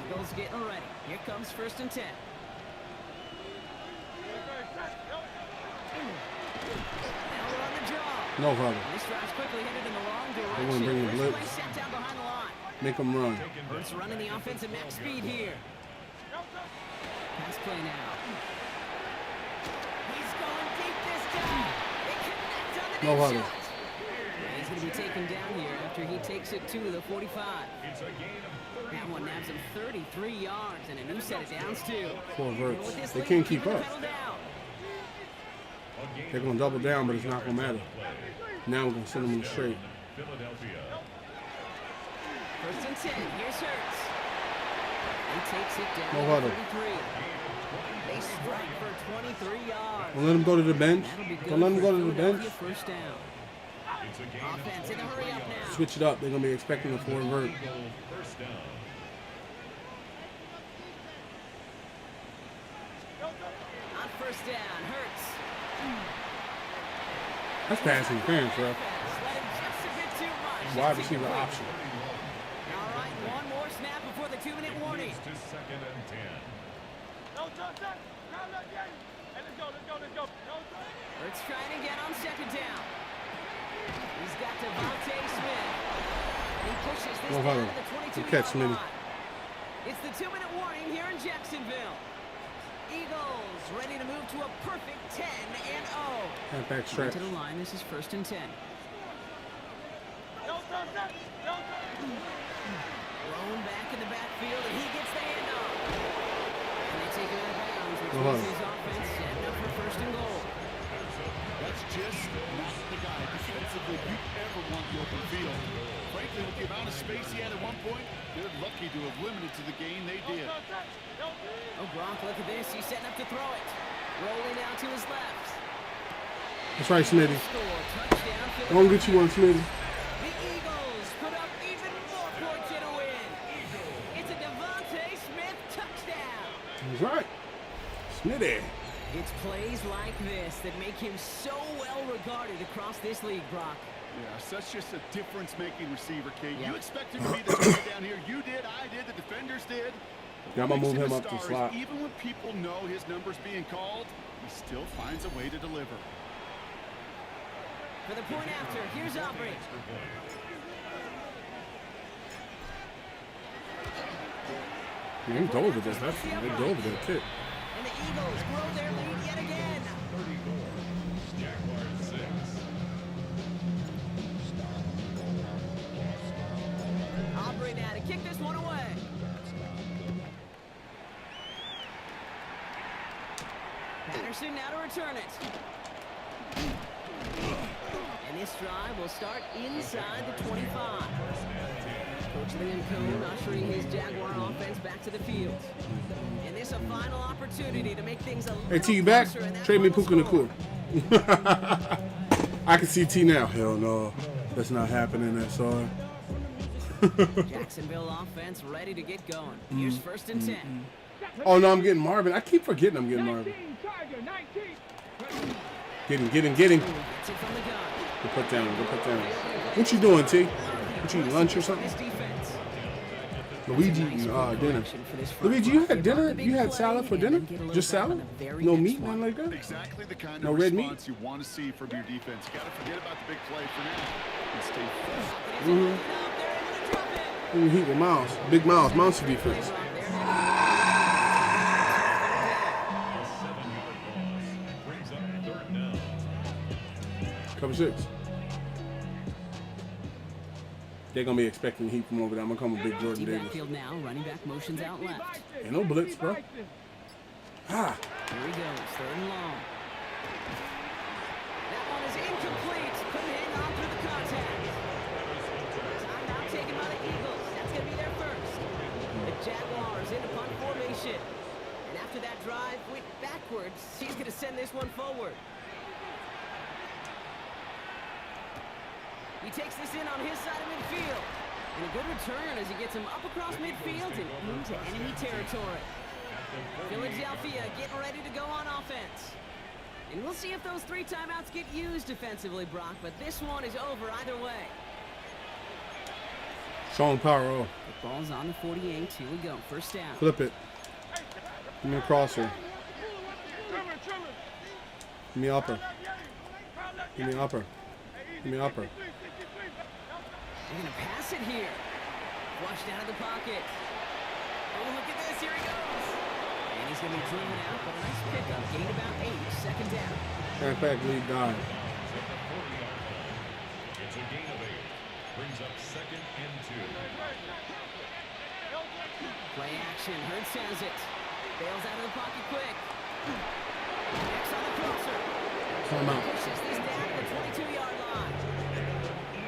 Eagles getting ready. Here comes 1st and 10. Now we're on the draw. No problem. This drive's quickly headed in the wrong direction. wanna bring the First blitz. play set down behind the line. Make him run. Hurts running the offense at max speed here. Pass play now. He's going deep this time. It connects on the No deep huddle. shot. He's going to be taken down here after he takes it to the 45. It's a gain of 3. That one nabs him 33 yards and a new set of downs too. 4 With verts. this They lead, can't keep keeping the up. pedal down. They're going to double down, but it's not going to matter. Now we're going to send them straight. Philadelphia. 1st and 10. Here's Hurts. He takes it down No to huddle. 33. They strike for 23 yards. Don't let him go to the bench. That'll be good Don't let him for go to the bench. Philadelphia first down. It's a gain of Offense in a hurry up now. Switch it up. They're going to be expecting a 4 vert. Eagle first down. On 1st down, Hurts. That's pass interference, bro. Led him just a bit too much. Wide receiver option. All right, one more snap before the 2-minute warning. To 2nd and 10. Hurts trying again on second down. He's got Devontae Smith. He pushes this down to the 22-yard line. It's the 2-minute warning here in Jacksonville. Eagles ready to move to a perfect 10-0. Halfback stretch. To the line. This is 1st and 10. Thrown back in the backfield, and he gets the handoff. And they take him out of bounds, which means his offense setting up for 1st and goal. That's just not the guy defensively you ever want the open field. Frankly, with the amount of space he had at one point, they're lucky to have limited to the gain they did. Oh, Gronk, look at this. He's setting up to throw it. Rolling out to his left. That's right, Smitty. Touchdown. Go and get you one, Smitty. The Eagles put up even more points in a win. It's a Devontae Smith touchdown. That's right. Smitty. It's plays like this that make him so well regarded across this league, Brock. Yeah, such just a difference-making receiver, Kate. You expect him to be the guy down here. You did, I did, the defenders did. Yeah, I'm going to move him up to slot. Even when people know his number's being called, he still finds a way to deliver. For the point after, here's Aubrey. They dove with that. They dove with that tip. And the Eagles grow their lead yet again. Jaguars 6. Aubrey now to kick this one away. Patterson now to return it. And this drive will start inside the 25. Coach Liam Cohn ushering his Jaguar offense back to the field. And this a final opportunity to make things a little Hey, T, you back? closer in that Trade me final Puka score. I can see T now. Hell no. That's not happening. That's all. Jacksonville offense ready to get going. Here's 1st and 10. Oh, no, I'm getting Marvin. I keep forgetting I'm getting Marvin. 19, Charger, 19. Get him. Gets it from the gun. Go put down. What you doing, T? What you eating, lunch or something? This defense. Luigi eating dinner. Luigi, you had dinner? You had salad for dinner? Just salad? No meat, nothing like that? Exactly the kind No of red response you want to see from your defense. You got to forget about the big play for now and stay focused. They're able to drop it. You heat with Miles. Big Miles. Monster defense. A 7-yard loss brings up 3rd down. Cover 6. They're going to be expecting heat from over there. I'm going to come with Big Jordan Davis. Backfield now, running back motions out left. Ain't no blitz, bro. Ah. Here he goes, 3rd and long. That one is incomplete. Couldn't hang on through the contact. Timeout taken by the Eagles. That's going to be their first. The Jaguars into punt formation. And after that drive went backwards, he's going to send this one forward. He takes this in on his side of midfield. And a good return as he gets him up across midfield and into enemy territory. Philadelphia getting ready to go on offense. And we'll see if those 3 timeouts get used defensively, Brock, but this one is over either way. Strong power off. The ball's on the 48. Here we go. 1st down. Flip it. Give me a crosser. Give me upper. Give me upper. Give me upper. They're going to pass it here. Flushed out of the pocket. Oh, look at this. Here he goes. And he's going to be driven out, but a nice pickup. Gain about 8. 2nd down. Halfback lead dive. It's a gain of 8. Brings up 2nd and 2. Play action. Hurts has it. Bails out of the pocket quick. Next on the crosser. Time out. Pushes this down to the 22-yard line.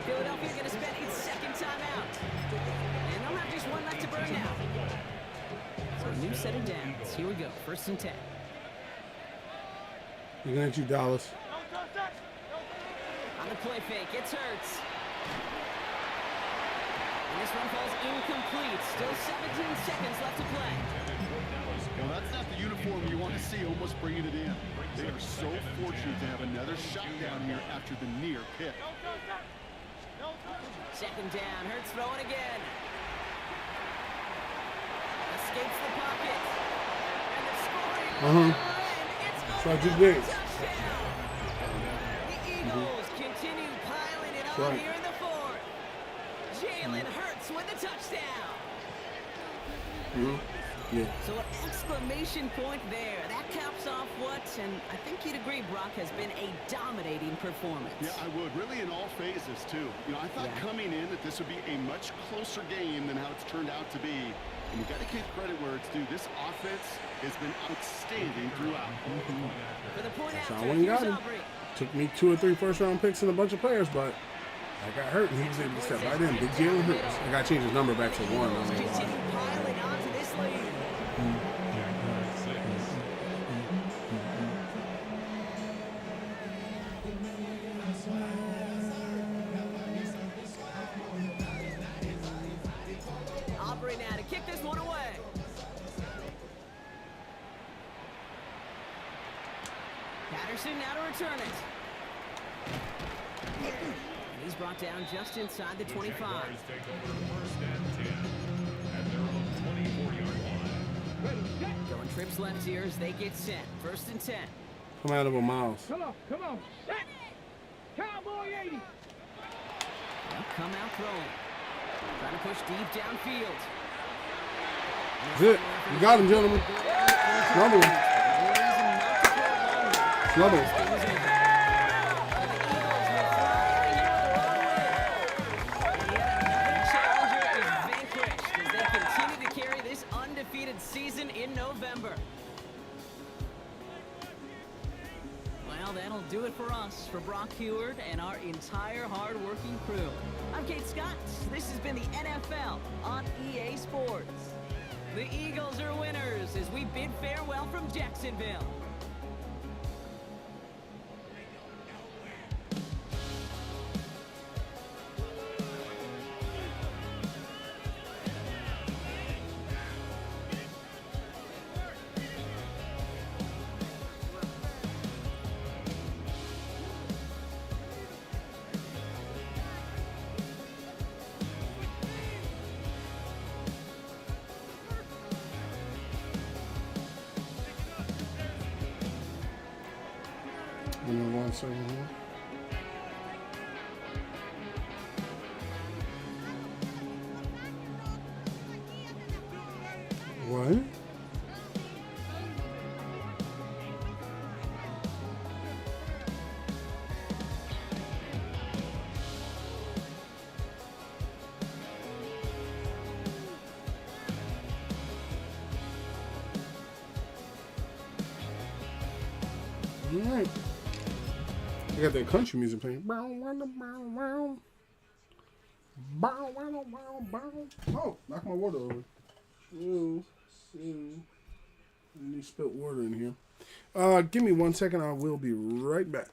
Philadelphia's going to spend its 2nd timeout. And they'll have just one left to burn now. So a new set of downs. Here we go. 1st and 10. Looking at you, Dallas. On the play fake, it's Hurts. And this one falls incomplete. Still 17 seconds left to play. Well, that's not the uniform you want to see almost bringing it in. They are so fortunate to have another shot down here after the near pick. 2nd down, Hurts throwing again. Escapes the pocket. And the scoring line, it's So I just did. The Eagles continue piling it on Right. here in the fourth. Jalen Hurts with the touchdown. Yeah. So an exclamation point there. That caps off what, and I think you'd agree, Brock, has been a dominating performance. Yeah, I would. Really in all phases, too. You know, I thought coming in that this would be a much closer game than how it's turned out to be. And you got to give credit where it's due. This offense has been outstanding throughout. For the point So I after, went and here's got him. Aubrey. Took me 2 or 3 first-round picks and a bunch of players, but I got hurt, and he was able to step right in. Big Jalen Hurts. I got to change his number back to 1. I don't know Continue why. piling on to this lead. Aubrey now to kick this one away. Patterson now to return it. And he's brought down just inside the 25. Jaguars take over first and 10 at their own 24-yard line. Going trips left here as they get set. First and 10. Come out of a Miles. Come on, come on. Set. Cowboy 80. They'll come out throwing. Trying to push deep downfield. That's it. You got him, gentlemen. Another one. Another one. Season in November. Well, that'll do it for us, for Brock Heward and our entire hard-working crew. I'm Kate Scott. This has been the NFL on EA Sports. The Eagles are winners as we bid farewell from Jacksonville. Give me 1 second here. What? All right. I got that country music playing. Oh, knock my water over. I need spilt water in here. Give me 1 second. I will be right back.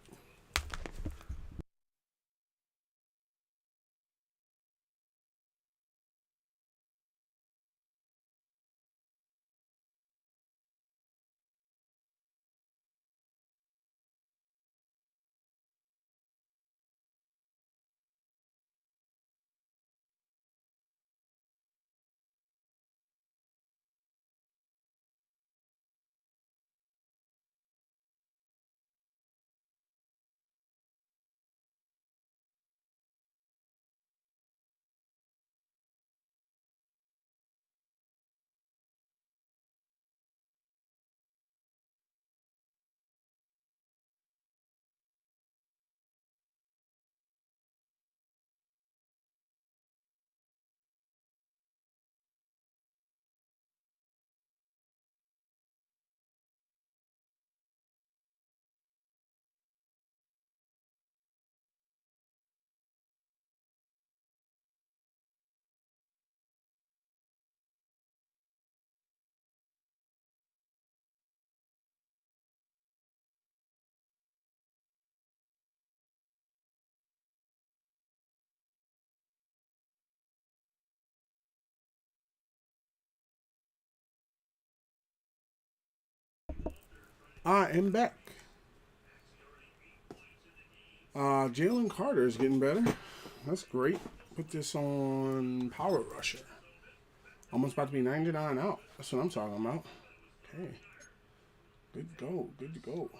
I am back. Jalen Carter is getting better. That's great. Put this on Power Rusher. Almost about to be 99 out. That's what I'm talking about. Okay. Good to go. Good to go.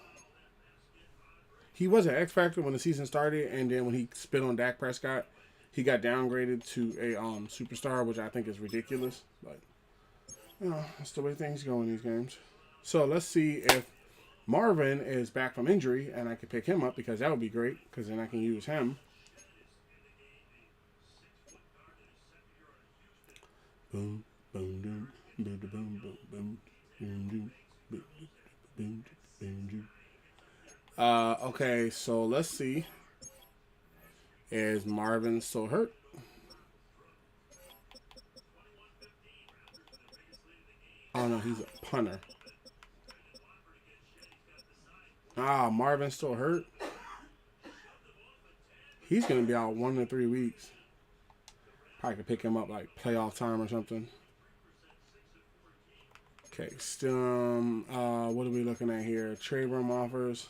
He was an X Factor when the season started, and then when he spit on Dak Prescott, he got downgraded to a superstar, which I think is ridiculous. But, you know, that's the way things go in these games. So let's see if Marvin is back from injury, and I can pick him up because that would be great, because then I can use him. Boom, boom, boom, boom, boom, boom, boom, boom, boom, boom, boom, boom. Okay, so let's see. Is Marvin still hurt? Oh no, he's a punter. Marvin's still hurt. He's gonna be out 1 to 3 weeks. Probably could pick him up like playoff time or something. Okay, still, what are we looking at here? Trade room offers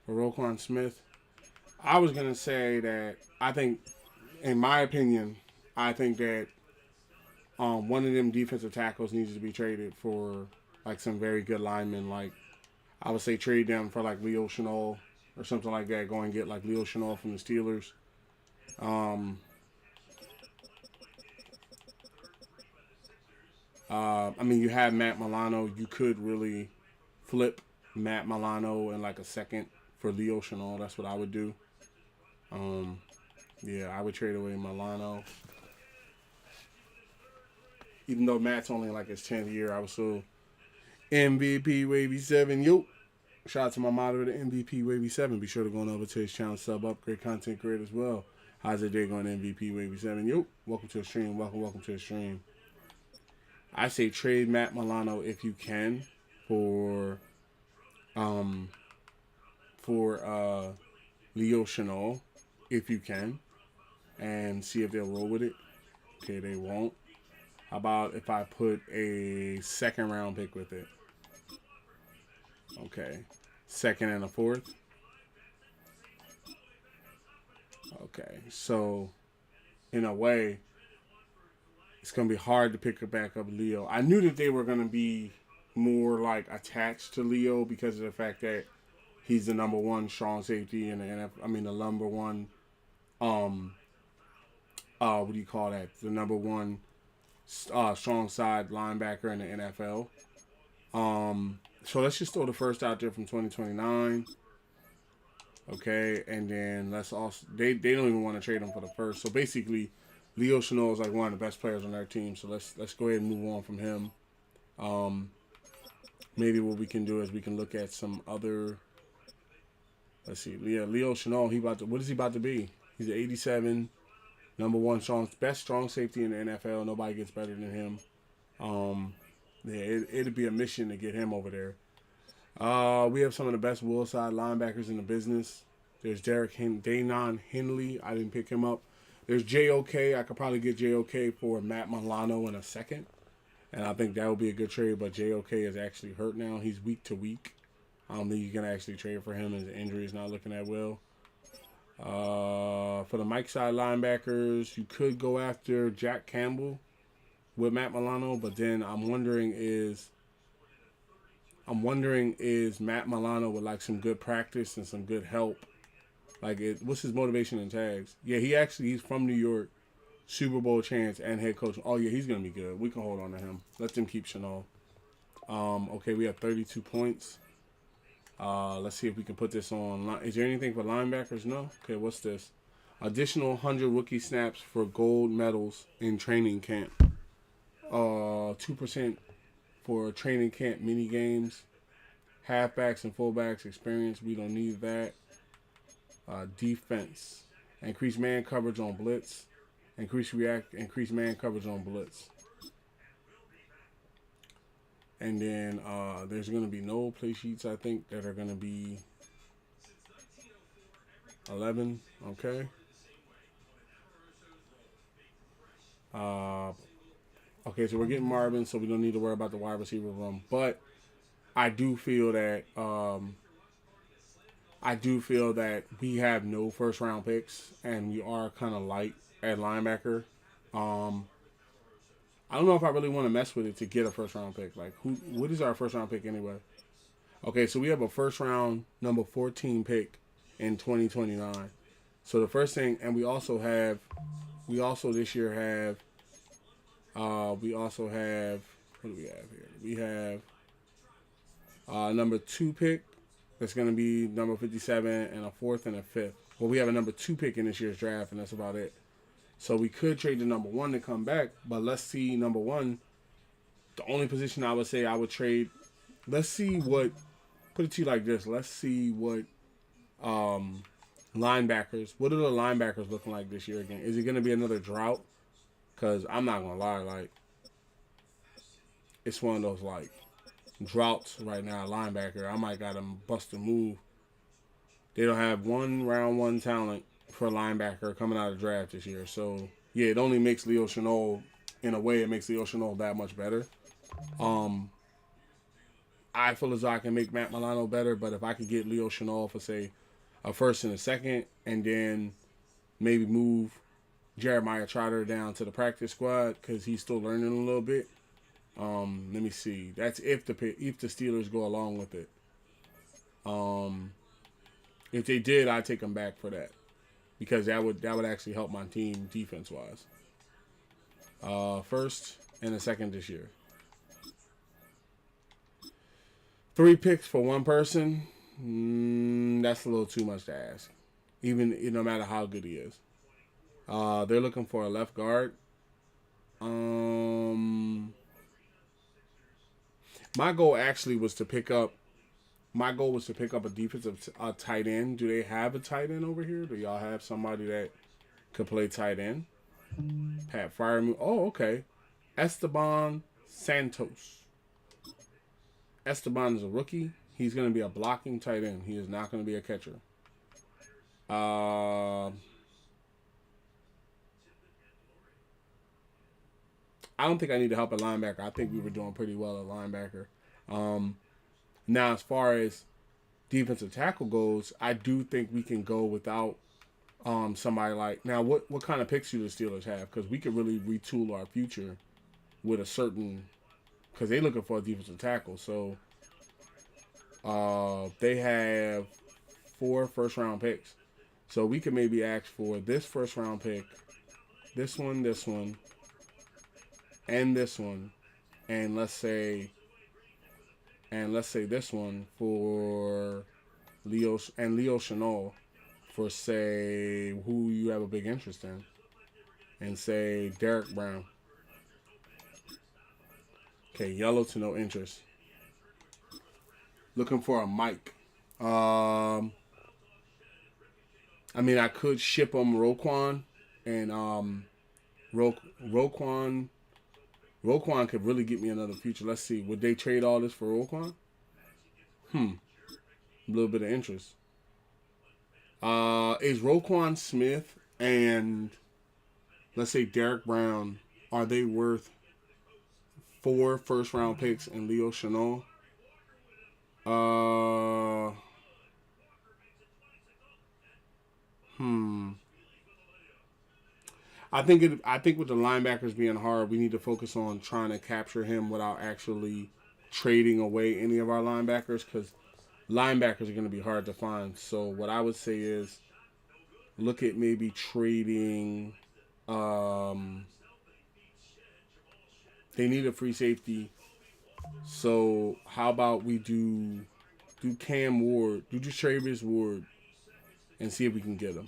for Roquan Smith. I was gonna say that I think, in my opinion, I think that one of them defensive tackles needs to be traded for like some very good linemen. Like I would say trade them for like Leo Chenal or something like that. Go and get like Leo Chenal from the Steelers. I mean, you have Matt Milano. You could really flip Matt Milano in like a second for Leo Chenal. That's what I would do. Yeah, I would trade away Milano. Even though Matt's only like his 10th year, I was still MVP Wavy 7. Yo. Shout out to my moderator, MVP Wavy 7. Be sure to go on over to his channel, sub up, great content creator as well. How's your day going, MVP Wavy 7? Yo. Welcome to the stream. Welcome to the stream. I say trade Matt Milano if you can for Leo Chenal if you can, and see if they'll roll with it. Okay, they won't. How about if I put a 2nd round pick with it? Okay, 2nd and a 4th. Okay, so in a way, it's going to be hard to pick back up Leo. I knew that they were going to be more like attached to Leo because of the fact that he's the number 1 strong safety in the NFL. I mean, the number 1, what do you call that? The number 1 strong side linebacker in the NFL. So let's just throw the first out there from 2029. Okay, and then let's also they don't even want to trade him for the first. So basically, Leo Chenal is like one of the best players on their team. So let's go ahead and move on from him. Maybe what we can do is we can look at some other. Let's see. Yeah, Leo Chenal. What is he about to be? He's an 87, number 1 best strong safety in the NFL. Nobody gets better than him. Yeah, it'd be a mission to get him over there. We have some of the best will side linebackers in the business. There's Danon Henley. I didn't pick him up. There's JOK. I could probably get JOK for Matt Milano in a second. And I think that would be a good trade, but JOK is actually hurt now. He's week to week. I don't think you can actually trade for him. His injury is not looking that well. For the Mike side linebackers, you could go after Jack Campbell with Matt Milano, but then I'm wondering is Matt Milano with like some good practice and some good help. Like, what's his motivation in tags? Yeah, he's from New York, Super Bowl chance and head coach. Oh yeah, he's gonna be good. We can hold on to him. Let them keep Chenal. Okay, we have 32 points. Let's see if we can put this on. Is there anything for linebackers? No. Okay, what's this? Additional 100 rookie snaps for gold medals in training camp. 2% for training camp mini games. Halfbacks and fullbacks experience. We don't need that. Defense. Increase man coverage on blitz. Increase man coverage on blitz. And then there's going to be no play sheets, I think, that are going to be 11. Okay. Okay, so we're getting Marvin, so we don't need to worry about the wide receiver room. But I do feel that we have no first round picks, and we are kind of light at linebacker. I don't know if I really want to mess with it to get a first round pick. Like, what is our first round pick anyway? Okay, so we have a first round number 14 pick in 2029. So the first thing, and we also this year have, what do we have here? We have number 2 pick. That's going to be number 57 and a 4th and a 5th. Well, we have a number 2 pick in this year's draft, and that's about it. So we could trade the number 1 to come back, but let's see number 1. The only position I would say I would trade, let's see what, put it to you like this. Let's see what linebackers, what are the linebackers looking like this year again? Is it going to be another drought? Because I'm not going to lie, like, it's one of those, like, droughts right now, linebacker. I might got to bust a move. They don't have round one talent for a linebacker coming out of the draft this year. So, yeah, it only makes Leo Chenal, in a way, it makes Leo Chenal that much better. I feel as though I can make Matt Milano better, but if I could get Leo Chenal for, say, a 1st and a 2nd, and then maybe move Jeremiah Trotter down to the practice squad because he's still learning a little bit. Let me see. That's if the Steelers go along with it. If they did, I'd take them back for that because that would actually help my team defense wise. 1st and a 2nd this year. 3 picks for one person. That's a little too much to ask. Even no matter how good he is. They're looking for a left guard. My goal actually was to pick up. My goal was to pick up a defensive tight end. Do they have a tight end over here? Do y'all have somebody that could play tight end? Pat Freiermuth. Oh, okay. Esteban Santos. Esteban is a rookie. He's going to be a blocking tight end. He is not going to be a catcher. I don't think I need to help at linebacker. I think we were doing pretty well at linebacker. Now, as far as defensive tackle goes, I do think we can go without somebody like... Now, what kind of picks do the Steelers have? Because we could really retool our future with a certain... Because they're looking for a defensive tackle. So, they have 4 first-round picks. So, we could maybe ask for this first-round pick, this one, and this one, and let's say this one for Leo Chenal for, say, who you have a big interest in, and say Derek Brown. Okay, yellow to no interest. Looking for a Mike. I mean, I could ship him Roquan, and Roquan could really get me another future. Let's see. Would they trade all this for Roquan? A little bit of interest. Is Roquan Smith and, let's say, Derek Brown, are they worth 4 first-round picks and Leo Chenal? I think with the linebackers being hard, we need to focus on trying to capture him without actually trading away any of our linebackers, because linebackers are going to be hard to find. So what I would say is look at maybe trading. They need a free safety. So how about we do Cam Ward, do Travis Ward, and see if we can get him.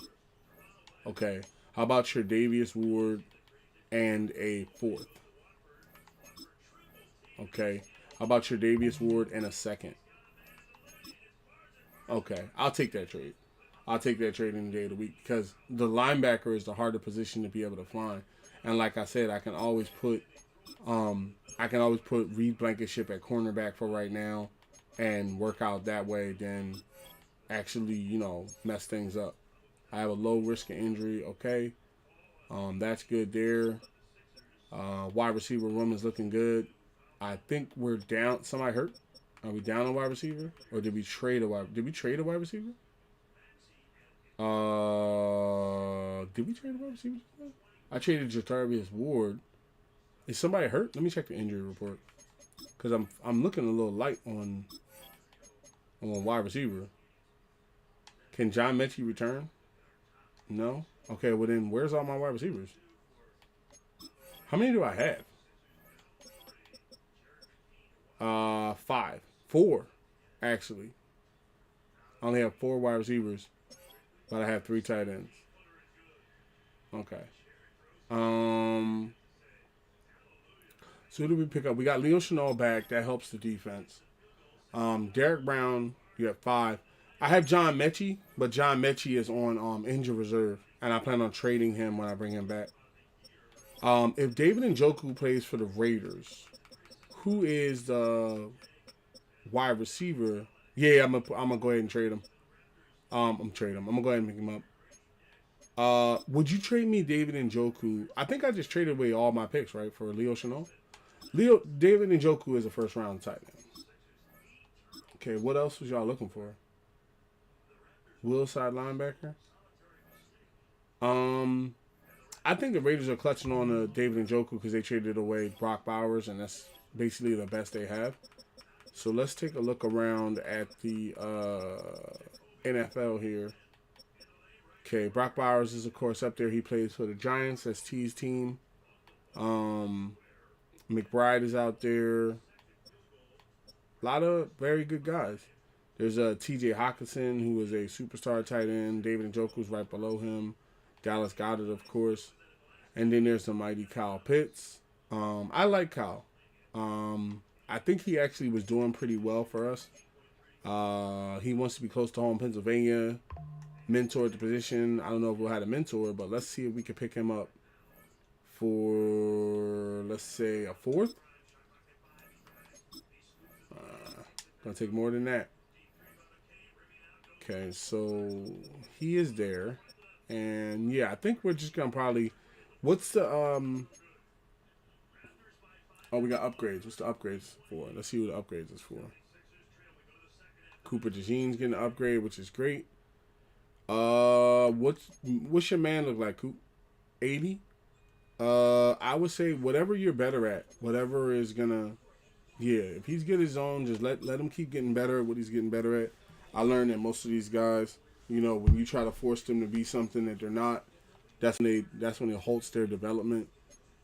Okay. How about Tre'Davious Ward and a 4th? Okay. How about Tre'Davious Ward and a 2nd? Okay. I'll take that trade. I'll take that trade any day of the week because the linebacker is the harder position to be able to find. And like I said, I can always put Reed Blankenship at cornerback for right now and work out that way, then actually, mess things up. I have a low risk of injury. Okay. That's good there. Wide receiver room is looking good. I think we're down. Somebody hurt? Are we down a wide receiver? Or did we trade a wide receiver? Did we trade a wide receiver? I traded Jatavius Ward. Is somebody hurt? Let me check the injury report. Because I'm looking a little light on On wide receiver. Can John Mechie return? No? Okay, well then where's all my wide receivers? How many do I have? 5. 4, actually. I only have 4 wide receivers, but I have 3 tight ends. Okay. So who did we pick up? We got Leo Chenal back. That helps the defense. Derek Brown, you have 5. I have John Mechie, but John Mechie is on injured reserve, and I plan on trading him when I bring him back. If David Njoku plays for the Raiders, who is the wide receiver? Yeah, I'm gonna go ahead and trade him. I'm gonna go ahead and pick him up. Would you trade me David Njoku? I think I just traded away all my picks, right, for Leo Chenal. David Njoku is a first round tight end. Okay, what else was y'all looking for? Will side linebacker. I think the Raiders are clutching on to David Njoku because they traded away Brock Bowers, and that's basically the best they have. So let's take a look around at the NFL here. Okay, Brock Bowers is, of course, up there. He plays for the Giants. That's T's team. McBride is out there. A lot of very good guys. There's T.J. Hawkinson, who is a superstar tight end. David Njoku's right below him. Dallas Goedert, of course. And then there's the mighty Kyle Pitts. I like Kyle. I think he actually was doing pretty well for us. He wants to be close to home, Pennsylvania. Mentored the position. I don't know if we'll have a mentor, but let's see if we can pick him up for, let's say, a 4th. Gonna take more than that. Okay, so he is there. And yeah, I think we're just gonna probably, what's the oh, we got upgrades. What's the upgrades for? Let's see what the upgrades is for. Cooper DeJean's getting an upgrade, which is great. What's your man look like, Coop? 80? I would say whatever you're better at, whatever is gonna, yeah, if he's good at his own, just let him keep getting better at what he's getting better at. I learned that most of these guys, you know, when you try to force them to be something that they're not, that's when it halts their development.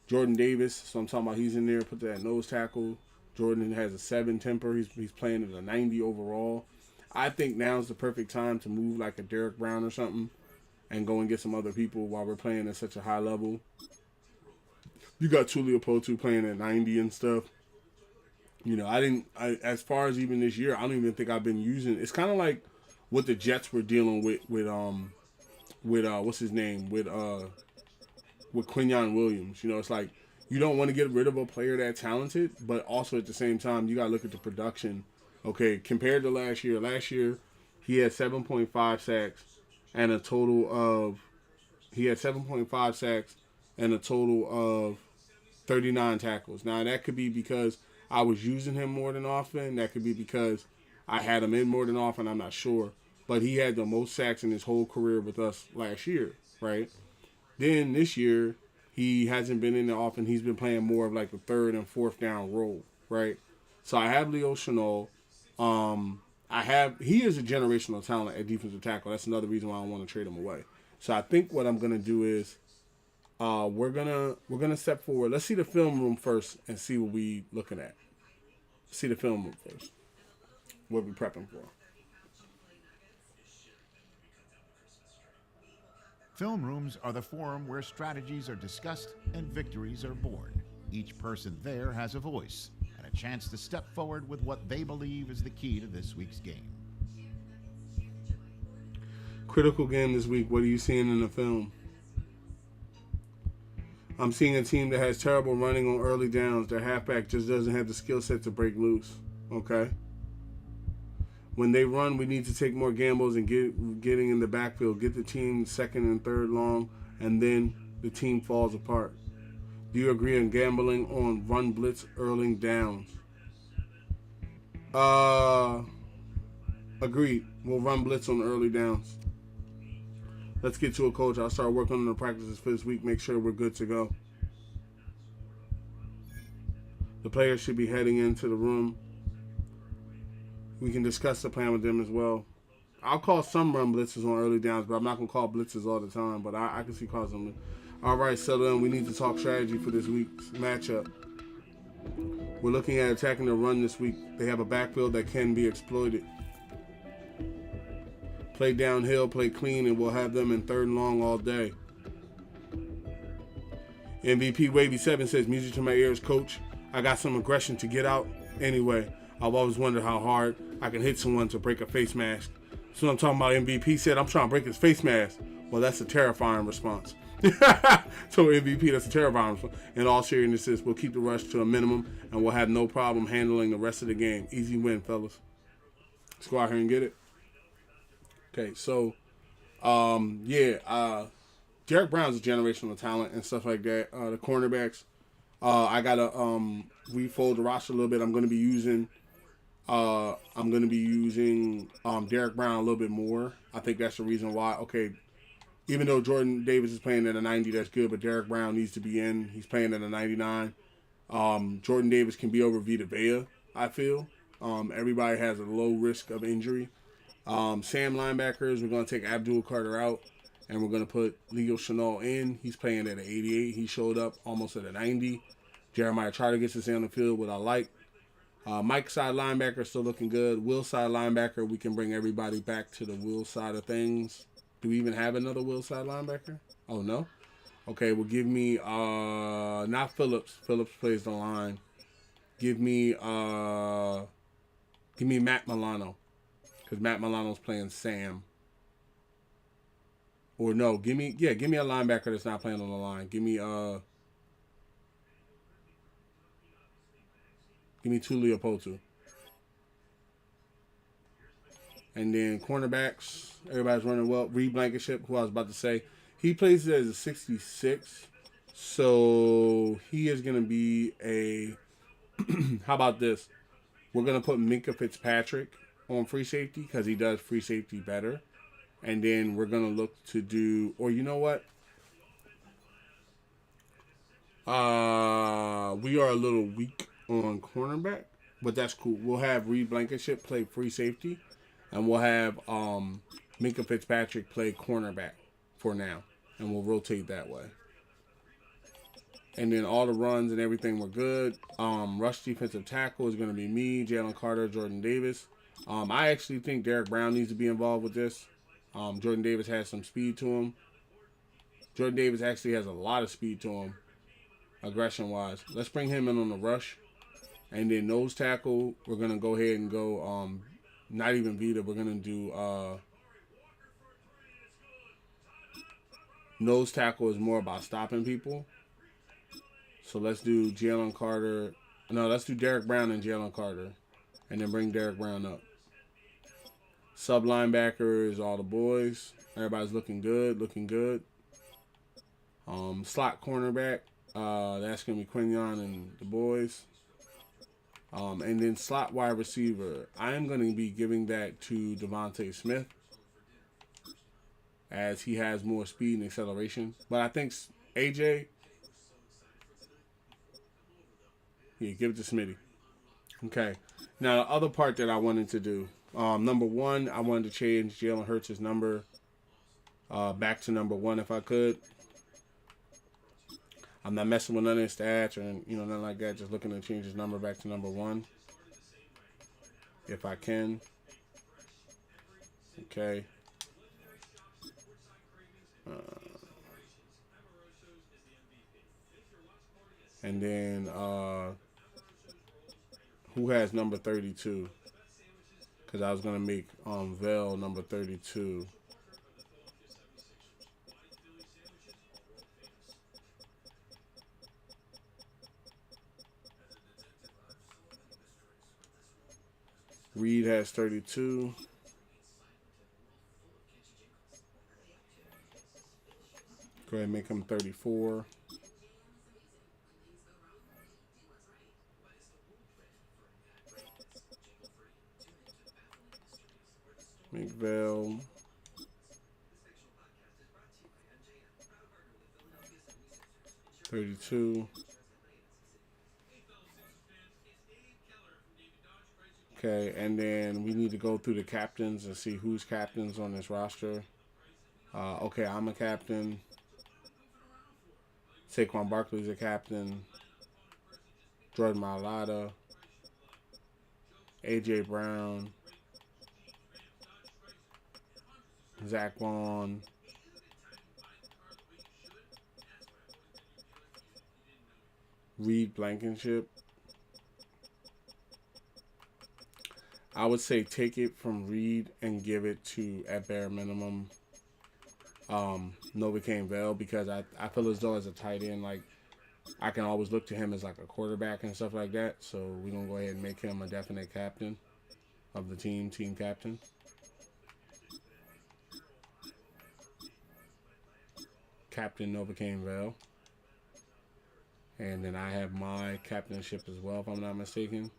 Jordan Davis, so I'm talking about, he's in there, put that nose tackle. Jordan has a 7 temper. He's playing at a 90 overall. I think now's the perfect time to move like a Derek Brown or something and go and get some other people while we're playing at such a high level. You got Tulio Potu playing at 90 and stuff. You know, as far as even this year, I don't even think I've been using. It's kind of like what the Jets were dealing with what's his name? With Quinyon Williams. You know, it's like you don't want to get rid of a player that talented, but also at the same time, you got to look at the production. Okay, compared to last year, he had 7.5 sacks and a total of 39 tackles. Now, that could be because I was using him more than often. That could be because I had him in more than often. I'm not sure. But he had the most sacks in his whole career with us last year, right? Then this year, he hasn't been in there often. He's been playing more of like the 3rd and 4th down role, right? So I have Leo Chenal. He is a generational talent at defensive tackle. That's another reason why I want to trade him away. So I think what I'm gonna do is we're gonna step forward. Let's see the film room first and see what we looking at. See the film room first. What we prepping for. Film rooms are the forum where strategies are discussed and victories are born. Each person there has a voice and a chance to step forward with what they believe is the key to this week's game. Critical game this week. What are you seeing in the film? I'm seeing a team that has terrible running on early downs. Their halfback just doesn't have the skill set to break loose. Okay? When they run, we need to take more gambles and getting in the backfield. Get the team 2nd and 3rd long, and then the team falls apart. Do you agree on gambling on run blitz early downs? Agreed. We'll run blitz on early downs. Let's get to it, coach. I'll start working on the practices for this week. Make sure we're good to go. The players should be heading into the room. we can discuss the plan with them as well. I'll call some run blitzes on early downs, but I'm not going to call blitzes all the time. But I can see calling them. All right, settle in. We need to talk strategy for this week's matchup. We're looking at attacking the run this week. They have a backfield that can be exploited. Play downhill, play clean, and we'll have them in 3rd and long all day. MVP Wavy 7 says, music to my ears, coach. I got some aggression to get out. Anyway, I've always wondered how hard I can hit someone to break a face mask. So I'm talking about. MVP said, I'm trying to break his face mask. Well, that's a terrifying response. So MVP, that's a terrifying response. In all seriousness, we'll keep the rush to a minimum, and we'll have no problem handling the rest of the game. Easy win, fellas. Let's go out here and get it. Okay, so, Derek Brown's a generational talent and stuff like that. The cornerbacks, I gotta refold the roster a little bit. I'm gonna be using Derek Brown a little bit more. I think that's the reason why. Okay, even though Jordan Davis is playing at a 90, that's good, but Derek Brown needs to be in. He's playing at a 99. Jordan Davis can be over Vita Vea, I feel. Everybody has a low risk of injury. Sam linebackers, we're going to take Abdul Carter out, and we're going to put Leo Chenal in. He's playing at an 88. He showed up almost at a 90. Jeremiah Charter gets us on the field, what I like. Mike side linebacker still looking good. Will side linebacker, we can bring everybody back to the Will side of things. Do we even have another Will side linebacker? Oh, no? Okay, well, give me, not Phillips. Phillips plays the line. Give me Matt Milano. Because Matt Milano's playing Sam. Or no, give me a linebacker that's not playing on the line. Give me Tulio Potu. And then cornerbacks, everybody's running well. Reed Blankenship, who I was about to say, he plays as a 66. So he is going to be a, how about this? We're going to put Minka Fitzpatrick on free safety because he does free safety better. And then we're going to look to do, or you know what? We are a little weak on cornerback, but that's cool. We'll have Reed Blankenship play free safety, and we'll have Minka Fitzpatrick play cornerback for now, and we'll rotate that way. And then all the runs and everything were good. Rush defensive tackle is going to be me, Jalen Carter, Jordan Davis. I actually think Derek Brown needs to be involved with this. Jordan Davis has some speed to him. Jordan Davis actually has a lot of speed to him, aggression-wise. Let's bring him in on the rush. And then nose tackle, we're going to go ahead and go, not even Vita, we're going to do, nose tackle is more about stopping people. So let's do Jalen Carter. No, let's do Derek Brown and Jalen Carter. And then bring Derek Brown up. Sub linebacker is all the boys. Everybody's looking good, Slot cornerback, that's going to be Quinion and the boys. And then slot wide receiver, I am going to be giving that to Devontae Smith as he has more speed and acceleration. But I think AJ, give it to Smitty. Okay. Now, the other part that I wanted to do, number one, I wanted to change Jalen Hurts' number back to number 1 if I could. I'm not messing with none of his stats or nothing like that. Just looking to change his number back to number 1 if I can. Okay. And then who has number 32? Because I was gonna make Vel number 32. Reed has 32. Go ahead and make him 34. Make Vel 32. Okay, and then we need to go through the captains and see who's captains on this roster. Okay, I'm a captain. Saquon Barkley's a captain. Jordan Mailata. A.J. Brown. Zach Vaughn. Reed Blankenship. I would say take it from Reed and give it to, at bare minimum, Novocaine Bell, because I feel as though as a tight end, like, I can always look to him as like a quarterback and stuff like that. So we're going to go ahead and make him a definite captain of the team captain. Captain Novocaine Bell. And then I have my captainship as well, if I'm not mistaken.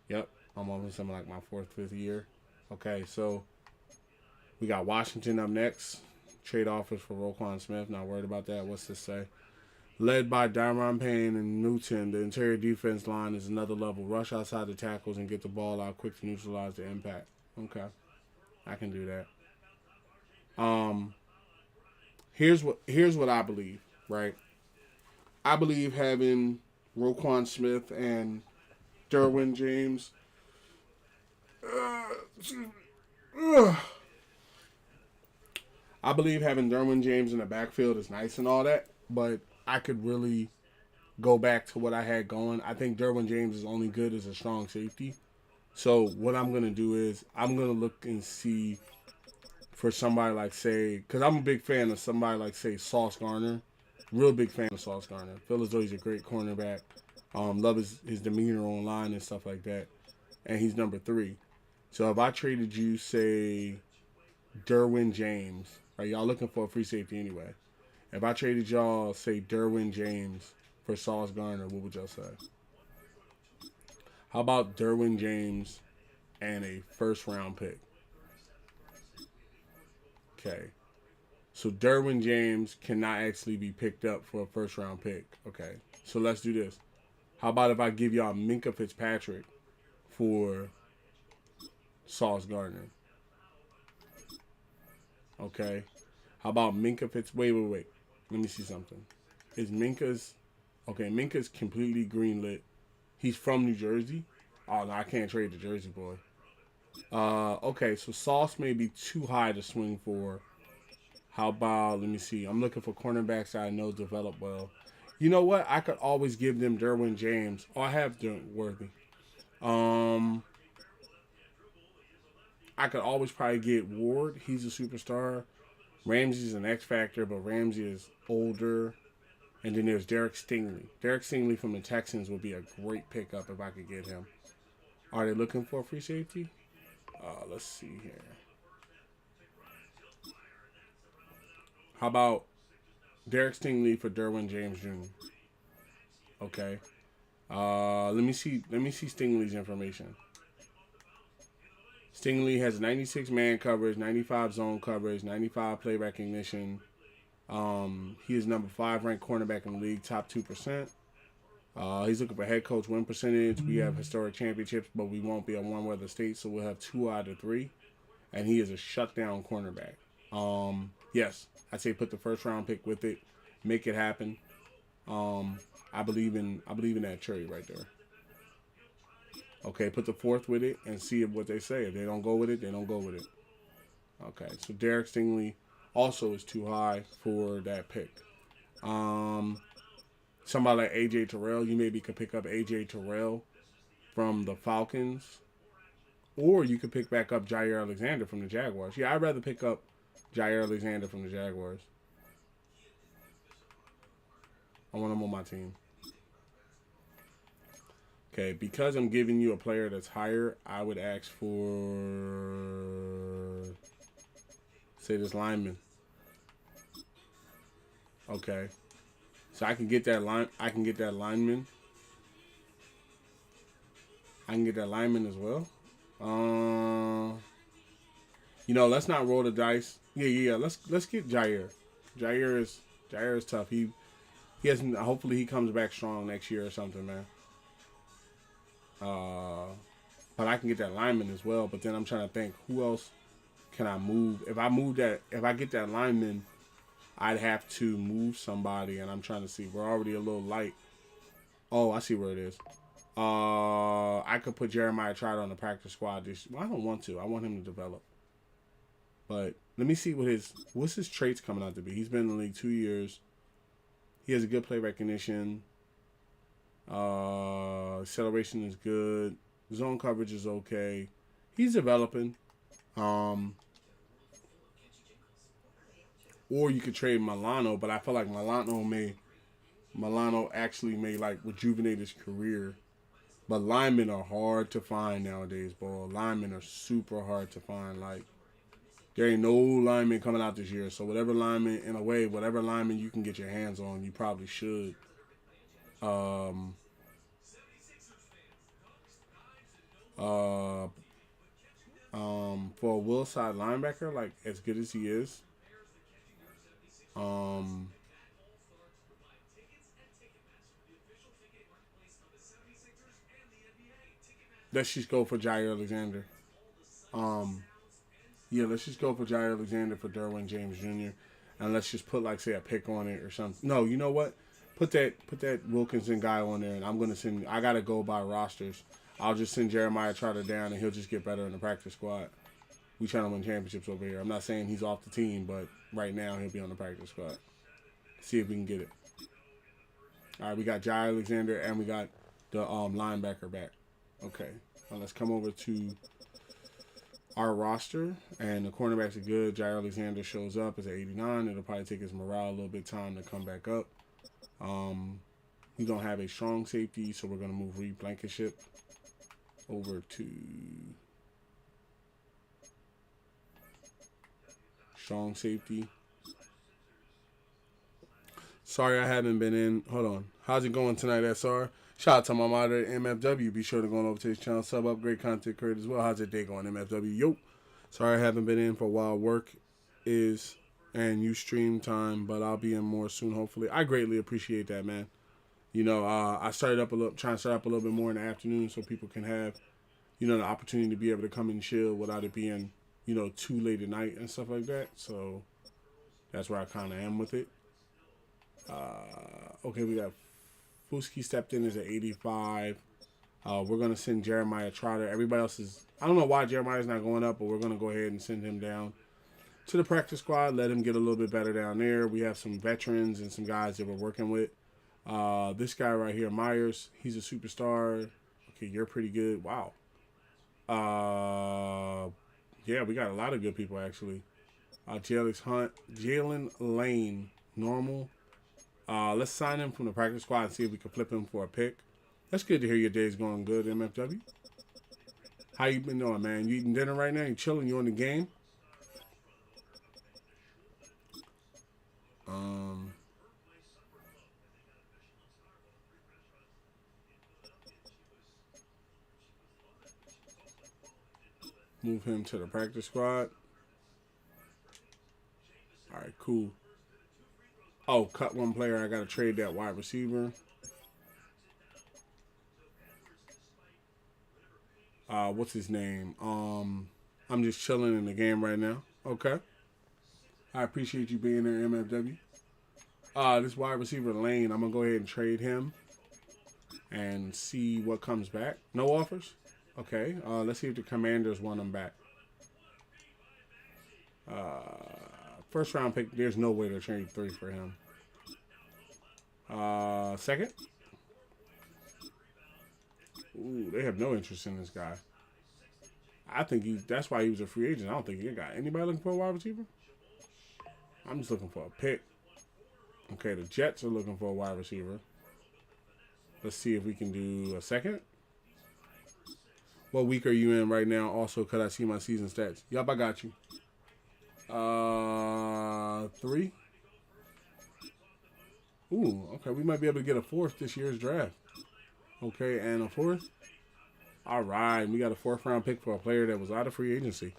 Yep, I'm on something like my 4th, 5th year. Okay, so we got Washington up next. Trade offers for Roquan Smith. Not worried about that. What's this say? Led by Daron Payne and Newton, the interior defense line is another level. Rush outside the tackles and get the ball out quick to neutralize the impact. Okay, I can do that. Here's what I believe, right? I believe having Roquan Smith and Derwin James. I believe having Derwin James in the backfield is nice and all that, but I could really go back to what I had going. I think Derwin James is only good as a strong safety. So what I'm going to do is I'm going to look and see for somebody like, say, because I'm a big fan of somebody like, say, Sauce Gardner. Real big fan of Sauce Gardner. Feel as though he's a great cornerback. Love his demeanor online and stuff like that. And he's number 3. So if I traded you, say, Derwin James, right? Y'all looking for a free safety anyway. If I traded y'all, say, Derwin James for Sauce Gardner, what would y'all say? How about Derwin James and a 1st-round pick? Okay. So Derwin James cannot actually be picked up for a 1st-round pick. Okay. So let's do this. How about if I give y'all Minkah Fitzpatrick for Sauce Gardner? Okay. How about Minkah Wait. Let me see something. Is Minkah's... Okay, Minka's completely greenlit. He's from New Jersey. Oh, no, I can't trade the Jersey boy. Okay, so Sauce may be too high to swing for. How about, let me see. I'm looking for cornerbacks that I know develop well. You know what? I could always give them Derwin James. Oh, I have Worthy. I could always probably get Ward. He's a superstar. Ramsey's an X factor, but Ramsey is older. And then there's Derek Stingley. Derek Stingley from the Texans would be a great pickup if I could get him. Are they looking for a free safety? Let's see here. How about Derek Stingley for Derwin James Jr.? Okay. Let me see Stingley's information. Stingley has 96 man coverage, 95 zone coverage, 95 play recognition. He is number 5 ranked cornerback in the league, top 2%. He's looking for head coach win percentage. We have historic championships, but we won't be a one weather state, so we'll have 2 out of 3. And he is a shutdown cornerback. Yes, I say put the 1st-round pick with it, make it happen. I believe in that trade right there. Okay, put the 4th with it and see what they say. If they don't go with it, they don't go with it. Okay, so Derek Stingley also is too high for that pick. Somebody like A.J. Terrell, you maybe could pick up A.J. Terrell from the Falcons. Or you could pick back up Jair Alexander from the Jaguars. Yeah, I'd rather pick up Jair Alexander from the Jaguars. I want him on my team. Okay, because I'm giving you a player that's higher, I would ask for, say, this lineman. Okay. So I can get that lineman. I can get that lineman as well. Let's not roll the dice. Yeah. Let's get Jair. Jair is tough. He hasn't. Hopefully he comes back strong next year or something, man. But I can get that lineman as well. But then I'm trying to think, who else can I move? If I get that lineman, I'd have to move somebody, and I'm trying to see. We're already a little light. Oh, I see where it is. I could put Jeremiah Trotter on the practice squad. Well, I don't want to. I want him to develop. But let me see what's his traits coming out to be. He's been in the league 2 years. He has a good play recognition. Acceleration is good. Zone coverage is okay. He's developing. Or you could trade Milano, but I feel like Milano actually may like rejuvenate his career. But linemen are hard to find nowadays, bro. Linemen are super hard to find. Like, there ain't no lineman coming out this year. So whatever lineman you can get your hands on, you probably should. For a will side linebacker, like as good as he is, let's just go for Jair Alexander. Let's just go for Jair Alexander for Derwin James Jr. And let's just put like say a pick on it or something. No, you know what? Put that Wilkinson guy on there, and I gotta go by rosters. I'll just send Jeremiah Trotter down, and he'll just get better in the practice squad. We trying to win championships over here. I'm not saying he's off the team, but right now he'll be on the practice squad. See if we can get it. All right, we got Jair Alexander, and we got the linebacker back. Okay, now let's come over to our roster, and the cornerbacks are good. Jair Alexander shows up as an 89. It'll probably take his morale a little bit time to come back up. We don't have a strong safety, so we're going to move Reed Blankenship over to strong safety. Sorry I haven't been in. Hold on. How's it going tonight, SR? Shout out to my moderator, MFW. Be sure to go over to his channel, sub up, great content creator as well. How's your day going, MFW? Yo. Sorry I haven't been in for a while. Work is and you stream time, but I'll be in more soon, hopefully. I greatly appreciate that, man. You know, I trying to start up a little bit more in the afternoon so people can have, you know, the opportunity to be able to come and chill without it being, you know, too late at night and stuff like that. So that's where I kind of am with it. Okay, we got Fuski stepped in as an 85. We're going to send Jeremiah Trotter. Everybody else is, I don't know why Jeremiah's not going up, but we're going to go ahead and send him down to the practice squad, let him get a little bit better down there. We have some veterans and some guys that we're working with. This guy right here, Myers, he's a superstar. Okay, you're pretty good. Wow. Yeah, we got a lot of good people, actually. Jalen Lane, normal. Let's sign him from the practice squad and see if we can flip him for a pick. That's good to hear your day's going good, MFW. How you been doing, man? You eating dinner right now? You chilling? You on the game? Move him to the practice squad. All right, cool. Oh, cut one player. I got to trade that wide receiver. What's his name? I'm just chilling in the game right now. Okay. I appreciate you being there, MFW. This wide receiver Lane, I'm going to go ahead and trade him and see what comes back. No offers? Okay. Let's see if the Commanders want him back. First round pick, there's no way to trade 3 for him. Second? Ooh, they have no interest in this guy. I think that's why he was a free agent. I don't think he got anybody looking for a wide receiver. I'm just looking for a pick. Okay, the Jets are looking for a wide receiver. Let's see if we can do a second. What week are you in right now? Also, could I see my season stats? Yup, I got you. 3. Ooh, okay. We might be able to get a 4th this year's draft. Okay, and a 4th. All right, we got a 4th round pick for a player that was out of free agency.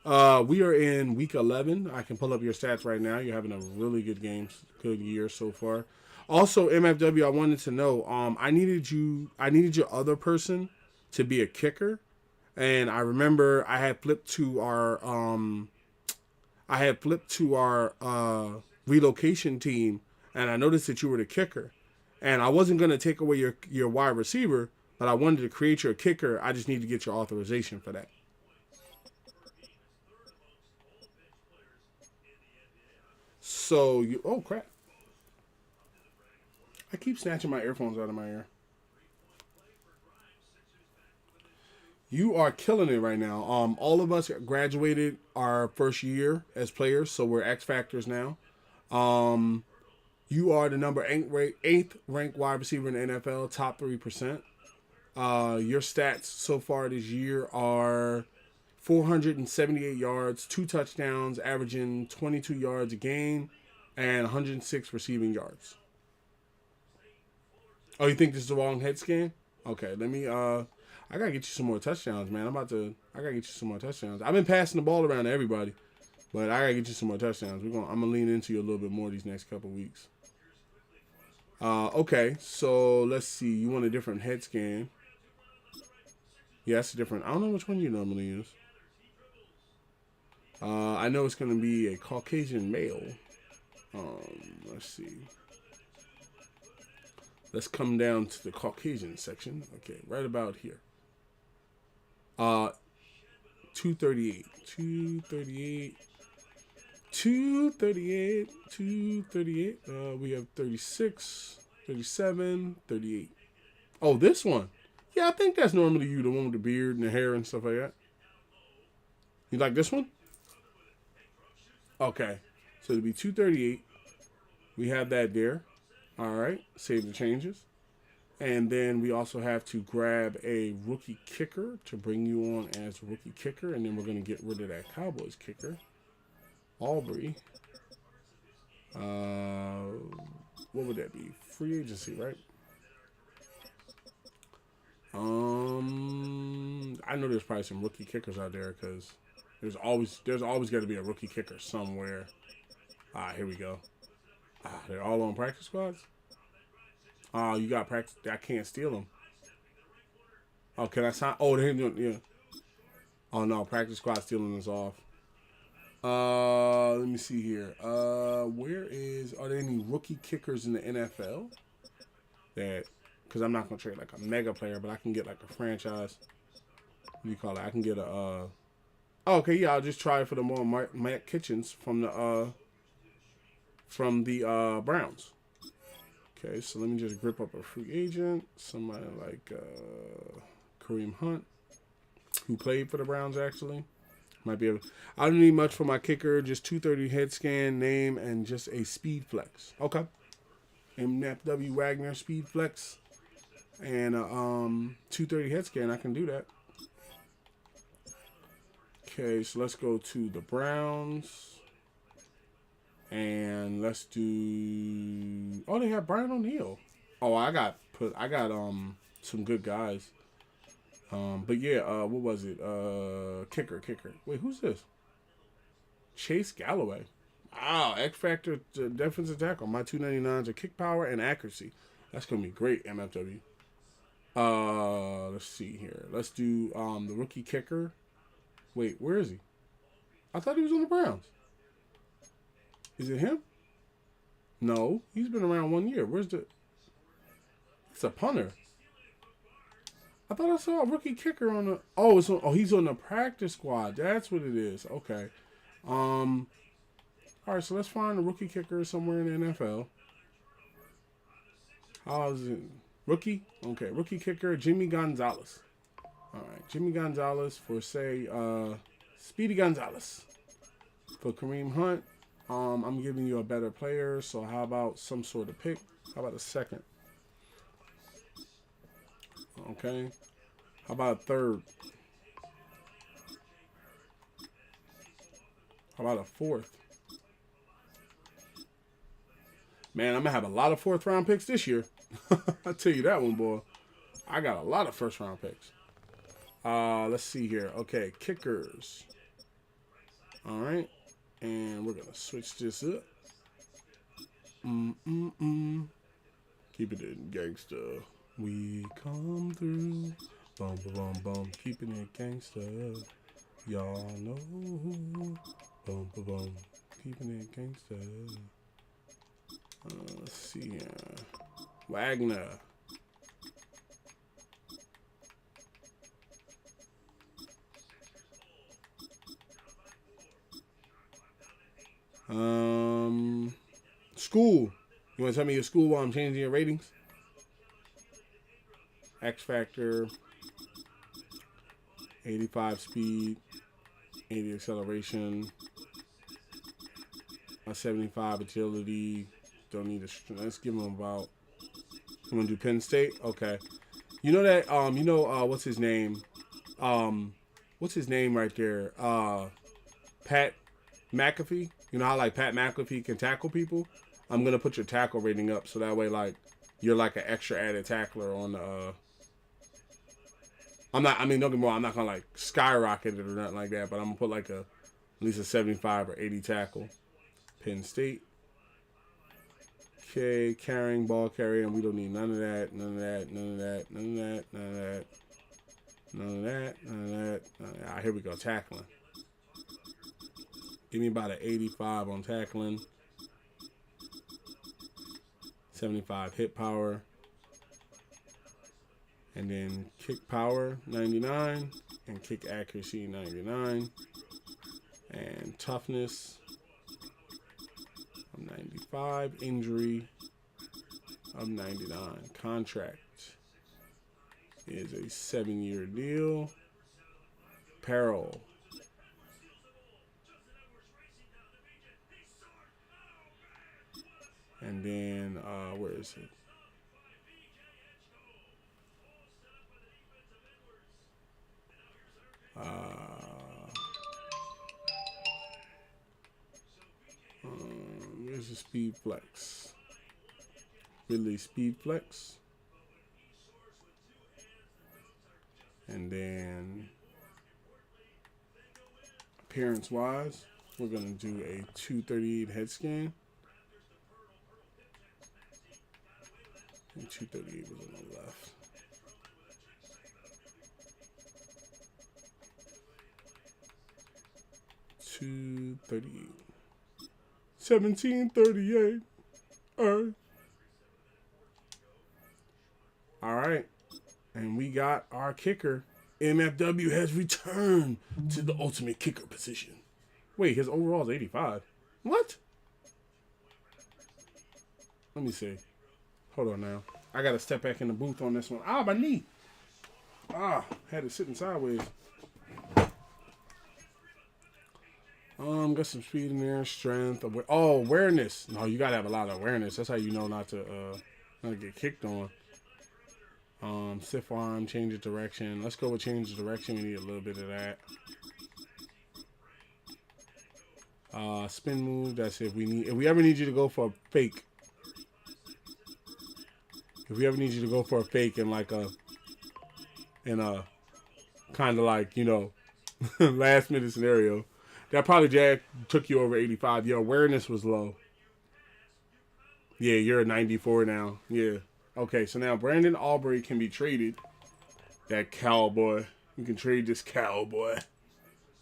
We are in week 11. I can pull up your stats right now. You're having a really good game, good year so far. Also, MFW, I wanted to know, I needed your other person to be a kicker. And I remember I had flipped to our relocation team, and I noticed that you were the kicker. And I wasn't going to take away your wide receiver, but I wanted to create your kicker. I just need to get your authorization for that. So oh crap. I keep snatching my earphones out of my ear. You are killing it right now. All of us graduated our first year as players, so we're X Factors now. You are the number 8th ranked wide receiver in the NFL, top 3%. Your stats so far this year are 478 yards, 2 touchdowns, averaging 22 yards a game, and 106 receiving yards. Oh, you think this is the wrong head scan? Okay, let me I gotta get you some more touchdowns, man. I gotta get you some more touchdowns. I've been passing the ball around to everybody, but I gotta get you some more touchdowns. I'm gonna lean into you a little bit more these next couple weeks. Okay, so let's see. You want a different head scan? Yeah, it's different. I don't know which one you normally use. I know it's gonna be a Caucasian male. Let's see. Let's come down to the Caucasian section. Okay, right about here. 238. 238. 238. 238. We have 36, 37, 38. Oh, this one. Yeah, I think that's normally you, the one with the beard and the hair and stuff like that. You like this one? Okay. So it'll be 238. We have that there. All right. Save the changes. And then we also have to grab a rookie kicker to bring you on as rookie kicker. And then we're going to get rid of that Cowboys kicker. Aubrey. What would that be? Free agency, right? I know there's probably some rookie kickers out there because there's always got to be a rookie kicker somewhere. Here we go. They're all on practice squads. You got practice. I can't steal them. Oh, can I sign? Oh, they're doing, yeah. Oh no, practice squad stealing is off. Let me see here. Are there any rookie kickers in the NFL? That, because I'm not gonna trade like a mega player, but I can get like a franchise. What do you call it? I can get a. Oh, okay, yeah, I'll just try for the more Matt Kitchens from the Browns. Okay, so let me just grip up a free agent, somebody like Kareem Hunt, who played for the Browns actually. Might be able. I don't need much for my kicker, just 230 head scan, name, and just a speed flex. Okay. MNAPW Wagner speed flex, and 230 head scan. I can do that. Okay, so let's go to the Browns. And let's do. Oh, they have Brian O'Neill. Oh, I got some good guys. But yeah, what was it? Kicker. Wait, who's this? Chase Galloway. Wow, X Factor defensive tackle. My 299s are kick power and accuracy. That's gonna be great, MFW. Let's see here. Let's do the rookie kicker. Wait, where is he? I thought he was on the Browns. Is it him? No, he's been around 1 year. Where's the? It's a punter. I thought I saw a rookie kicker on the. Oh, he's on the practice squad. That's what it is. Okay. All right, so let's find a rookie kicker somewhere in the NFL. How's it? Rookie? Okay, rookie kicker Jimmy Gonzalez. All right, Jimmy Gonzalez for say Speedy Gonzalez for Kareem Hunt. I'm giving you a better player, so how about some sort of pick? How about a second? Okay. How about a third? How about a fourth? Man, I'm going to have a lot of fourth round picks this year. I'll tell you that one, boy. I got a lot of first round picks. Let's see here. Okay, kickers. All right. And we're going to switch this up. Keep it in gangsta. We come through. Boom, boom, boom. Keeping it gangsta. Y'all know. Boom, boom, boom. Keeping it gangsta. Let's see here. Wagner. School. You want to tell me your school while I'm changing your ratings? X Factor. 85 speed. 80 acceleration. A 75 agility. Don't need a. Let's give him about. I'm gonna do Penn State. Okay. You know that. What's his name? What's his name right there? Pat McAfee. You know how like Pat McAfee can tackle people? I'm gonna put your tackle rating up so that way like you're like an extra added tackler on the. Don't get me wrong, I'm not gonna like skyrocket it or nothing like that, but I'm gonna put like at least a 75 or 80 tackle. Penn State. Okay, carrying, ball carrying. We don't need none of that, none of that, none of that, none of that, none of that, none of that, none of that. All right, here we go, tackling. Give me about an 85 on tackling. 75 hit power. And then kick power, 99. And kick accuracy, 99. And toughness, 95. Injury, of 99. Contract is a 7-year deal. Apparel. And then, where is it? Where's the Speed Flex? Ridley Speed Flex. And then, appearance-wise, we're going to do a 238 head scan. And 238 was on the left. $238. 1738. All right. And we got our kicker. MFW has returned to the ultimate kicker position. Wait, his overall is 85. What? Let me see. Hold on now. I got to step back in the booth on this one. Ah, my knee. Had it sitting sideways. Got some speed in there, strength. Awareness. No, you gotta have a lot of awareness. That's how you know not to get kicked on. Stiff arm, change of direction. Let's go with change of direction. We need a little bit of that. Spin move. That's if we ever need you to go for a fake. If we ever need you to go for a fake in a kind of like, last minute scenario. That probably took you over 85. Your awareness was low. Yeah, you're a 94 now. Yeah. Okay, so now Brandon Aubrey can be traded. That cowboy. You can trade this cowboy.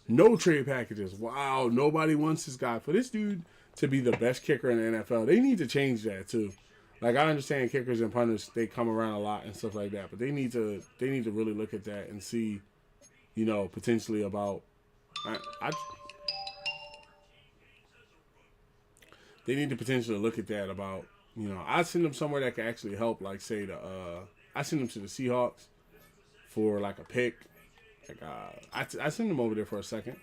No trade packages. Wow, nobody wants this guy. For this dude to be the best kicker in the NFL, they need to change that too. Like, I understand kickers and punters, they come around a lot and stuff like that, but they need to really look at that and see, potentially about they need to potentially look at that about, I send them somewhere that can actually help, like, say, I send them to the Seahawks for, like, a pick. Like, I send them over there for a second.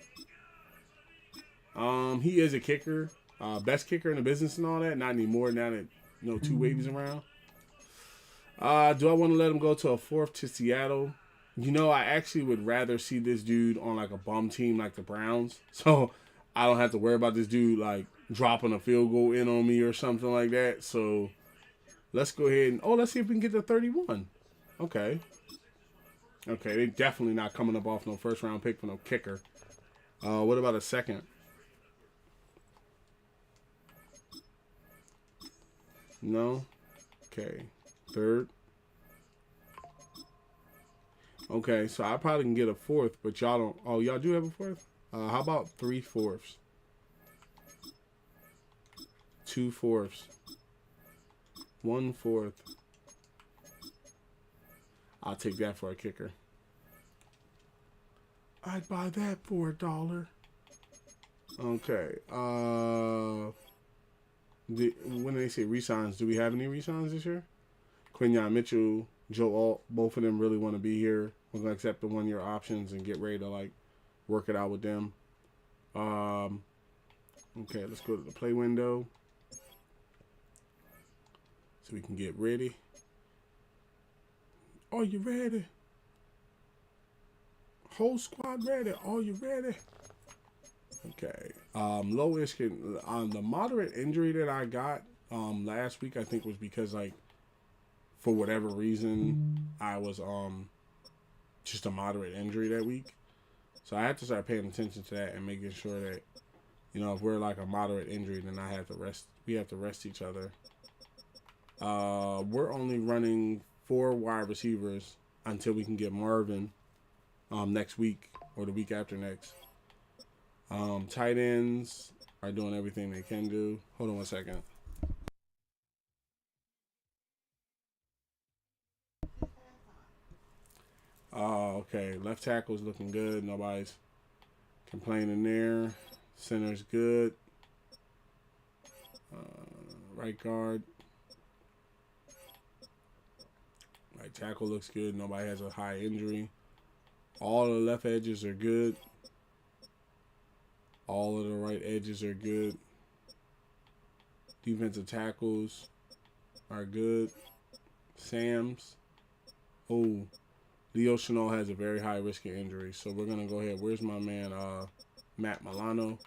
He is a kicker, best kicker in the business and all that. Not anymore now that, two waves around. Do I want to let him go to a 4th to Seattle? I actually would rather see this dude on, like, a bum team like the Browns. So I don't have to worry about this dude, like, dropping a field goal in on me or something like that. So let's go ahead and let's see if we can get to 31. Okay, they definitely not coming up off no first round pick for no kicker. What about a second? No. Okay, third. Okay, so I probably can get a fourth, but y'all don't. Oh, y'all do have a fourth? How about 3/4? 2/4. 1/4. I'll take that for a kicker. I'd buy that for $1. Okay. When they say resigns, do we have any resigns this year? Quinyon Mitchell, Joe Alt, both of them really want to be here. We're gonna accept the 1-year options and get ready to like work it out with them. Okay, let's go to the play window so we can get ready. Are you ready? Whole squad ready. Are you ready? Okay. Low risk on the moderate injury that I got last week, I think was because like for whatever reason I was just a moderate injury that week. So I had to start paying attention to that and making sure that, you know, if we're like a moderate injury, then I have to rest. We have to rest each other. We're only running 4 wide receivers until we can get Marvin next week or the week after next. Tight ends are doing everything they can do. Hold on one second. Okay, left tackle's looking good. Nobody's complaining there. Center's good. Right guard. Right tackle looks good. Nobody has a high injury. All the left edges are good. All of the right edges are good. Defensive tackles are good. Sam's. Oh, Leo Chanel has a very high risk of injury. So we're going to go ahead. Where's my man, Matt Milano?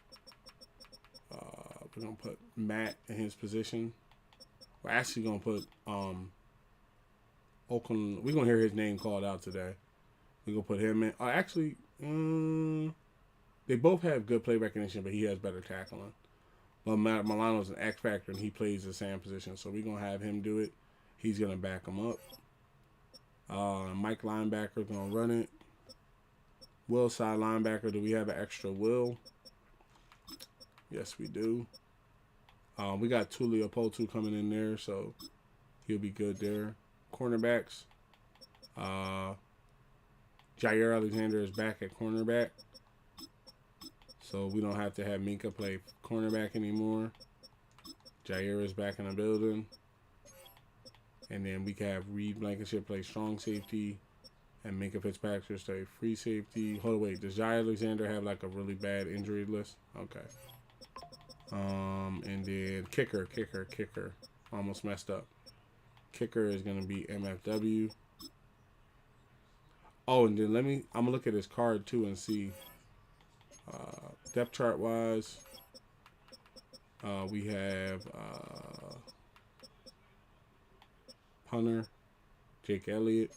We're going to put Matt in his position. We're actually going to put Oakland. We're going to hear his name called out today. We're going to put him in. Actually, they both have good play recognition, but he has better tackling. But Matt Milano's an X factor, and he plays the same position. So we're going to have him do it. He's going to back him up. Mike linebacker going to run it. Will side linebacker. Do we have an extra Will? Yes, we do. We got Tulio Potu coming in there, so he'll be good there. Cornerbacks. Jair Alexander is back at cornerback. So we don't have to have Minka play cornerback anymore. Jair is back in the building. And then we can have Reed Blankenship play strong safety. And Minka Fitzpatrick stay free safety. Hold on, wait. Does Jair Alexander have like a really bad injury list? Okay. And then kicker. Almost messed up. Kicker is going to be MFW. Oh, and then I'm going to look at his card too and see. Depth chart wise, we have punter, Jake Elliott.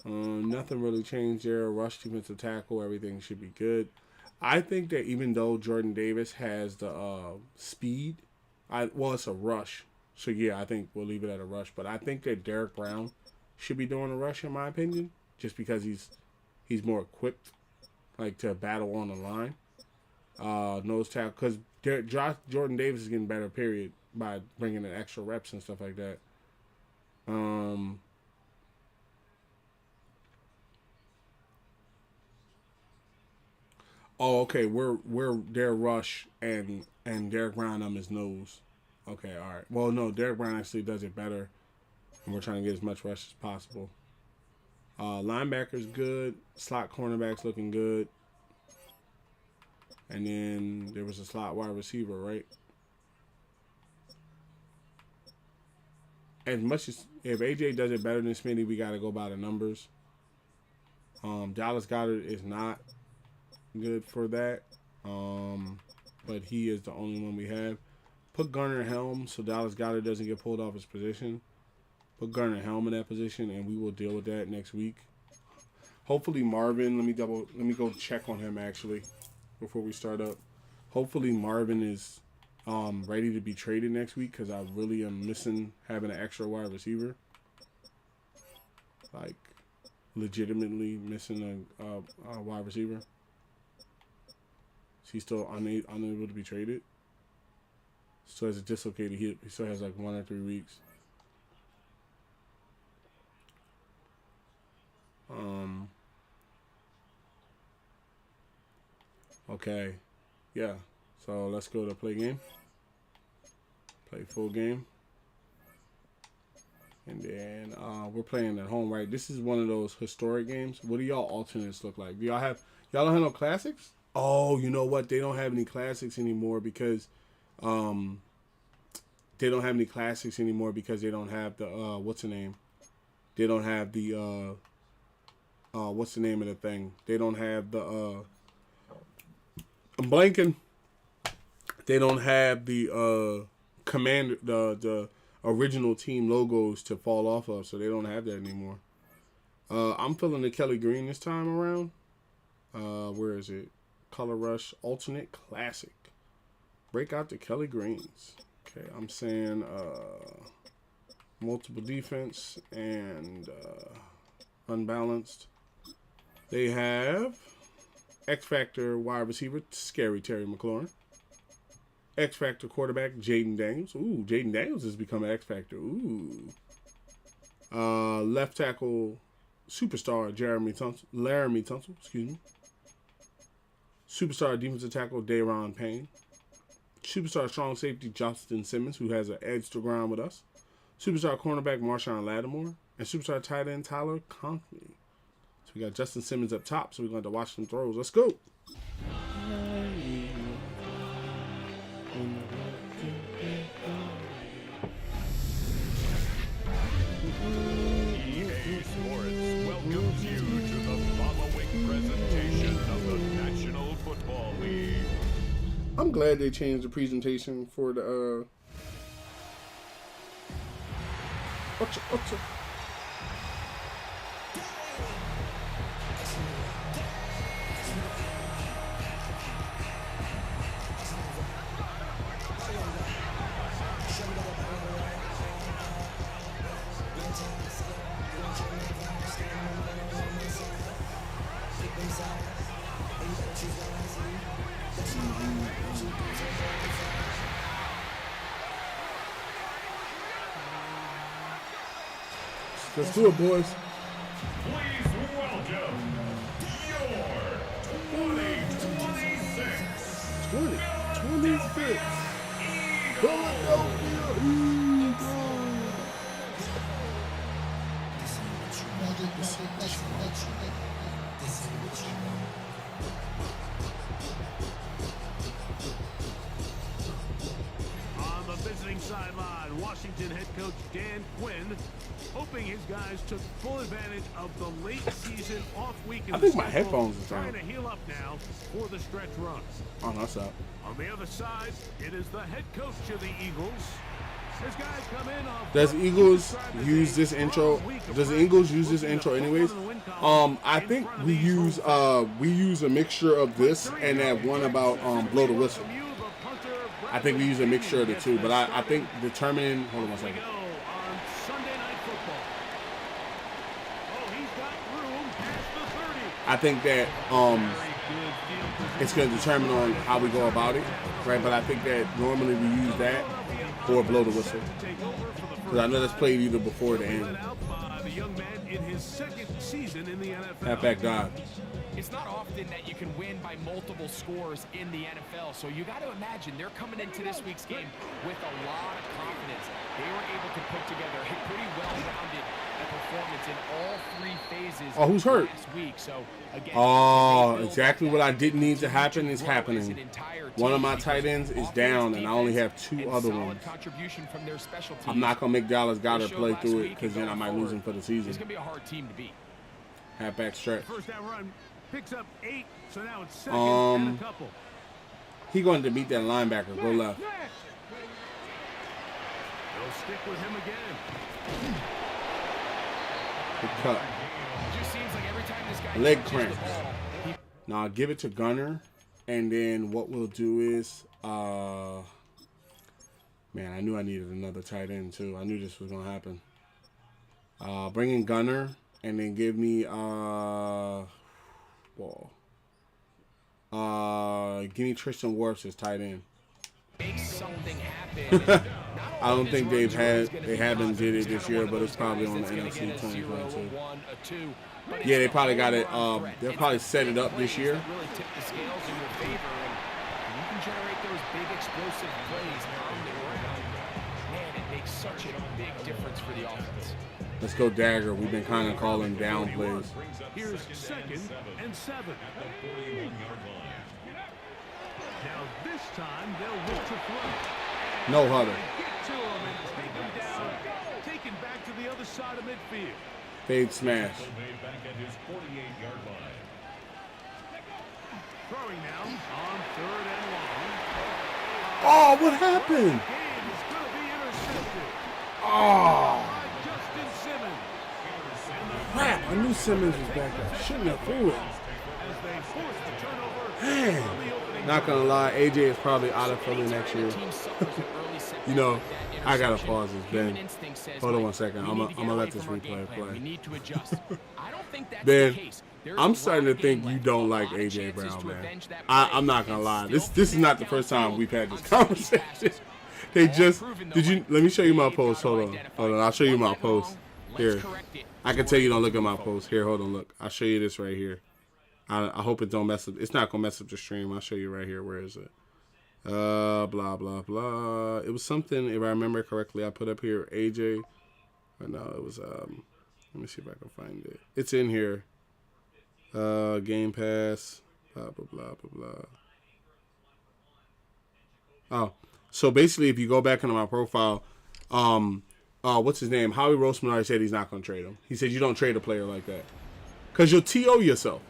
Nothing really changed there. Rush defensive tackle, everything should be good. I think that even though Jordan Davis has the speed, it's a rush. So yeah, I think we'll leave it at a rush. But I think that Derek Brown should be doing a rush in my opinion, just because he's more equipped, like to battle on the line. Nose tackle, because Jordan Davis is getting better, period, by bringing in extra reps and stuff like that. Oh, okay. We're their rush and Derek Brown on his nose. Okay, all right. Well, no, Derek Brown actually does it better, and we're trying to get as much rush as possible. Linebacker's good. Slot cornerback's looking good. And then there was a slot wide receiver, right? As much as if AJ does it better than Smitty, we got to go by the numbers. Dallas Goedert is not good for that, but he is the only one we have. Put Garner Helm so Dallas Goedert doesn't get pulled off his position. Put Garner Helm in that position, and we will deal with that next week. Hopefully Marvin. Let me go check on him actually before we start up. Hopefully Marvin is ready to be traded next week, because I really am missing having an extra wide receiver. Like, legitimately missing a wide receiver. Is he still unable to be traded? Still has a dislocated hip. He still has like 1 or 3 weeks. Okay. Yeah. So let's go to play game. Play full game. And then we're playing at home, right? This is one of those historic games. What do y'all alternates look like? Y'all don't have no classics? Oh, you know what? They don't have any classics anymore because they don't have any classics anymore because they don't have the what's the name? They don't have the what's the name of the thing? They don't have the I'm blanking. They don't have the commander the original team logos to fall off of, so they don't have that anymore. I'm feeling the Kelly Green this time around. Where is it? Color Rush Alternate Classic. Break out the Kelly Greens. Okay, I'm saying multiple defense and unbalanced. They have X Factor wide receiver, Scary Terry McLaurin. X Factor quarterback, Jaden Daniels. Ooh, Jaden Daniels has become an X Factor. Ooh. Left tackle, superstar, Laramie Tunsil. Excuse me. Superstar defensive tackle, Dayron Payne. Superstar strong safety, Justin Simmons, who has an edge to ground with us. Superstar cornerback, Marshawn Lattimore. And superstar tight end, Tyler Conklin. So we got Justin Simmons up top, so we're going to watch some throws. Let's go. EA Sports welcomes you to the following presentation of the National Football League. I'm glad they changed the presentation for the Let's do it, boys. Please welcome your 2026 2026 Philadelphia On the visiting sideline, Washington head coach Dan Quinn hoping his guys took full advantage of the late season off week. I think my headphones are trying down. to heal up now for the stretch runs. Oh, that's up. On the other side, it is the head coach of the Eagles. His guys come in off. Does Eagles use this intro? Does the Eagles use this intro anyways? I think we use a mixture of this and that one about blow the whistle. I think we use a mixture of the two, but I think determining. Hold on one second. I think that it's going to determine on how we go about it, right? But I think that normally we use that or blow the whistle, because I know that's played either before or the end. Halfback dive. It's not often that you can win by multiple scores in the NFL, so you got to imagine they're coming into this week's game with a lot of confidence. They were able to put together a pretty well-rounded performance in all 3 phases. Oh, who's hurt? Last week. So again, exactly what I didn't need to happen is happening. One of my tight ends is down, and I only have 2 other ones. I'm not gonna make Dallas Goedert play through it, because then I might lose him for the season. It's gonna be a hard team to beat. Halfback stretch. First down run picks up 8, so now it's second and a couple. He going to beat that linebacker. Go left. They'll stick with him again. Good cut. It just seems like every time this guy Leg touches cramps. the ball, Now I'll give it to Gunner, and then what we'll do is, man, I knew I needed another tight end too. I knew this was gonna happen. Bring in Gunner, and then give me give me Tristan Wirfs as tight end. Make something happen. I don't think they haven't did it this year, but it's probably on the NFC 2022. Yeah, they probably got it. They'll probably set it up this year. Really tip the scales in your favor, and you can generate those big explosive plays on the ground. Man, it makes such a big difference for the offense. Let's go dagger. We've been kind of calling down plays. Here's 2nd and 7. Now this time they'll look to throw. No huddle. Get to him and take him down. Taken back to the other side of midfield. Fade smash. Throwing now on 3rd and long. Oh, what happened? Game is going to be intercepted. Oh, By Justin Simmons. crap. I knew Simmons was back there. Shouldn't have threw it. As they force the turnover. Man. Not going to lie, AJ is probably out of Philly next year. You know, I got to pause this, Ben. Hold on 1 second. I'm going to let this replay play. Ben, I'm starting to think you don't like AJ Brown, man. I'm not going to lie. This is not the first time we've had this conversation. They just, let me show you my post. Hold on. I'll show you my post. Here. I can tell you don't look at my post. Here, hold on, look. I'll show you this right here. I hope it don't mess up. It's not going to mess up the stream. I'll show you right here. Where is it? Blah, blah, blah. It was something, if I remember correctly, I put up here, AJ. No, it was, let me see if I can find it. It's in here. Game Pass. Blah, blah, blah, blah, blah. Oh, so basically, if you go back into my profile, what's his name? Howie Roseman said he's not going to trade him. He said you don't trade a player like that. Because you'll TO yourself.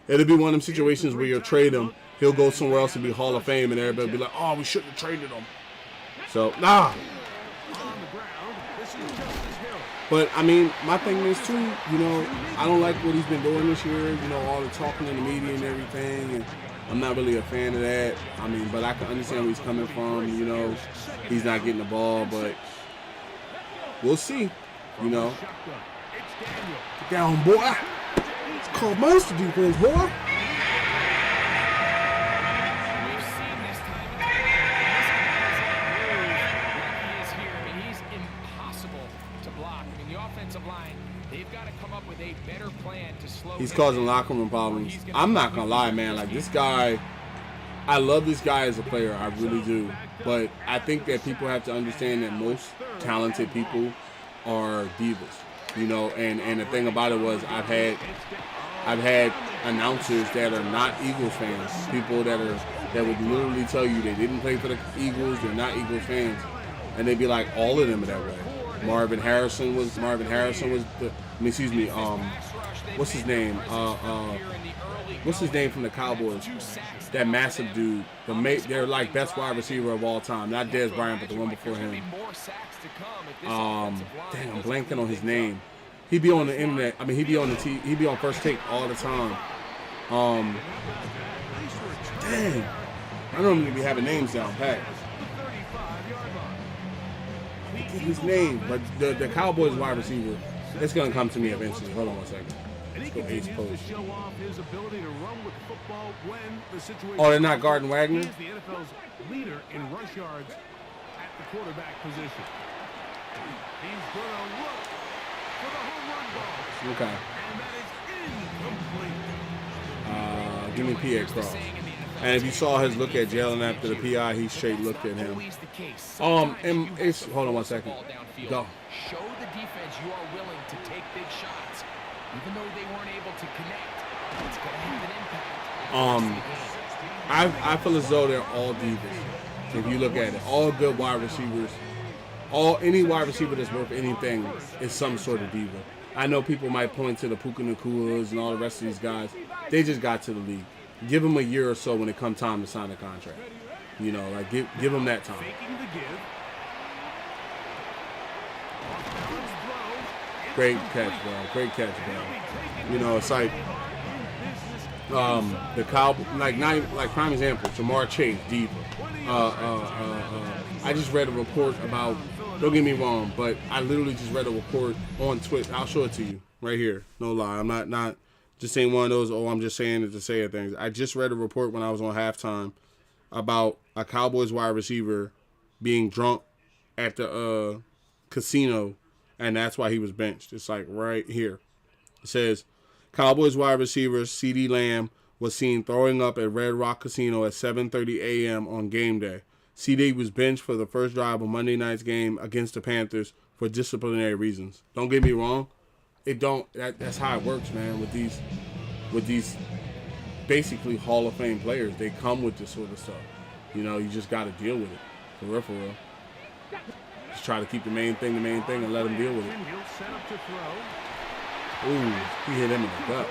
It'll be one of them situations where you'll trade him. He'll go somewhere else and be Hall of Fame, and everybody will be like, oh, we shouldn't have traded him. So, nah. But, I mean, my thing is, too, you know, I don't like what he's been doing this year, you know, all the talking in the media and everything, and I'm not really a fan of that. I mean, but I can understand where he's coming from, you know. He's not getting the ball, but we'll see, you know. Get down, boy. It's called monster defense, boy. He's causing locker room problems. I'm not going to lie, man. Like, this guy, I love this guy as a player. I really do. But I think that people have to understand that most talented people are divas. You know, and the thing about it was I've had announcers that are not Eagles fans. People that would literally tell you they didn't play for the Eagles, they're not Eagles fans. And they'd be like, all of them are that way. Marvin Harrison was what's his name? What's his name from the Cowboys? That massive dude. They're like best wide receiver of all time. Not Dez Bryant, but the one before him. Dang, I'm blanking on his name. He'd be on the internet. I mean, he'd be on First Take all the time. Dang. I don't even be having names down pat. I forget his name, but the Cowboys wide receiver. It's gonna come to me eventually. Hold on 1 second. Let's go Ace Post. Oh, they're not guarding Wagner? He is the NFL's leader in rush yards at the quarterback position. He's going to look for the home run ball. Okay. And that is incomplete. Give me PA Cross. And if you saw his look at Jalen after the PI, he straight looked at him. And it's, hold on 1 second. Go. Show the defense you are willing to take big shots, even though they weren't able to connect. It's going to have an impact. I feel as though they're all divas. If you look at it, all good wide receivers, any wide receiver that's worth anything is some sort of diva. I know people might point to the Puka Nakulas and all the rest of these guys. They just got to the league. Give them a year or so when it comes time to sign a contract. You know, like give them that time. Great catch, bro. Great catch, bro. You know, it's like the Cowboys, like prime example, Jamar Chase, diva. I just read a report about. Don't get me wrong, but I literally just read a report on Twitter. I'll show it to you. right here. No lie. I'm not just saying one of those, oh, I'm just saying it to say it things. I just read a report when I was on halftime about a Cowboys wide receiver being drunk at the casino, and that's why he was benched. It's like right here. It says, Cowboys wide receiver CeeDee Lamb was seen throwing up at Red Rock Casino at 7:30 a.m. on game day. CeeDee was benched for the first drive of Monday night's game against the Panthers for disciplinary reasons. Don't get me wrong. That's how it works, man, with these basically Hall of Fame players. They come with this sort of stuff. You know, you just got to deal with it. For real, for real. Just try to keep the main thing, and let them deal with it. Ooh, he hit him in the gut.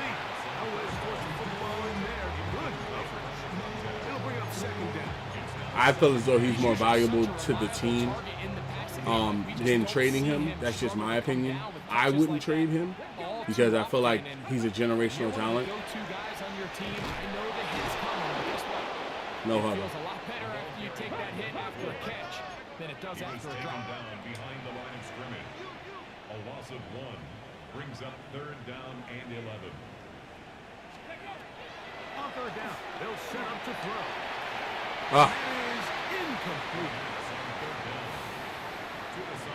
I feel as though he's more valuable to the team than trading him. That's just my opinion. I wouldn't trade him because I feel like he's a generational talent. No huddle. Than it does after a drop. Down behind the line of scrimmage. A loss of 1 brings up 3rd down and 11. On 3rd down, they'll set up to throw. Ah.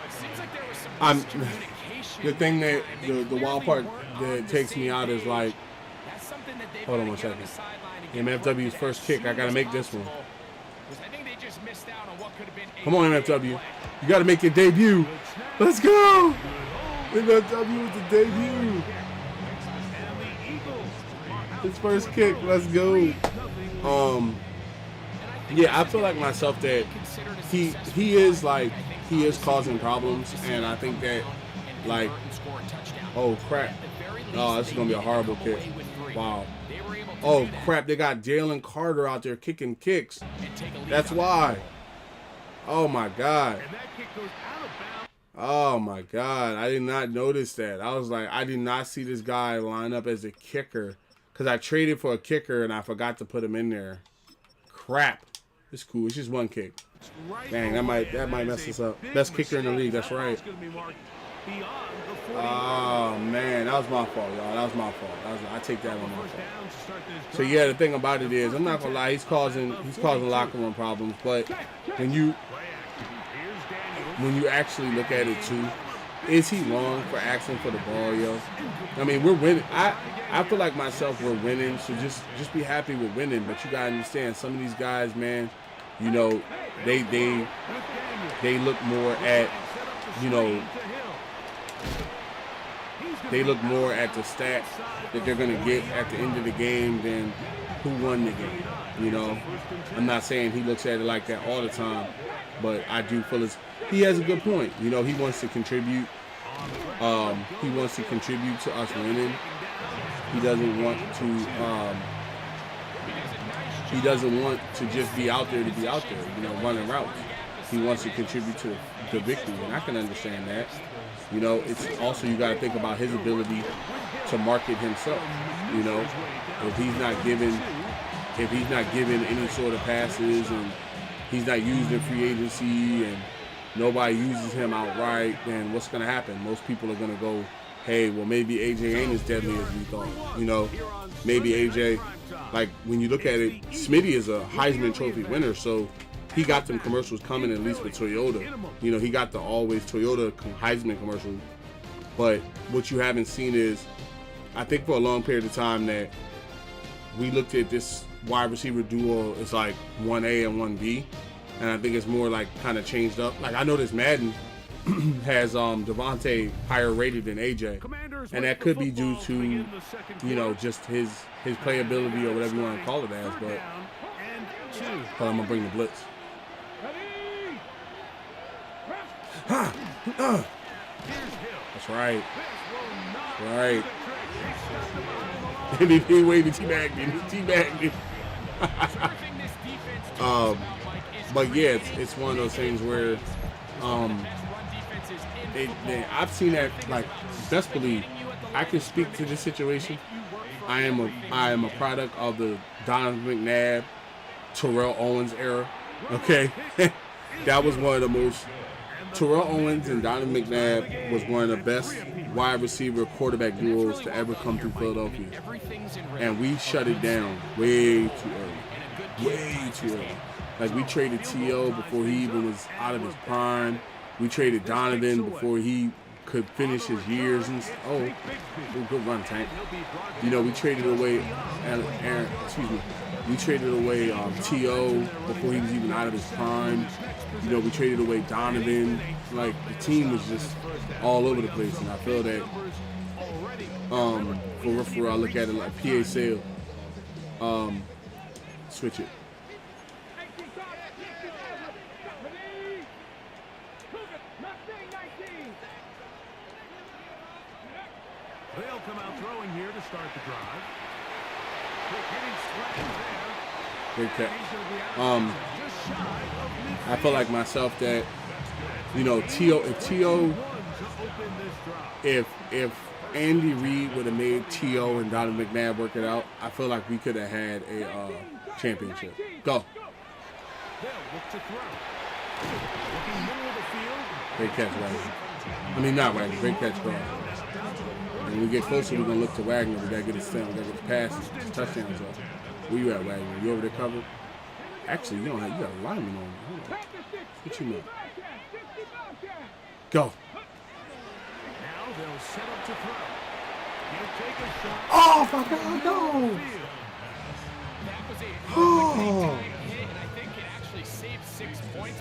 Seems like there was some miscommunication. The thing that the wild part that takes me out is like, hold on one second. MFW's first kick. I gotta make this one. Come on, MFW. You got to make your debut. Let's go. MFW with the debut. His first kick. Let's go. Yeah, I feel like myself that he is causing problems, and I think that like, oh crap. Oh, this is gonna be a horrible kick. Wow. Oh crap, they got Jalen Carter out there kicking kicks. That's why. Oh my God. Oh my God. I did not notice that. I was like, I did not see this guy line up as a kicker because I traded for a kicker and I forgot to put him in there. Crap. It's cool. It's just one kick. Dang, that might mess us up. Best kicker in the league. That's right. Oh man, that was my fault, y'all. That was my fault. I take that on my fault. So yeah, the thing about it is, I'm not gonna lie, he's causing locker room problems. But when you actually look at it too, is he wrong for asking for the ball, yo? I mean, we're winning. I feel like myself, we're winning. So just be happy with winning. But you gotta understand, some of these guys, man, you know, they look more at, you know. They look more at the stats that they're going to get at the end of the game than who won the game, you know. I'm not saying he looks at it like that all the time, but I do feel he has a good point. You know, he wants to contribute. He wants to contribute to us winning. He doesn't want to just be out there to be out there, you know, running routes. He wants to contribute to the victory, and I can understand that. You know, it's also, you got to think about his ability to market himself. You know, if he's not given any sort of passes and he's not used in free agency and nobody uses him outright, then what's going to happen? Most people are going to go, hey, well, maybe AJ ain't as deadly as we thought. You know, maybe AJ, like when you look at it, Smitty is a Heisman Trophy winner, so he got them commercials coming, at least with Toyota. You know, he got the always Toyota Heisman commercial. But what you haven't seen is, I think for a long period of time that we looked at this wide receiver duo as like 1A and 1B. And I think it's more like kind of changed up. Like I noticed Madden has Devontae higher rated than AJ. And that could be due to, you know, just his playability or whatever you want to call it as. But I'm going to bring the blitz. That's right. Right. He waited, teabagged me. But yeah, it's one of those things where I've seen that, like, best believe I can speak to this situation. I am a product of the Donovan McNabb, Terrell Owens era. Okay, that was one of the most Terrell Owens and Donovan McNabb was one of the best wide receiver quarterback duos to ever come through Philadelphia. And we shut it down way too early. Way too early. Like, we traded T.O. before he even was out of his prime. We traded Donovan before he could finish his years. And good run, Tank. You know, we traded away we traded away T.O. before he was even out of his prime. You know, we traded away Donovan. Like, the team was just all over the place. And I feel that for I look at it like PA sale. Switch it. They'll come out throwing here to start the drive. Great catch. I feel like myself that, you know, if Andy Reid would have made T.O. and Donovan McNabb work it out, I feel like we could have had a championship. Go. Great catch, Wagner. I mean, not Wagner. Great catch, bro. When we get closer, we're going to look to Wagner. We got to get his stamp. We got to get his passes, his touchdowns up. Where you at, Wagner? You over there covered? Actually, you got a lineman on you. Hold on. What you know? Go. Now they'll set up to throw. He'll take a shot. Oh, my God, no. That was a hit, and I think it actually saved 6 points.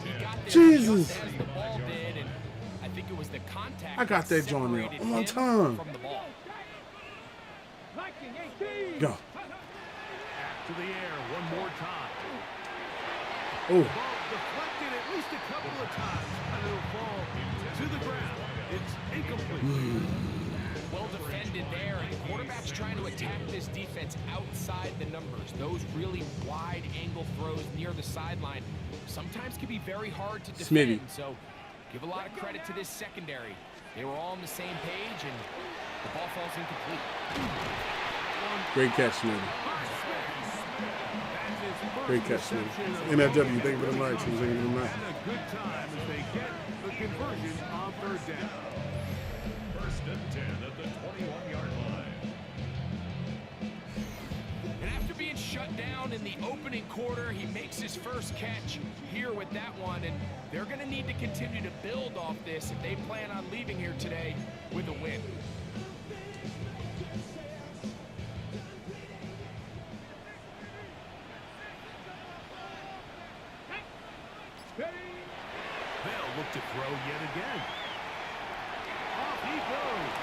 He got there Jesus. just as the ball did, and I think it was the contact. I got that joint there on time. From the ball. Go. To the air one more time. Oh. Ball deflected at least a couple of times, and it'll fall to the ground. It's incomplete. Well defended there, and the quarterback's trying to attack this defense outside the numbers. Those really wide angle throws near the sideline sometimes can be very hard to defend. Smitty. So give a lot of credit to this secondary. They were all on the same page, and the ball falls incomplete. Great catch, Smitty. Great catch, Smitty. MFW, thank you for the likes. Thank you for the likes. And a good time as they get the conversion on third down. First and 10 at the 21-yard line. And after being shut down in the opening quarter, he makes his first catch here with that one, and they're going to need to continue to build off this if they plan on leaving here today with a win. They'll look to throw yet again. Off he goes.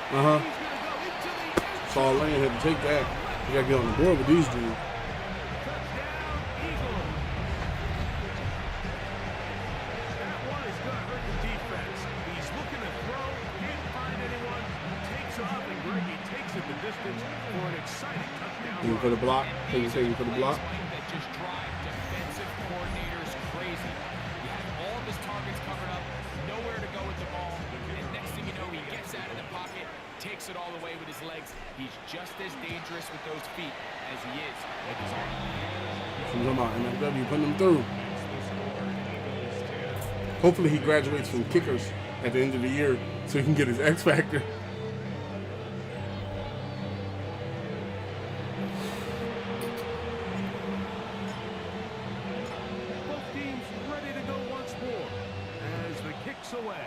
He's going to go into the end. Saul Lane had to take that. You got to get on the board with these dudes. Touchdown, Eagles. That one is going to hurt the defense. He's looking to throw, can't find anyone, takes off, and Greggy takes it the distance for an exciting touchdown. Taking for the block. Taking for the block. That just drive defensive coordinators crazy. You have all of his targets covered up, nowhere to go with the ball, and next thing you know, he gets out of the pocket, takes it all the way with his legs. He's just as dangerous with those feet as he is with his arm. From MFW, putting them through. Hopefully he graduates from kickers at the end of the year so he can get his X Factor. Both teams ready to go once more as the kick's away.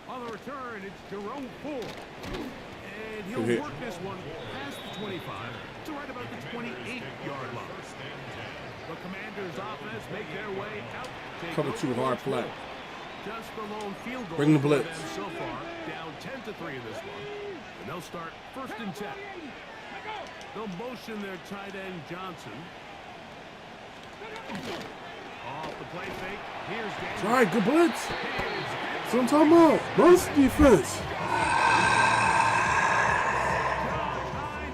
On the return, it's Jerome Ford. And he'll work this one past the 25 to right about the 28-yard line. The Commanders' offense make their way out. Cover two hard flat. Just the lone field goal. Bring the blitz. for them so far, down 10-3 in this one. And they'll start first and 10. They'll motion their tight end Johnson. Off the play fake. Here's Daniel. That's right, good blitz. That's what I'm talking about. Blitz defense.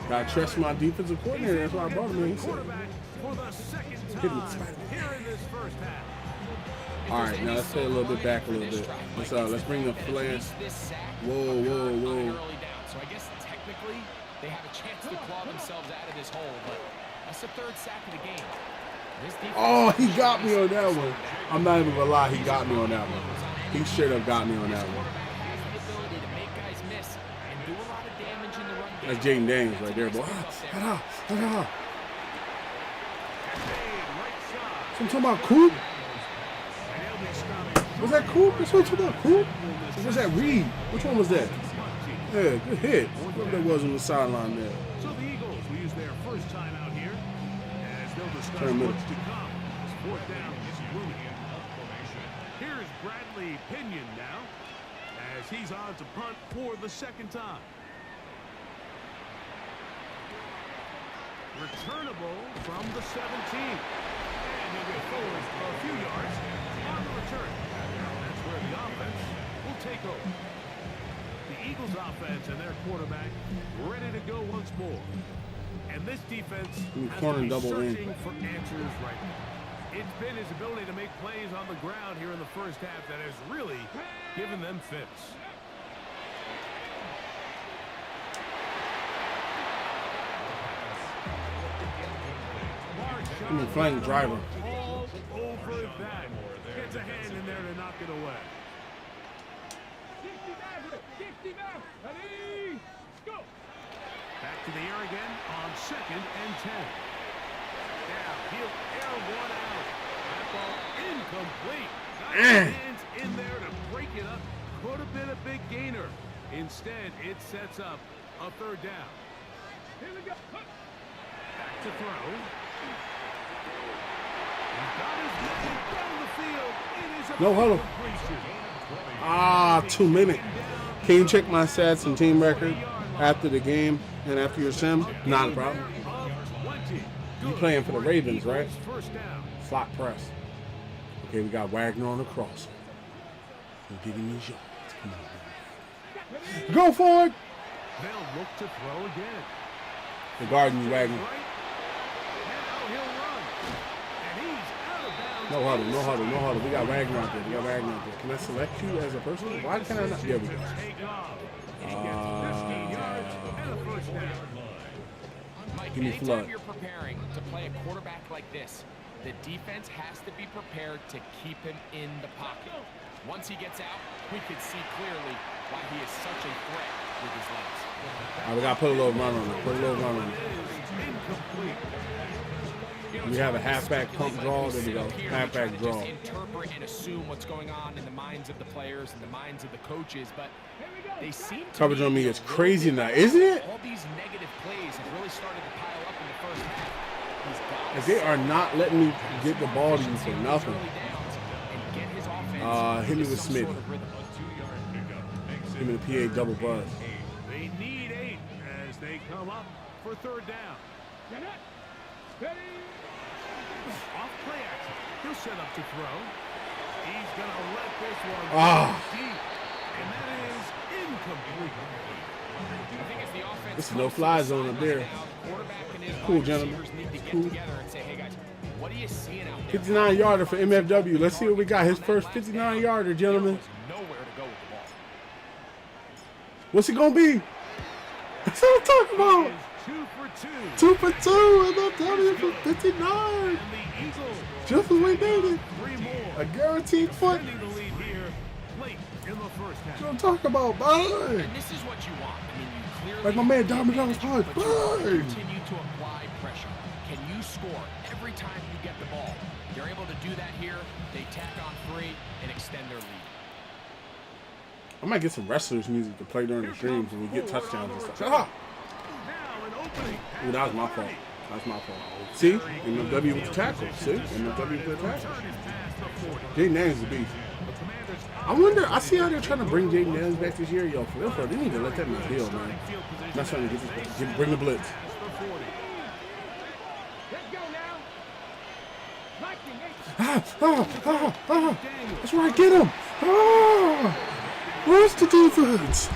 Gotta trust my defensive coordinator. That's why I brought him in. He said, For the second hit him with time Spider-Man. here in this first half. All right, now let's stay a little bit back a little bit. Let's bring the flare. Whoa, whoa, whoa. So I guess technically they have a chance to claw themselves out of this hole, but that's the third sack of the game. Oh, he got me on that one. I'm not even gonna lie, he got me on that one. He should have got me on that one. That's Jaden Daniels right there, boy. So I'm talking about Coop? Was that Coop? That's what I'm talking about, Coop? Or was that Reed? Which one was that? Yeah, good hit. Whoever that was on the sideline there. So the Eagles will use their first time out here as they'll discuss Turn what's to come. It's fourth down. Here's Bradley Pinion now as he's on to punt for the second time. Returnable from the 17. And he'll go forward a few yards on the return. That's where the offense will take over. The Eagles offense and their quarterback ready to go once more. And this defense has to be searching for answers right now. It's been his ability to make plays on the ground here in the first half that has really given them fits. I'm a flank driver. All over that. Gets a hand in there to knock it away. 60 now, ready, go. Back to the air again on 2nd and 10. Now he'll air one out. That ball incomplete. Got his hands in there to break it up. Could have been a big gainer. Instead, it sets up a third down. Here we go. Back to throw. He's got his man down the field. It is a No huddle. Ah, 2 minutes. Can you check my stats and team record after the game and after your sim? Not a problem. You playing for the Ravens, right? Slot press. Okay, we got Wagner on the cross. We're getting these yards. Come on. Go for it. They'll look to throw again. The Garden Wagner. No huddle, no huddle, no huddle. We got Wagner out there. We got Wagner out there. Can I select you as a person? Why can I not? There we go. Give me flood. Anytime you're preparing to play a quarterback like this, the defense has to be prepared to keep him in the pocket. Once he gets out, we can see clearly why he is such a threat with his legs. All right, we got to put a little run on it. Put a little run on it. We have a halfback pump draw. There we go. Halfback draw. Just interpret and assume what's going on in the minds of the players and the minds of the coaches, but they seem to coverage on me is crazy now, isn't it? All these negative plays have really started to pile up in the first half. If they are not letting me get the ball to you for nothing. Hit me with Smith. Give me the PA double buzz. They need 8 as they come up for third down. Off play action. He'll set up to throw. He's going to let this one go deep. And that is incomplete. I think it's the offense. This is no fly zone up there. Cool, gentlemen. Cool. 59-yarder for MFW. Let's see what we got. His first 59-yarder, gentlemen. Nowhere to go with the ball. What's it going to be? That's what I'm talking about. 2 for 2. MFW for 59. Just as we needed. A guaranteed foot. That's what I'm talking about, bud. And this is what you want. I mean, you clearly like my man Domino's hard. Continue to apply pressure. Can you score every time you get the ball? You're able to do that here. They tack on 3 and extend their lead. I might get some wrestlers music to play during the streams when we get touchdowns and stuff. Ah! Ooh, that was my fault. That's my fault. See? MFW with the tackle. See? MFW with the tackle. Jaden Daniels is a beast. I wonder, I see how they're trying to bring Jaden Daniels back this year. Yo, for real, they need to let that man heal, man. That's trying to bring the blitz. That's right, get him. Where's the defense?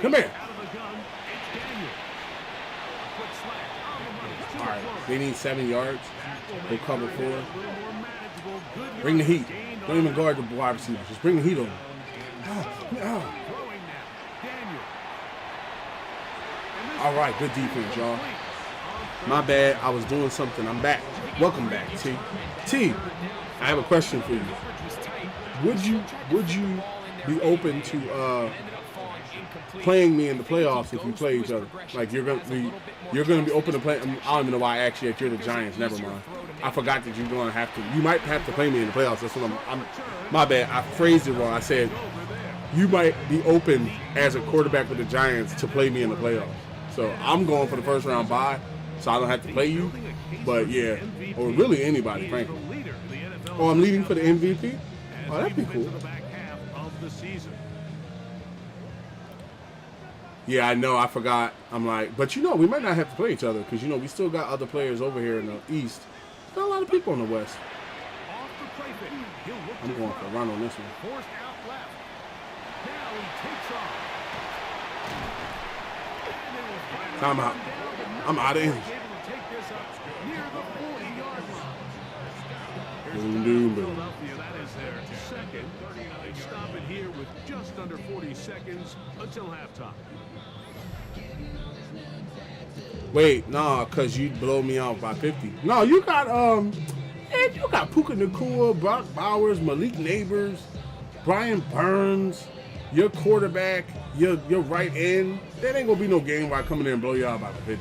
Come here. All right, they need 7 yards. Go cover 4. Bring the heat. Don't even guard the wide receiver. Just bring the heat on. All right, good defense, y'all. My bad. I was doing something. I'm back. Welcome back, T. T, I have a question for you. Would you be open to playing me in the playoffs if we play each other? Like you're gonna be open to play. I don't even know why I asked you that. You're the Giants. Never mind. I forgot that you're gonna have to. You might have to play me in the playoffs. That's what I'm. My bad. I phrased it wrong. I said you might be open as a quarterback with the Giants to play me in the playoffs. So I'm going for the first round bye, so I don't have to play you. But yeah, or really anybody, frankly. Oh, I'm leading for the MVP. Oh, that'd be cool. Yeah, I know. I forgot. I'm like, but we might not have to play each other because we still got other players over here in the East. Got a lot of people in the West. I'm going for a run on this one. Time out. I'm out of here. Philadelphia, that is their second. They stop it here with just under 40 seconds until halftime. Wait, nah, cause you blow me out by 50. No, you got you got Puka Nacua, Brock Bowers, Malik Neighbors, Brian Burns, your quarterback, your right end. There ain't gonna be no game where I come in there and blow you out by 50.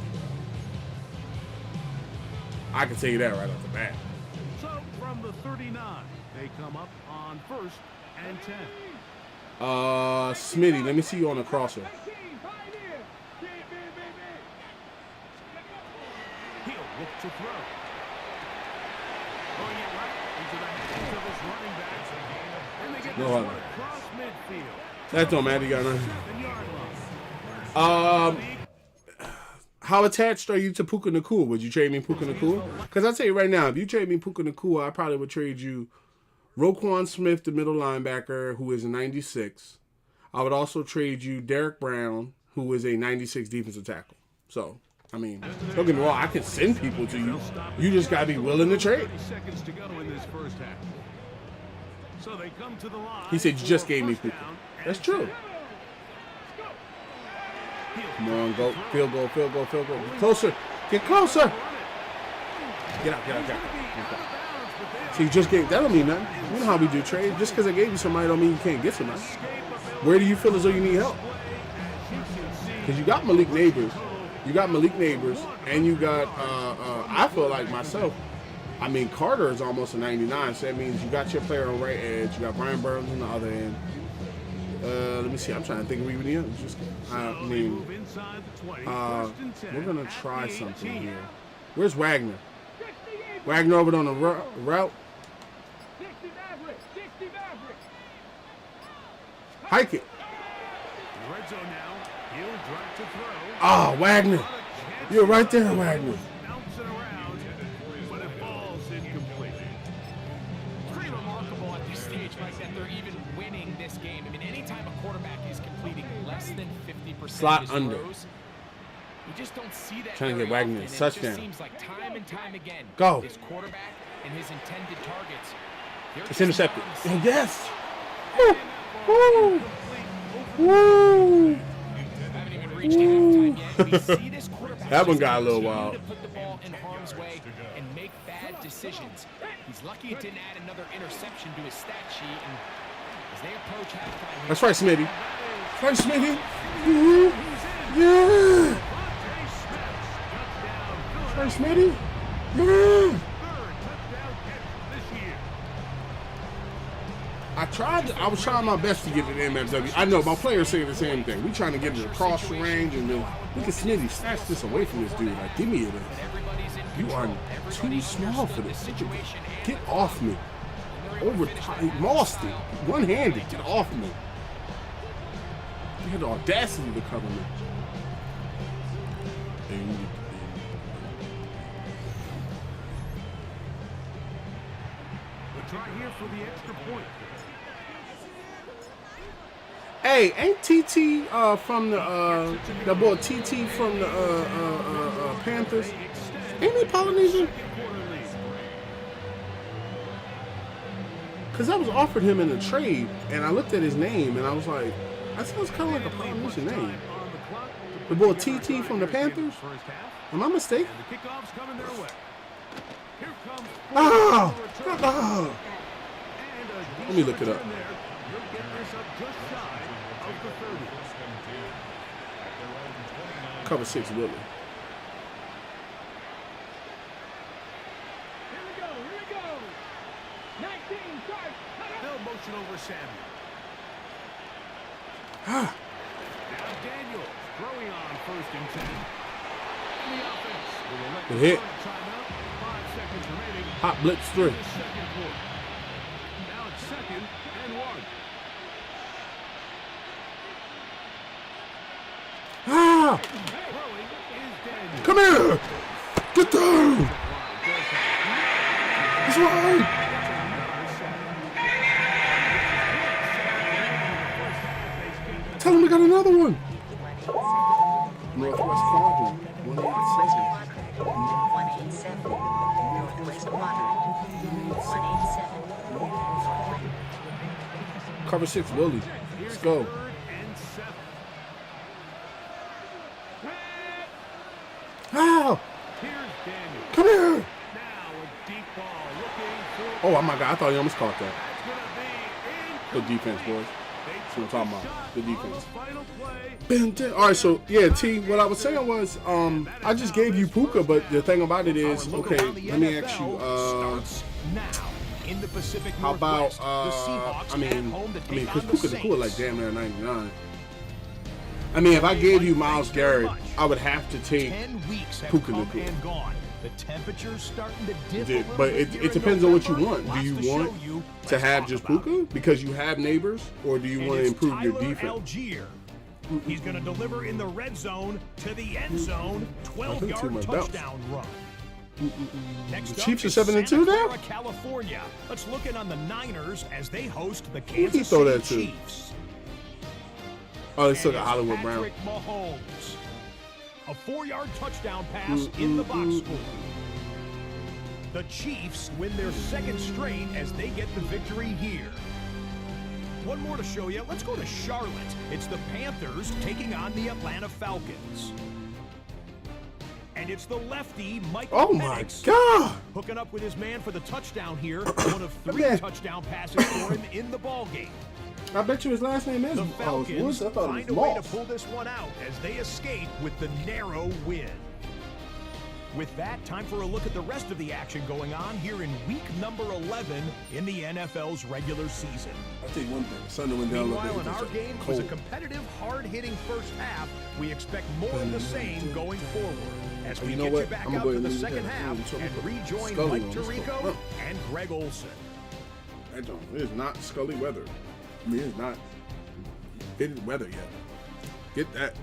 I can tell you that right off the bat. So from the 39, they come up on 1st and 10. Smitty, let me see you on the crosser. He'll look to throw. Going it right into the hands of his running backs. And they get this one across midfield. That don't matter. You got nothing. 7-yard line. How attached are you to Puka Nacua? Would you trade me Puka Nacua? Because I'll tell you right now, if you trade me Puka Nacua, I probably would trade you Roquan Smith, the middle linebacker, who is a 96. I would also trade you Derek Brown, who is a 96 defensive tackle. So, I mean, don't get me wrong, I can send people to you. You just got to be willing to trade. 30 seconds to go in this first half. So they come to the line. He said you just gave me Puka. That's true. Come on, go. Field goal, field goal, field goal. Get closer. Get closer. Get out, get out, get out. So you just gave, that don't mean nothing. You know how we do trade. Just because I gave you somebody don't mean you can't get somebody. Where do you feel as though you need help? Because you got Malik Neighbors. You got Malik Neighbors. And you got, I feel like myself, I mean, Carter is almost a 99. So that means you got your player on right edge. You got Brian Burns on the other end. Let me see. I'm trying to think of even else. I mean, we're going to try something here. Where's Wagner? Wagner over on the route. Hike it. Oh, Wagner. You're right there, Wagner. But it falls incomplete. It's pretty remarkable at this stage, Mike, that they're even winning this game. I mean, anytime a quarterback is completing less than 50% slot of his under. throws, we just don't see that. Trying to get very Wagner often, a and touchdown. It just seems like time and time again, Go. this quarterback and his intended targets. It's intercepted. Oh, yes. Woo. Woo. Woo. Haven't even reached halftime yet. We see this quarterback That one just got a little continue wild. to put the ball in harm's way and make bad decisions. He's lucky it didn't add another interception to his stat sheet. And as they approach halftime, That's right, Smitty. That's right, Smitty. Yeah. That's right, Smitty. Yeah. I was trying my best to get it in MFW. I know my players say the same thing. We trying to get it across the range, and then look at Smitty snatch this away from this dude. Like, give me it. You are too small for this. Get off me. Overtime, lost it. One-handed. Get off me. You had the audacity to cover me. We'll try here for the extra point. Hey, ain't TT from the that boy TT from the Panthers? Ain't he Polynesian? because I was offered him in a trade, and I looked at his name, and I was like, that sounds kind of like a Polynesian name. The boy TT from the Panthers? Am I mistaken? The kickoff's coming their way. Here comes Oh! Let me look it up. You'll get this up just shy of the 30. Cover 6 Willie. Here we go. 19 charge. They'll motion over Samuel. Ah. Now Daniels throwing on 1st and 10. And the offense will Good hit. timeout. 5 seconds remaining. Hot blitz 3. in the second quarter. Now it's 2nd and 1. Ah! Throwing is Daniels. Come here! Get down! That's right! Tell him we got another one. Northwest Quadrant, 187. 187. Northwest Quadrant. 187. Cover 6 Willie. Let's go. 3rd and 7. Ow! Here's Daniels. Come here! Now a deep ball looking for. Oh my God! I thought he almost caught that. That's going to be Good defense, boys. That's what I'm talking about. Good defense. final play. Ben 10. All right, so yeah, T. What I was saying was, I just gave you Puka, but the thing about it is, okay. Let me ask you. In the Pacific How about Northwest, the Seahawks I mean, at home to take because on the Puka's cool like Saints. damn near 99. I mean, if I gave you Myles Garrett, I would have to take 10 weeks have Puka come Nacua. and gone. The temperature's starting to dip a Yeah, little but bit it here in depends on what you November. want. Do Lots you to show want you. to Let's have talk just about it. Puka because you have neighbors, or do you And want to it's improve your Tyler defense? Algier. He's going to deliver in the red zone to the end zone. too 12-yard much bounce. touchdown run. Next The up Chiefs are is 7-2 Santa now? Clara, California. Let's look in on the Niners as they host the Who did he Kansas throw City that to? Chiefs. Oh, they still And got it's Hollywood Brown. Patrick Mahomes. A 4-yard touchdown pass in the box score. The Chiefs win their 2nd straight as they get the victory here. One more to show you. Let's go to Charlotte. It's the Panthers taking on the Atlanta Falcons. And it's the lefty, Michael Oh my Penix, God! hooking up with his man for the touchdown here. One of 3 Man. touchdown passes for him in the ballgame. I bet you his last name is The Woods. Falcons I thought find it a was way to Moss. pull this one out as they escape with the narrow win. With that, time for a look at the rest of the action going on here in week number 11 in the NFL's regular season. I'll tell you one thing. Sunday went down a little Meanwhile, bit. in our game was a competitive, hard-hitting first half. We expect more of the same going forward as we You know get what? you back I'm gonna out go to ahead the and leave second that. half I'm and gonna rejoin Scully Mike on this Tirico one. and Greg Olson. That don't. It is not Scully weather. I mean, it's not fitted weather yet. Get that.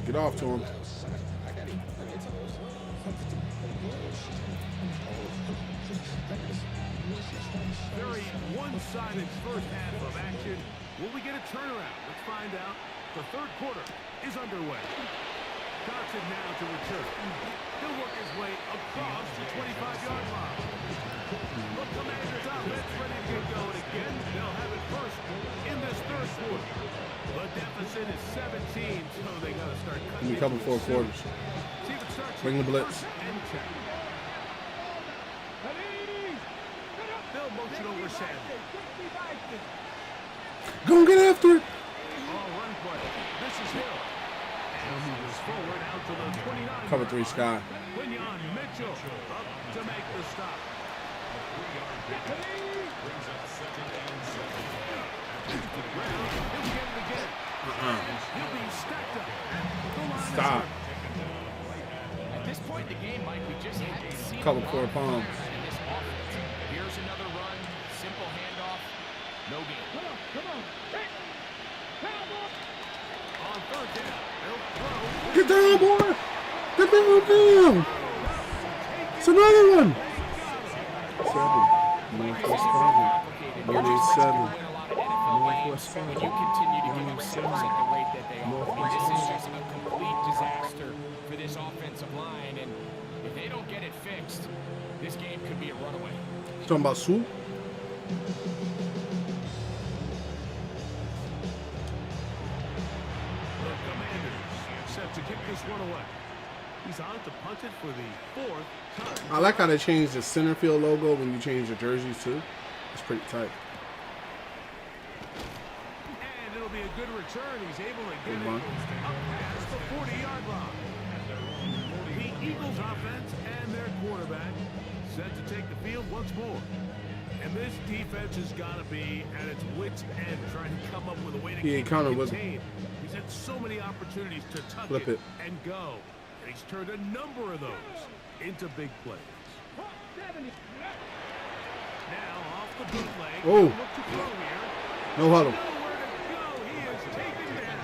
Get off to him. Very one-sided first half of action. Will we get a turnaround? Let's find out. The 3rd quarter is underway. Johnson now to return. He'll work his way across the 25-yard line. The Commanders offense ready to get going again. They'll have it first in this 3rd quarter. The deficit is 17, so they got to start cutting. Give me a couple 4 quarters. See if it starts Bring the blitz. 1st and 10. They'll motion over Sanders. Go and get after it. All run play. This is Hill. And he was forward out to the 29. Cover 3 Sky. Quinyon Mitchell up to make the stop. He'll get it again. He'll be stacked up. The line is Stop. At this point in the game, Mike, we just haven't seen Cover a 4 lot of palms. progress in this offense. Here's another run, simple handoff, no gain. Come on. Hey. on 3rd down. They'll throw. Get down, boy. Get down. It's another one. 7. Northwest Quadrant. 187. games when you continue to give them sales at the rate that they are. I mean, this is just a complete disaster for this offensive line, and if they don't get it fixed, this game could be a runaway. Talking about swoop? The Commanders set to kick this one away. He's on to punt it for the 4th time. I like how they changed the center field logo when you change the jerseys too. It's pretty tight. And it'll be a good return. He's able to get it up past the 40-yard line. The Eagles offense and their quarterback set to take the field once more. And this defense has got to be at its wits' end trying to come up with a way to keep it contained. He's had so many opportunities to tuck it and go. And he's turned a number of those into big plays. Now off the bootleg. Oh. Look to throw here. No huddle. Nowhere to go. He is taken down.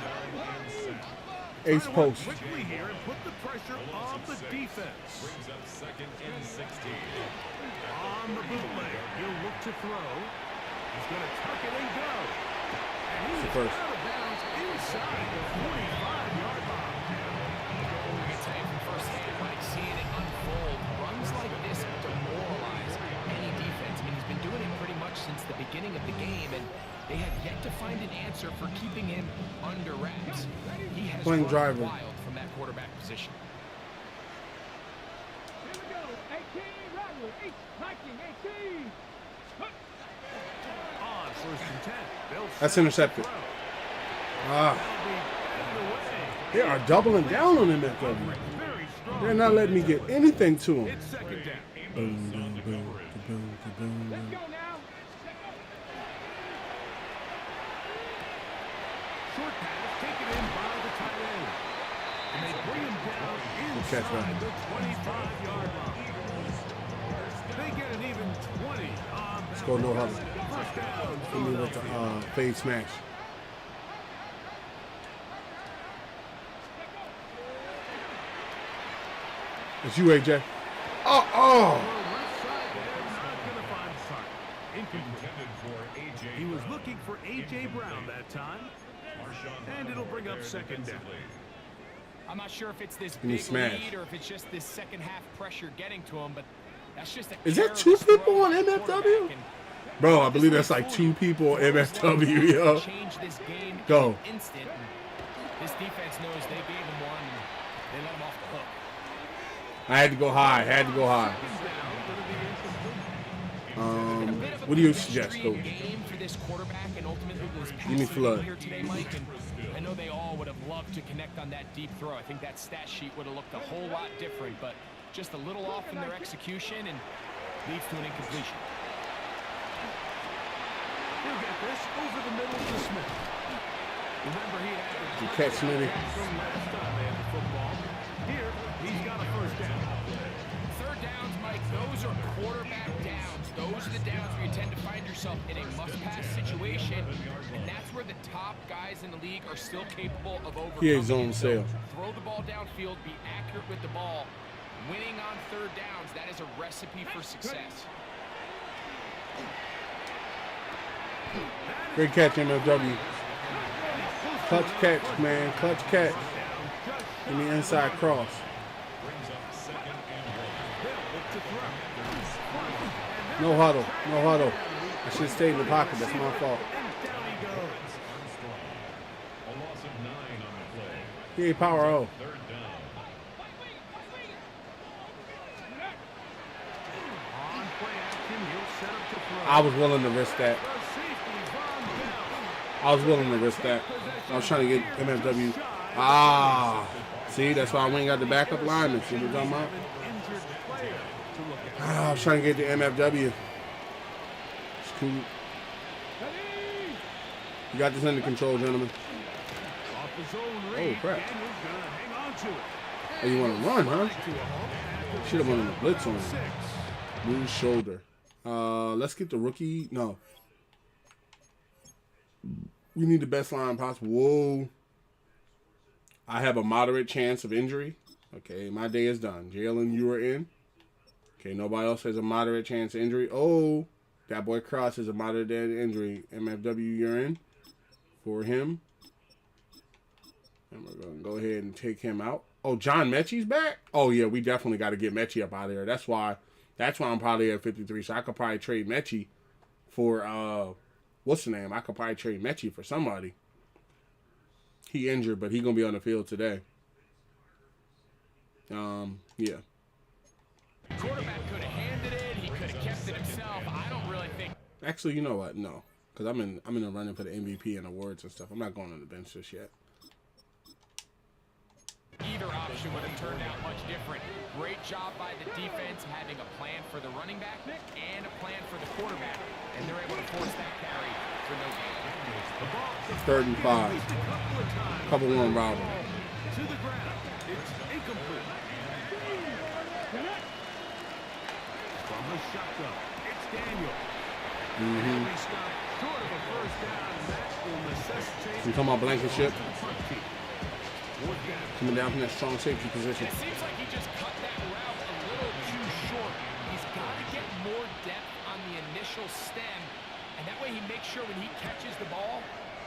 Ace post. Quickly here and put the pressure on the defense. Brings up 2nd and 16. On the bootleg, he'll look to throw. He's going to tuck it and go. And he's out of bounds inside the 45-yard line. I can tell you from firsthand, Mike, seeing it unfold, runs like this demoralize any defense. I mean, he's been doing it pretty much since the beginning of the game, and they have yet to find an answer for keeping him under wraps. He has run wild from that quarterback position. Here we go. 18, Rodwood. Hiking, 18. On 1st and 10. That's intercepted. They are doubling down on MFW. They're not letting me get anything to them. It's 2nd down. Boom, boom, boom, boom, boom. Let's go now. Short pass taken in by the tight end. And they bring him down catch, inside the 25-yard line. They get an even 20 on Let's go no huddle. first down. Give me with the fade smash. It's you, AJ. Oh! He was looking for A.J. Brown that time. And it'll bring up 2nd down. I'm not sure if it's this me big smash. lead or if it's just this second half pressure getting to him, but that's just a Is that 2 people on MFW? Bro, I believe that's like 2 people on MFW, yo. Go. Instant. This defense knows they gave him one. They let him off the hook. I had to go high. What do you suggest, Coach? Give me flood. Here today, Mike, and I know they all would have loved to connect on that deep throw. I think that stat sheet would have looked a whole lot different, but just a little off in their execution and leads to an incompletion. He'll get this over the middle to Smith. Remember, he had You catch Smitty. last time they had the football. Here, he's got a 1st down. 3rd downs, Mike, those are quarterback downs. Those are the downs where you tend to find yourself in a must-pass situation, and that's where the top guys in the league are still capable of overcoming. He ain't zone sale. Throw the ball downfield, be accurate with the ball. Winning on 3rd downs, that is a recipe for success. Great catch, MFW. Clutch catch, man. Clutch catch. Give me inside cross. No huddle. No huddle. I should have stayed in the pocket. That's my fault. He ain't power O. I was willing to risk that. I was trying to get MFW. See, that's why we ain't got the backup lineman. See what I'm talking about? I was trying to get the MFW. It's cool. You got this under control, gentlemen. Oh, crap. Oh, you want to run, huh? Should have went on the blitz on him. Move shoulder. Let's get the rookie. No. We need the best line possible. Whoa. I have a moderate chance of injury. Okay, my day is done. Jalen, you are in. Okay, nobody else has a moderate chance of injury. Oh, that boy Cross has a moderate injury. MFW, you're in. for him. And we're going to go ahead and take him out. Oh, John Mechie's back? Oh, yeah, we definitely got to get Mechie up out of there. That's why I'm probably at 53. So I could probably trade Mechie for, what's the name? I could probably trade Mechie for somebody. He injured, but he going to be on the field today. Yeah. Quarterback could have handed it. He could have kept it himself. I don't really think. Actually, you know what? No. Because I'm in the running for the MVP and awards and stuff. I'm not going on the bench just yet. Either option would have turned out much different. Great job by the defense having a plan for the running back and a plan for the quarterback. And they're able to force that carry for no gain. 3rd and 5. Couple one robbery. To the ground. It's incomplete. From the shotgun, it's Daniel. And we stop short of a first down, and that will necessitate. You talking about Blankenship? Coming down from that strong safety position. It seems like he just cut that route a little too short. He's got to get more depth on the initial stem, and that way he makes sure when he catches the ball,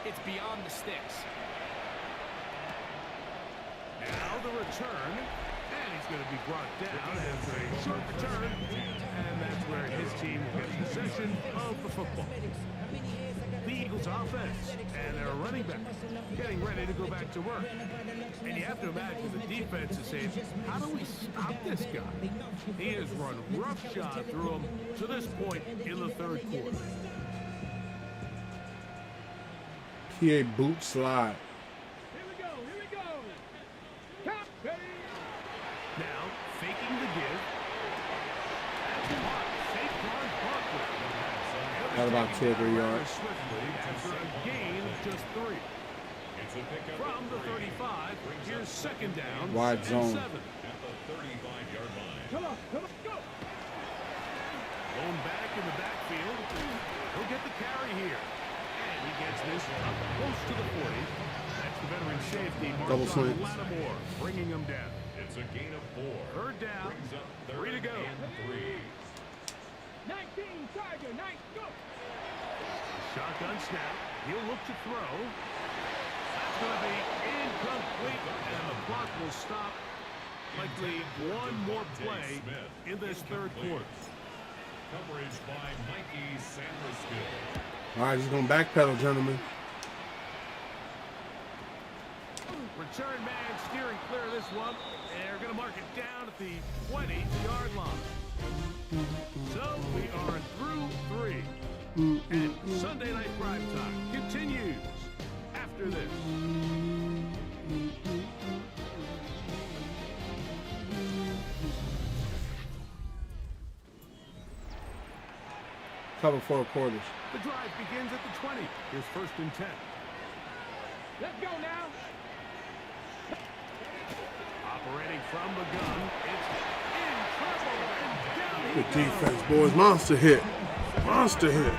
it's beyond the sticks. Now the return, and he's going to be brought down after a short return, and that's where his team will get possession of the football. The Eagles offense and their running back getting ready to go back to work. And you have to imagine the defense is saying, how do we stop this guy? He has run roughshod through him to this point in the 3rd quarter. PA boot slide. Here we go. Top ready. Now, faking the give. Saquon Barkley. Got about 2 or 3 yards. Swiftly after a gain of just 3. From the 35, here's 2nd down. Wide zone. 7. At the 35-yard line. Come on, go. Going back in the backfield. He'll get the carry here. And he gets this up close to the 40. That's the veteran safety, Double Marshawn slants. Lattimore, bringing him down. It's a gain of 4. 3rd down. Brings up 3 to go. and 3. 19 Charger, 9, go. Shotgun snap. He'll look to throw. That's going to be incomplete, and the clock will stop. Likely one more play in this 3rd quarter. Coverage by Mikey Sandlerskill. All right, he's going to backpedal, gentlemen. Return man steering clear of this one. And they're going to mark it down at the 20-yard line. So we are through 3. And Sunday Night Prime Time continues after this. Cover 4 quarters. The drive begins at the 20. Here's 1st and 10. Let's go now. Operating from the gun. It's in trouble. And down he Good goes. defense, boys. Monster hit. Monster hit.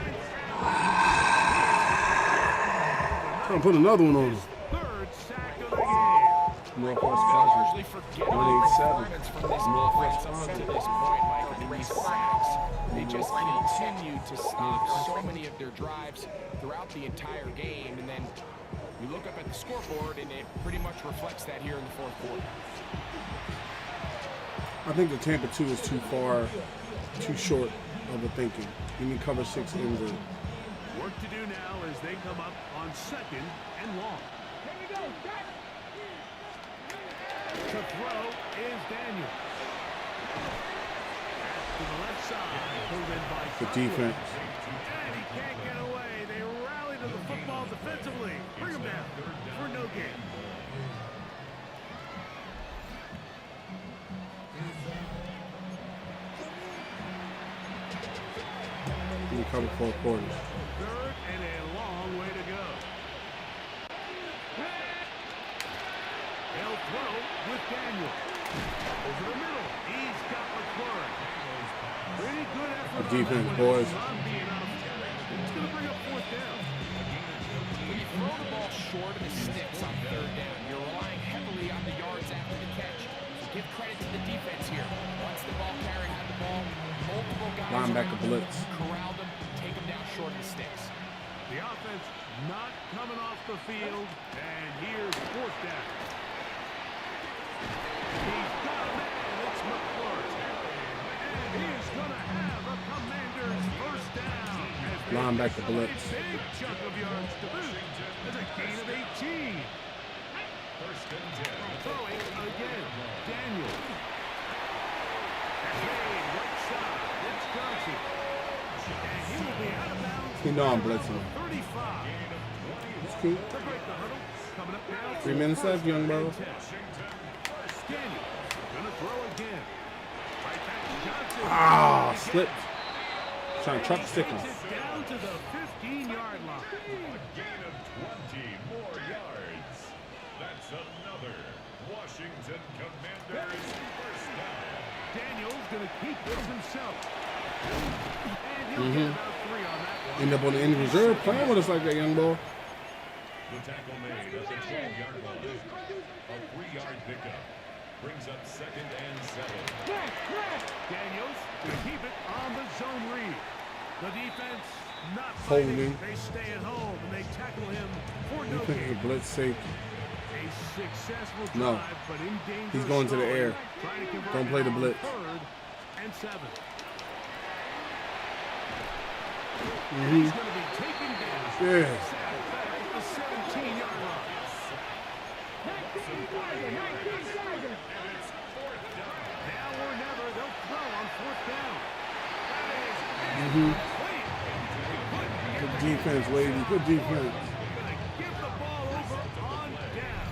Trying to put another one on him. 3rd sack of the game. Northwest Usually Cousins. forget about 187. performance from this offense up to this point, Mike. And these sacks, they just continue to stop so many of their drives throughout the entire game. And then you look up at the scoreboard, and it pretty much reflects that here in the 4th quarter. I think the Tampa 2 is too far, too short of a thinking. You need cover 6 injured. Work to do now as they come up on 2nd and long. Here we go. Start. To throw is Daniel. To the left side, pulled in by The Cutler. defense. And he can't get away. They rally to the football defensively. Bring him down for no gain. You cover 4 quarters. 3rd and a long way to go. They'll throw with Daniel. Over the middle. He's got McClure. Pretty good effort. The defense, boys. Not being enough. It's going to bring up 4th down. When you throw the ball short of the sticks on 3rd down, you're relying heavily on the yards after the catch. So give credit to the defense here. Once the ball carrier had the ball, multiple guys Linebacker around him, blitz. corralled him, take him down short of the sticks. The offense not coming off the field, and here's fourth down. He's got a man, it's McClure. And he's going to have a Commander's first down. Linebacker blitz. Big chunk of yards to boot. That's a gain of 18. First and 10. Throwing again, Daniel. Hey, right side, it's Johnson. And he will be out of bounds. You know I'm blitzing. 35. It's cool. To break the huddle, coming up now. 3 minutes left, young bro. Daniel, gonna throw again. Right back to Johnson. Ah, slipped. Trying to truck stickers. Down to the 15-yard line. A gain of 20 more yards. That's another Washington Commanders first down. Daniel's gonna keep this himself. And he'll get about 3 on that one. End up on the end reserve playing with us like that, young boy. The tackle made at the 12-yard line. A 3-yard pickup brings up second and 7. Daniels to keep it on the zone read. The defense not Holding. fighting. They stay at home and they tackle him for no Defense is a gain. blitz safety. A successful drive, No. but in danger. He's going to the air. Trying to convert Don't play the on blitz. 3rd and 7. Mm-hmm. He's going to be taken down. Yeah. Sacked back at the 17-yard line. 19 Tiger. Now or never, they'll throw on 4th down. That is complete. Good defense, lady. Good defense. Gonna give the ball over on down.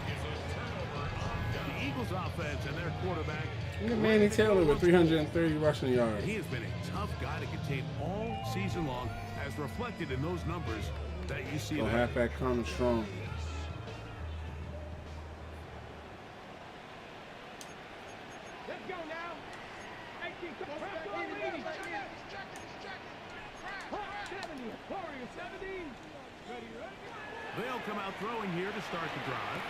The Eagles offense and their quarterback. Look at Manny Taylor with 330 rushing yards. He has been a tough guy to contain all season long, as reflected in those numbers that you see So there. halfback Connor Strong. Let's go now. 18 70. Warrior 70. They'll come out throwing here to start the drive.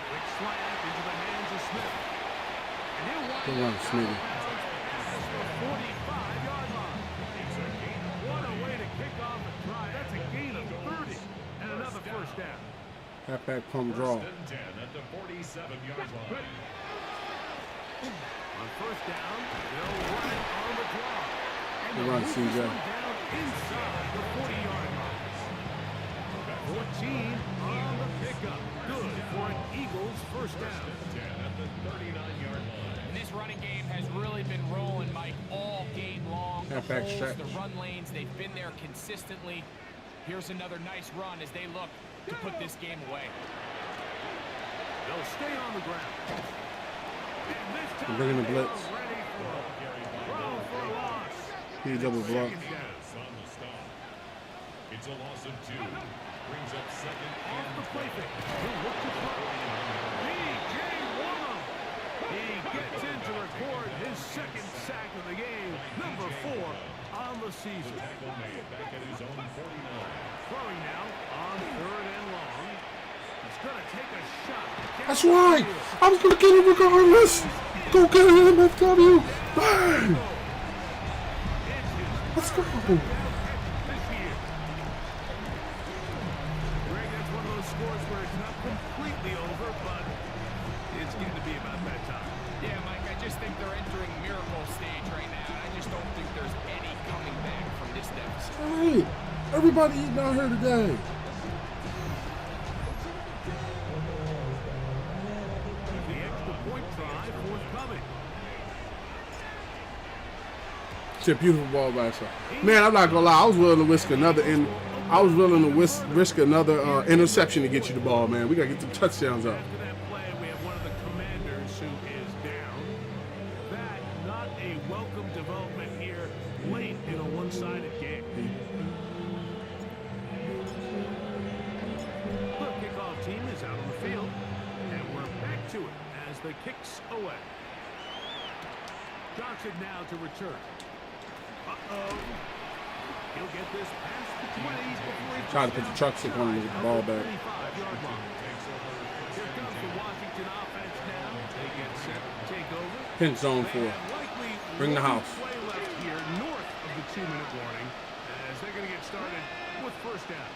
Quick slant into the hands of Smith. And he'll wind Good run, up Smitty. past the 45-yard line. What a way to kick off a drive. That's a gain of 30 and another first down. Halfback pump draw. First and 10 at the 47-yard line. On first down, they'll run it on the draw. And Good they'll run, move CJ. this one down inside the 40-yard line. 14 on the pickup. Good for an Eagles first down. 10 at the 39-yard line. And this running game has really been rolling, Mike, all game long. The Halfback holes, stretch. the run lanes, they've been there consistently. Here's another nice run as they look to put this game away. They'll stay on the ground. And this time Bringing the blitz. they're ready for throw for a loss. He double block. Second down. On the stop. It's a loss of 2. Brings up second Off and the play fake. He'll look to throw. B.J. Warren. He gets in to record his second sack of the game. Number 4 on the season. tackle made back at his own 49. Throwing now on 3rd and long. He's going to take a shot. That's right. I was going to get him regardless. Go get him, FW. Bang. Let's go. This year. Greg, that's one of those scores where it's not completely over, but it's getting to be about that time. Yeah, Mike, I just think they're entering miracle stage right now. And I just don't think there's any coming back from this deficit. Hey, everybody eating out here today. The extra point try forthcoming. It's a beautiful ball by itself. Man, I'm not gonna lie. I was willing to risk another interception to get you the ball, man. We gotta get some touchdowns up. After that play, we have one of the Commanders who is down. That not a welcome development here late in a one-sided game. The kickoff team is out on the field, and we're back to it as the kicks away. Johnson now to return. Uh-oh. He'll get this past the 20 before he Try to put the truck stick on him and get the ball back. 25-yard line. Here comes the Washington offense now. They get set to take over. Pinch zone 4. Likely Bring the house. play left here north of the 2-minute warning as they're going to get started with first down.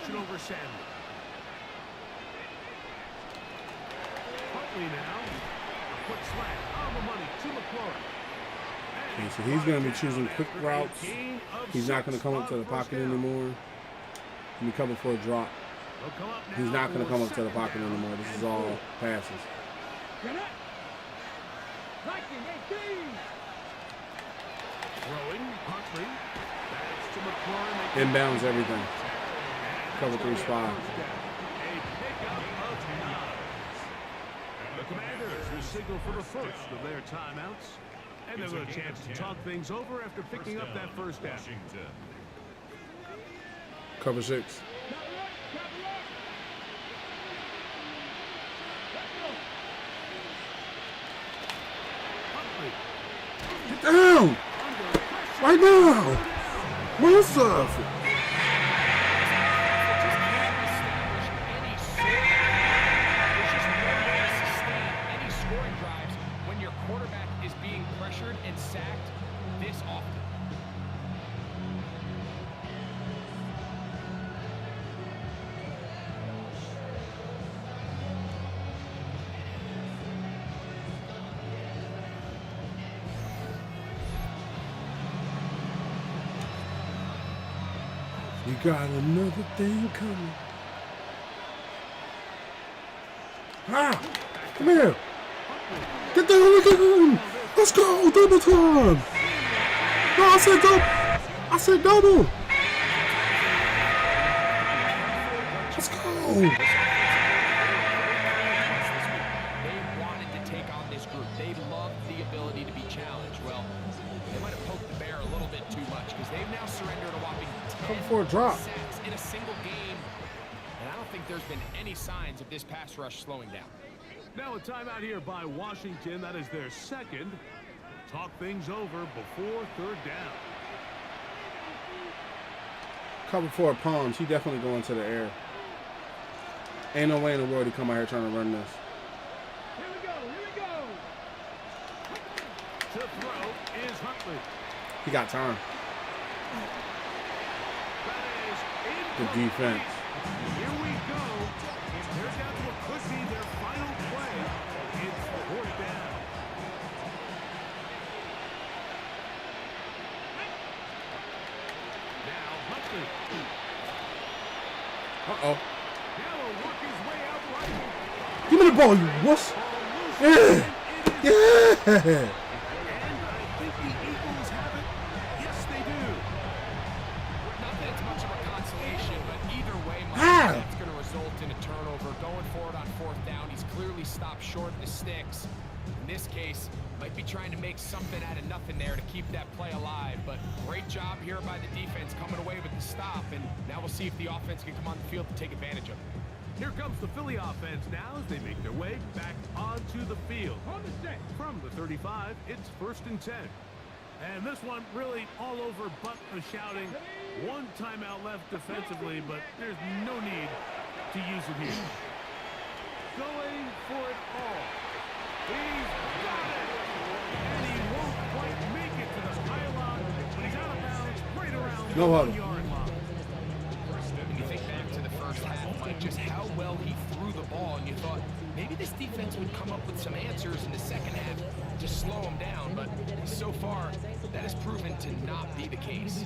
motion over Sandler. Huntley now. A quick slant on the money to McLaurin. Okay, so he's going to be choosing quick routes. He's not going to come up to the pocket anymore. He'll be coming for a drop. He's not going to come up to the pocket anymore. This is all passes. Throwing, Huntley. That's to McLaurin. Inbounds everything. Cover 3 spot. A pickup of 9. The Commanders will signal for the first of their timeouts. And they'll have a chance to talk things over after picking up that first down. Cover 6. Get down! Right now! What's up? Any scoring drives when your quarterback is being pressured and sacked this often. You got another thing coming. Ah! Come here! Get down! Let's go! Double time! No, I said double! I said double! Let's go! They wanted to take on this group. They loved the ability to be challenged. Well, they might have poked the bear a little bit too much because they've now surrendered a whopping 10 for a drop. sacks in a single game. And I don't think there's been any signs of this pass rush slowing down. Now a timeout here by Washington. That is their second. Talk things over before third down. Cover 4 palms. He definitely going to the air. Ain't no way in the world he come out here trying to run this. Here we go. To throw is Huntley. He got time. The defense. Here we go. They're down to what could be their final play. It's fourth down. Now Huntley. Uh-oh. Now will work his way out right. Give me the ball, you wuss. Yeah. Yeah. That's going to result in a turnover. Going for it on fourth down. He's clearly stopped short of the sticks. In this case, might be trying to make something out of nothing there to keep that play alive. But great job here by the defense coming away with the stop. And now we'll see if the offense can come on the field to take advantage of it. Here comes the Philly offense now as they make their way back onto the field. From the 35, it's 1st and 10. And this one really all over but the shouting. One timeout left defensively, but there's no need to use it here. Going for it all. He's got it! And he won't quite make it to the pylon, but he's out of bounds right around the 1-yard line. When you think back to the first half, Mike, just how well he threw the ball, and you thought maybe this defense would come up with some answers in the second half to slow him down, but so far that has proven to not be the case.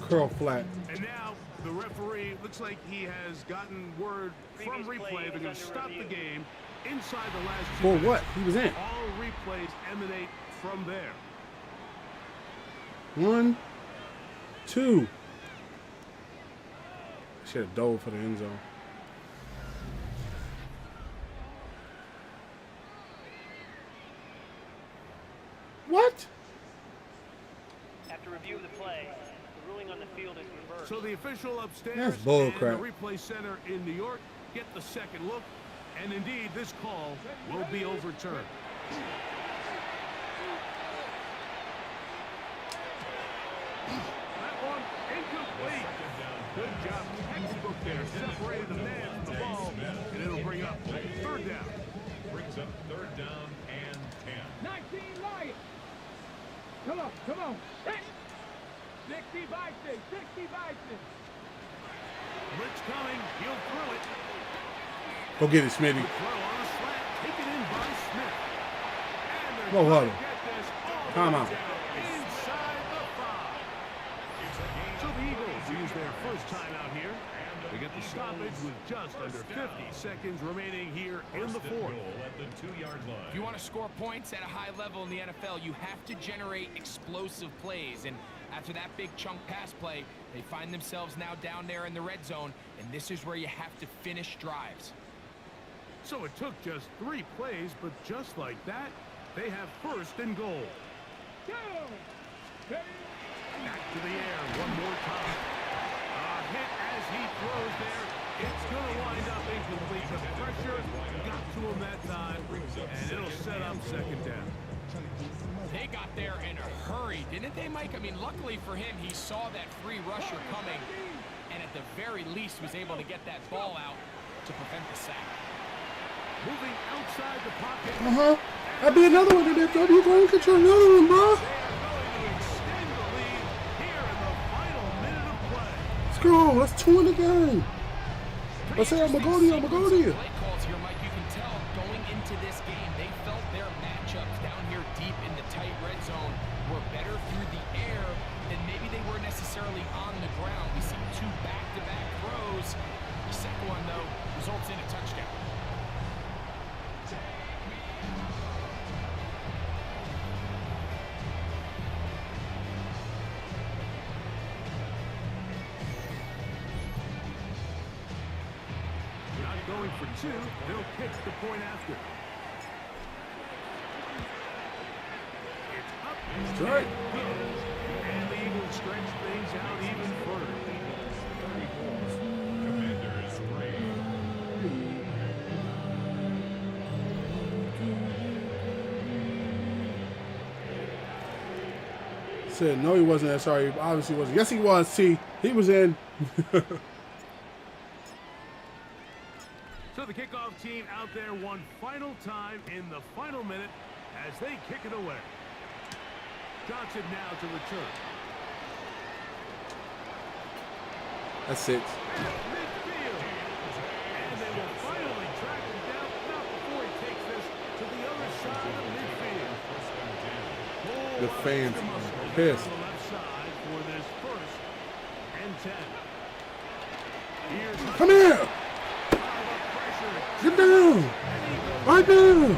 Curl flat. And now the referee looks like he has gotten word from replay they're going to stop the game inside the last 2 For minutes. what? He was in. All replays emanate from there. 1, 2. Should have dove for the end zone. What? After review of the play, the ruling on the field is reversed. So the official upstairs That's bull crap. and the replay center in New York get the second look, and indeed this call will be overturned. That one incomplete. Good job. Textbook there, separating the man from the ball, and it'll bring up third down. Brings up third down and 10. 19 Lions. Come on. 60 Vikings. Blitz coming. He'll throw it. Go get it, Smitty. Throw on a slant. Taken in by Smith. And they're Go, going Huddle. to get this all the Time way out. down inside the 5. So the Eagles use their first timeout here. They get the stoppage with just under 50 seconds remaining here in the fourth. At the 2-yard line. If you want to score points at a high level in the NFL, you have to generate explosive plays. And after that big chunk pass play, they find themselves now down there in the red zone, and this is where you have to finish drives. So it took just 3 plays, but just like that, they have first and goal. Back to the air one more time. A hit as he throws there. It's going to wind up incomplete. The pressure got to him that time, and it'll set up second down. They got there in a hurry, didn't they, Mike? I mean, luckily for him, he saw that free rusher coming, and at the very least was able to get that ball out to prevent the sack. Moving outside the pocket. That'd be another one in there, though. You going to get you another one, bro. They are going to extend the lead here in the final minute of play. Let's go. That's 2 in the game. Let's say I'm going to go to you. Play calls here, Mike. You can tell going into this game, they felt their matchups down here deep in the tight red zone were better through the air than maybe they were necessarily on the ground. We see 2 back-to-back throws. The second one, though, results in a touchdown. Not going for 2. They'll kick the point after. It's up. That's right. And the Eagles stretch things out even further. 34. Commanders 3. Said no, he wasn't that sorry. He obviously wasn't. Yes, he was. See, he was in. So the kickoff team out there one final time in the final minute as they kick it away. Johnson now to return. That's it. Midfield. And they will finally track him down, not before he takes this to the other side of midfield. The fans pissed. On the left side for this first and 10. Here's Come here. Get down. Right now.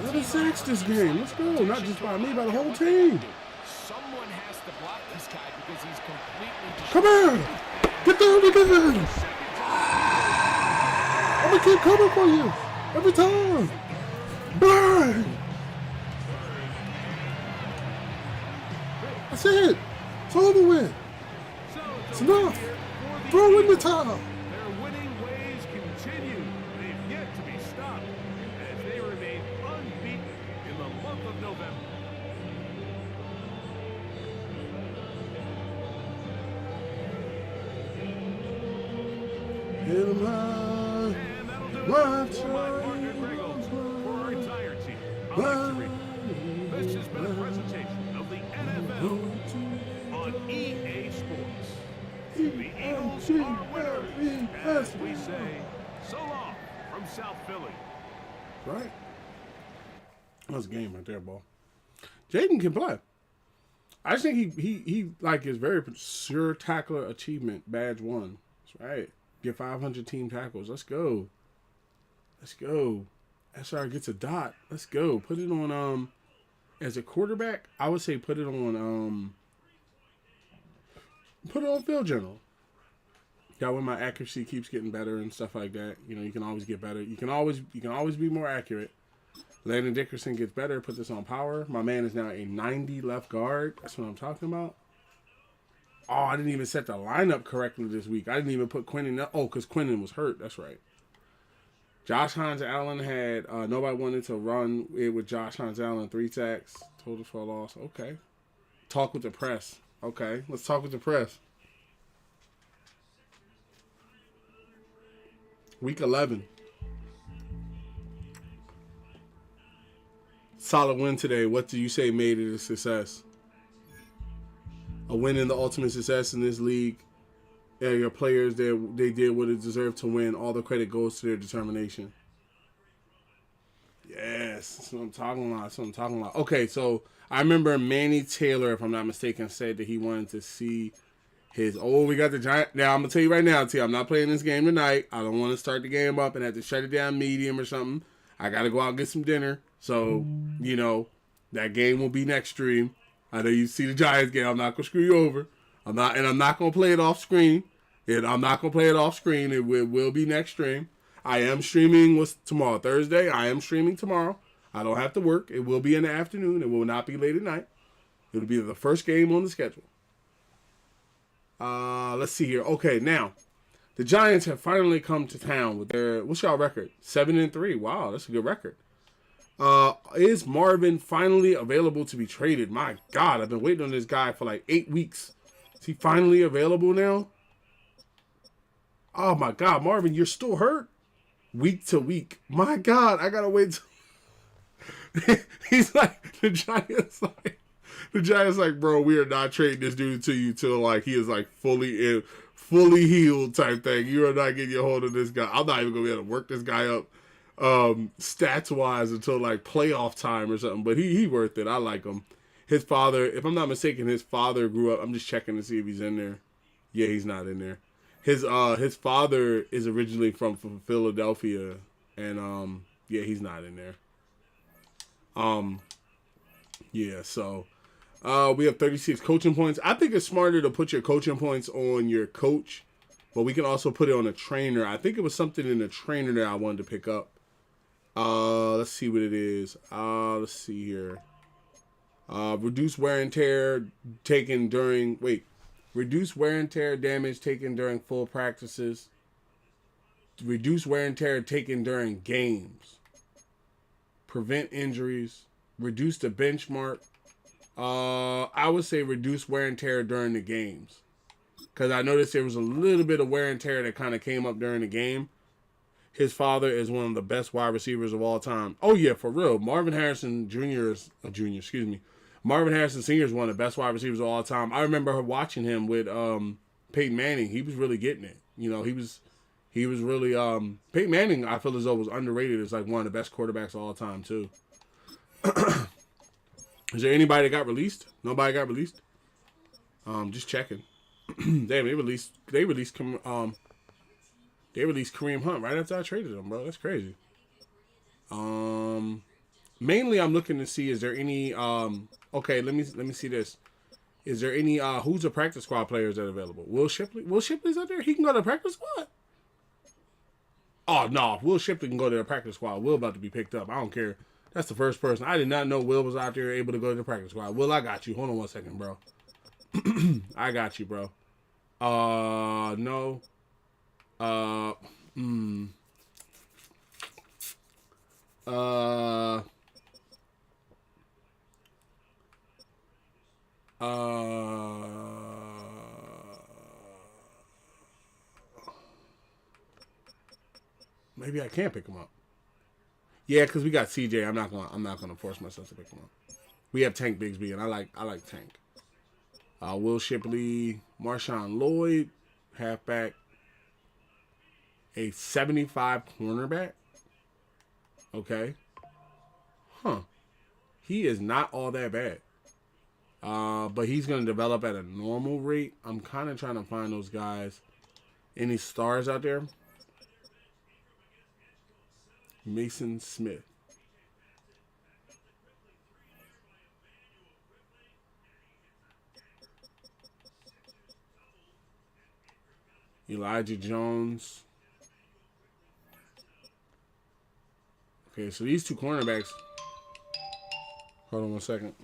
Let us sacks this game. Let's go. Not just by me, by the whole team. Someone has to block this guy because he's completely Come here. Get down again. I'm going to keep coming for you. Every time. Burn. That's it. It's over with. It's enough. Throw in the towel. Their winning ways continue. They've yet to be stopped as they remain unbeaten in the month of November. Hit 'em high. And that'll do Watch it for my partner Greg Olson. For our entire team, I'd like to read. This has been a presentation of the NFL on EA Sports. The Eagles are winners, as we say, so long from South Philly. Right? That's a game right there, ball. Jaden can play. I just think he like his very sure tackler achievement badge 1. That's right. Get 500 team tackles. Let's go. Let's go. SR gets a dot. Let's go. Put it on as a quarterback, I would say put it on Field Journal. That way my accuracy keeps getting better and stuff like that. You know, you can always get better. You can always be more accurate. Landon Dickerson gets better. Put this on power. My man is now a 90 left guard. That's what I'm talking about. Oh, I didn't even set the lineup correctly this week. I didn't even put Quinnen up. Oh, because Quinnen was hurt. That's right. Josh Hines Allen had nobody wanted to run it with Josh Hines Allen. 3 sacks, total for a loss. Okay. Talk with the press. Okay, let's talk with the press. Week 11. Solid win today. What do you say made it a success? A win in the ultimate success in this league. Yeah, your players, they did what it deserved to win. All the credit goes to their determination. Yes, that's what I'm talking about. That's what I'm talking about. Okay, so I remember Manny Taylor, if I'm not mistaken, said that he wanted to see his. Oh, we got the Giant. Now I'm gonna tell you right now, T. I'm not playing this game tonight. I don't want to start the game up and have to shut it down medium or something. I gotta go out and get some dinner. So that game will be next stream. I know you see the Giants game. I'm not gonna screw you over. I'm not gonna play it off screen. I'm not gonna play it off screen. It will be next stream. I am streaming. What's tomorrow? Thursday. I am streaming tomorrow. I don't have to work. It will be in the afternoon. It will not be late at night. It'll be the first game on the schedule. Let's see here. Okay, now the Giants have finally come to town with their. What's y'all record? 7-3. Wow, that's a good record. Is Marvin finally available to be traded? My God, I've been waiting on this guy for like 8 weeks. Is he finally available now? Oh my God, Marvin, you're still hurt? Week to week. My God, I gotta wait till he's like the Giants like, bro, we are not trading this dude to you till like he is like fully healed type thing. You are not getting your hold of this guy. I'm not even gonna be able to work this guy up stats wise until like playoff time or something. But he worth it. I like him. His father, if I'm not mistaken, his father grew up. I'm just checking to see if he's in there. Yeah, he's not in there. His father is originally from Philadelphia, and yeah, he's not in there. Yeah, so we have 36 coaching points. I think it's smarter to put your coaching points on your coach, but we can also put it on a trainer. I think it was something in the trainer that I wanted to pick up. Let's see what it is. Let's see here. Reduce wear and tear taken during reduce wear and tear damage taken during full practices. Reduce wear and tear taken during games. Prevent injuries. Reduce the benchmark. I would say reduce wear and tear during the games. Because I noticed there was a little bit of wear and tear that kind of came up during the game. His father is one of the best wide receivers of all time. Oh, yeah, for real. Marvin Harrison Marvin Harrison Sr. is one of the best wide receivers of all time. I remember watching him with Peyton Manning. He was really getting it. He was really Peyton Manning, I feel as though was underrated as like one of the best quarterbacks of all time too. Is there anybody that got released? Nobody got released? Just checking. Damn, they released Kareem Hunt right after I traded him, bro. That's crazy. Mainly I'm looking to see, is there any okay, let me see this. Is there any who's the practice squad players that are available? Will Shipley's out there? He can go to the practice squad? Oh no, Will Shipley can go to the practice squad. Will about to be picked up. I don't care. That's the first person. I did not know Will was out there able to go to the practice squad. Will, I got you. Hold on one second, bro. I got you, bro. No. Maybe I can't pick him up. Yeah, because we got CJ. I'm not gonna force myself to pick him up. We have Tank Bigsby, and I like Tank. Will Shipley, Marshawn Lloyd, halfback, a 75 cornerback. Okay. Huh. He is not all that bad. But he's going to develop at a normal rate. I'm kind of trying to find those guys. Any stars out there? Mason Smith. Elijah Jones. Okay, so these two cornerbacks. Hold on one second.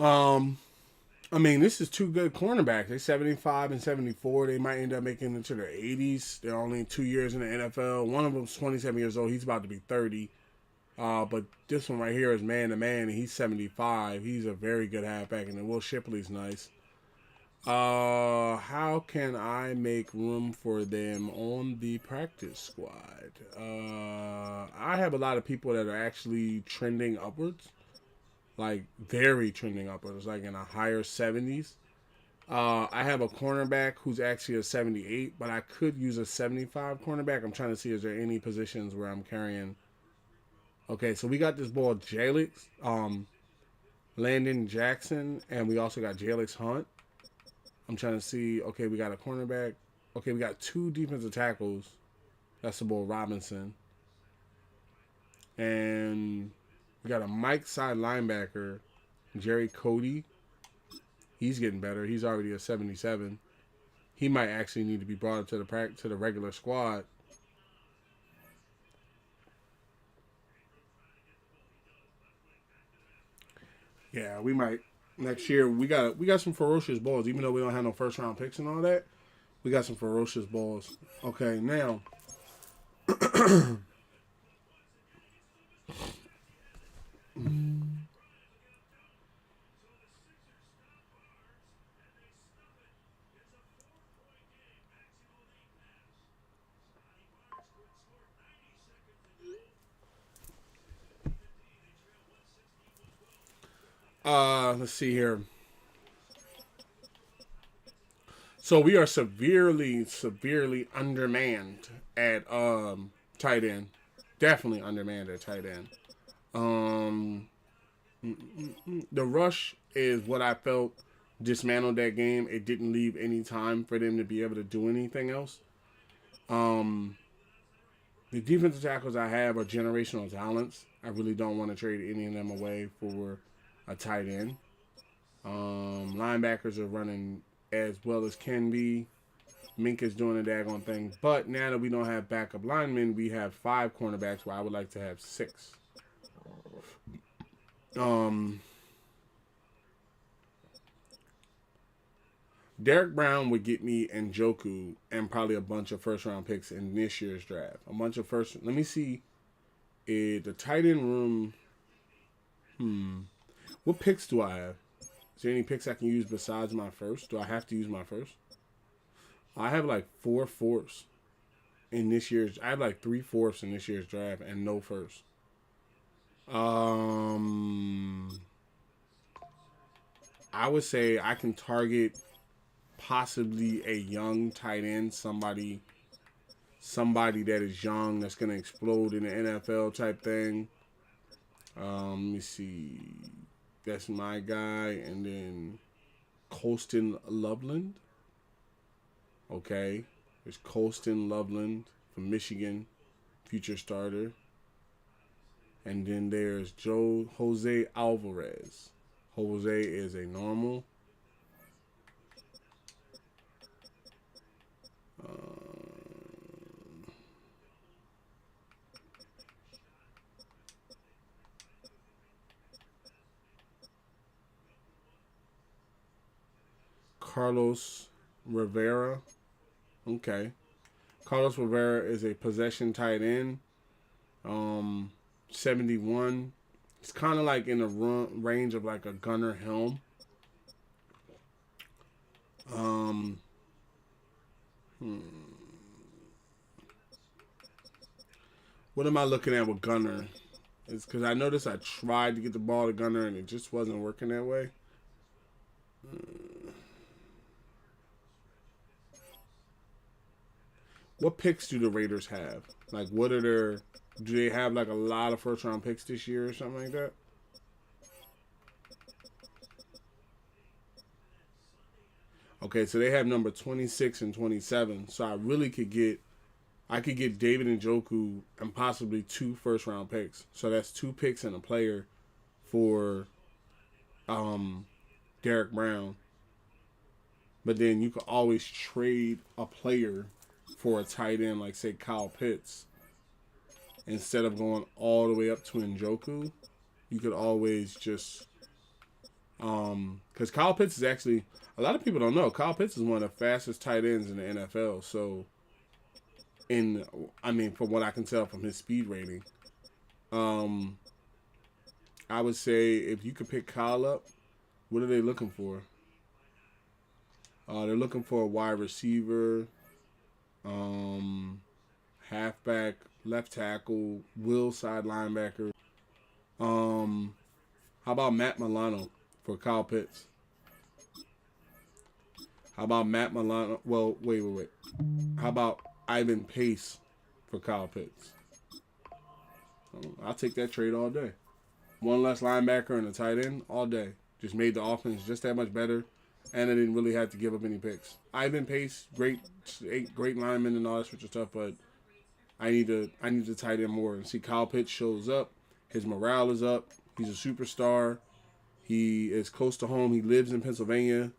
I mean, this is two good cornerbacks. They're 75 and 74. They might end up making it into their 80s. They're only 2 years in the NFL. One of them's 27 years old. He's about to be 30. But this one right here is man-to-man, and he's 75. He's a very good halfback, and then Will Shipley's nice. How can I make room for them on the practice squad? I have a lot of people that are actually trending upwards. Like, very trending upwards, like in the higher 70s. I have a cornerback who's actually a 78, but I could use a 75 cornerback. I'm trying to see, is there any positions where I'm carrying... Okay, so we got this ball, Jalix, Landon Jackson, and we also got Jalix Hunt. I'm trying to see, okay, we got a cornerback. Okay, we got two defensive tackles. That's the ball, Robinson. And we got a Mike side linebacker, Jerry Cody. He's getting better. He's already a 77. He might actually need to be brought up to the regular squad. Yeah, we might next year. We got some ferocious balls, even though we don't have no first round picks and all that. We got some ferocious balls. Okay, now. Let's see here. So we are severely undermanned at tight end. Definitely undermanned at tight end. The rush is what I felt dismantled that game. It didn't leave any time for them to be able to do anything else. The defensive tackles I have are generational talents. I really don't want to trade any of them away for a tight end. Linebackers are running as well as can be. Mink is doing a daggone thing. But now that we don't have backup linemen, we have 5 cornerbacks where I would like to have 6. Derek Brown would get me Njoku and probably a bunch of first round picks in this year's draft. A bunch of first. Let me see. The tight end room. What picks do I have? Is there any picks I can use besides my first? Do I have to use my first? I have like 4 fourths in this year's. I have like 3 fourths in this year's draft and no first. I would say I can target possibly a young tight end, somebody that is young that's gonna explode in the NFL type thing. Let me see. That's my guy, and then Colston Loveland. Okay, there's Colston Loveland from Michigan, future starter. And then there's Jose Alvarez. Jose is a normal. Carlos Rivera. Okay. Carlos Rivera is a possession tight end. 71. It's kind of like in the range of like a Gunnar Helm. What am I looking at with Gunnar? It's because I noticed I tried to get the ball to Gunnar and it just wasn't working that way. What picks do the Raiders have? Like, what are their... Do they have, like, a lot of first-round picks this year or something like that? Okay, so they have number 26 and 27. So I really could get... I could get David Njoku and possibly 2 first-round picks. So that's 2 picks and a player for Derek Brown. But then you could always trade a player for a tight end, like, say, Kyle Pitts. Instead of going all the way up to Njoku, you could always just Because Kyle Pitts is actually, a lot of people don't know, Kyle Pitts is one of the fastest tight ends in the NFL. So, from what I can tell from his speed rating, I would say if you could pick Kyle up, what are they looking for? They're looking for a wide receiver, halfback, left tackle, will side linebacker. How about Matt Milano for Kyle Pitts? How about Matt Milano? Well, wait. How about Ivan Pace for Kyle Pitts? I'll take that trade all day. One less linebacker and a tight end all day. Just made the offense just that much better, and I didn't really have to give up any picks. Ivan Pace, great lineman and all that sort of stuff, but I need to tight end more. And see, Kyle Pitts shows up. His morale is up. He's a superstar. He is close to home. He lives in Pennsylvania.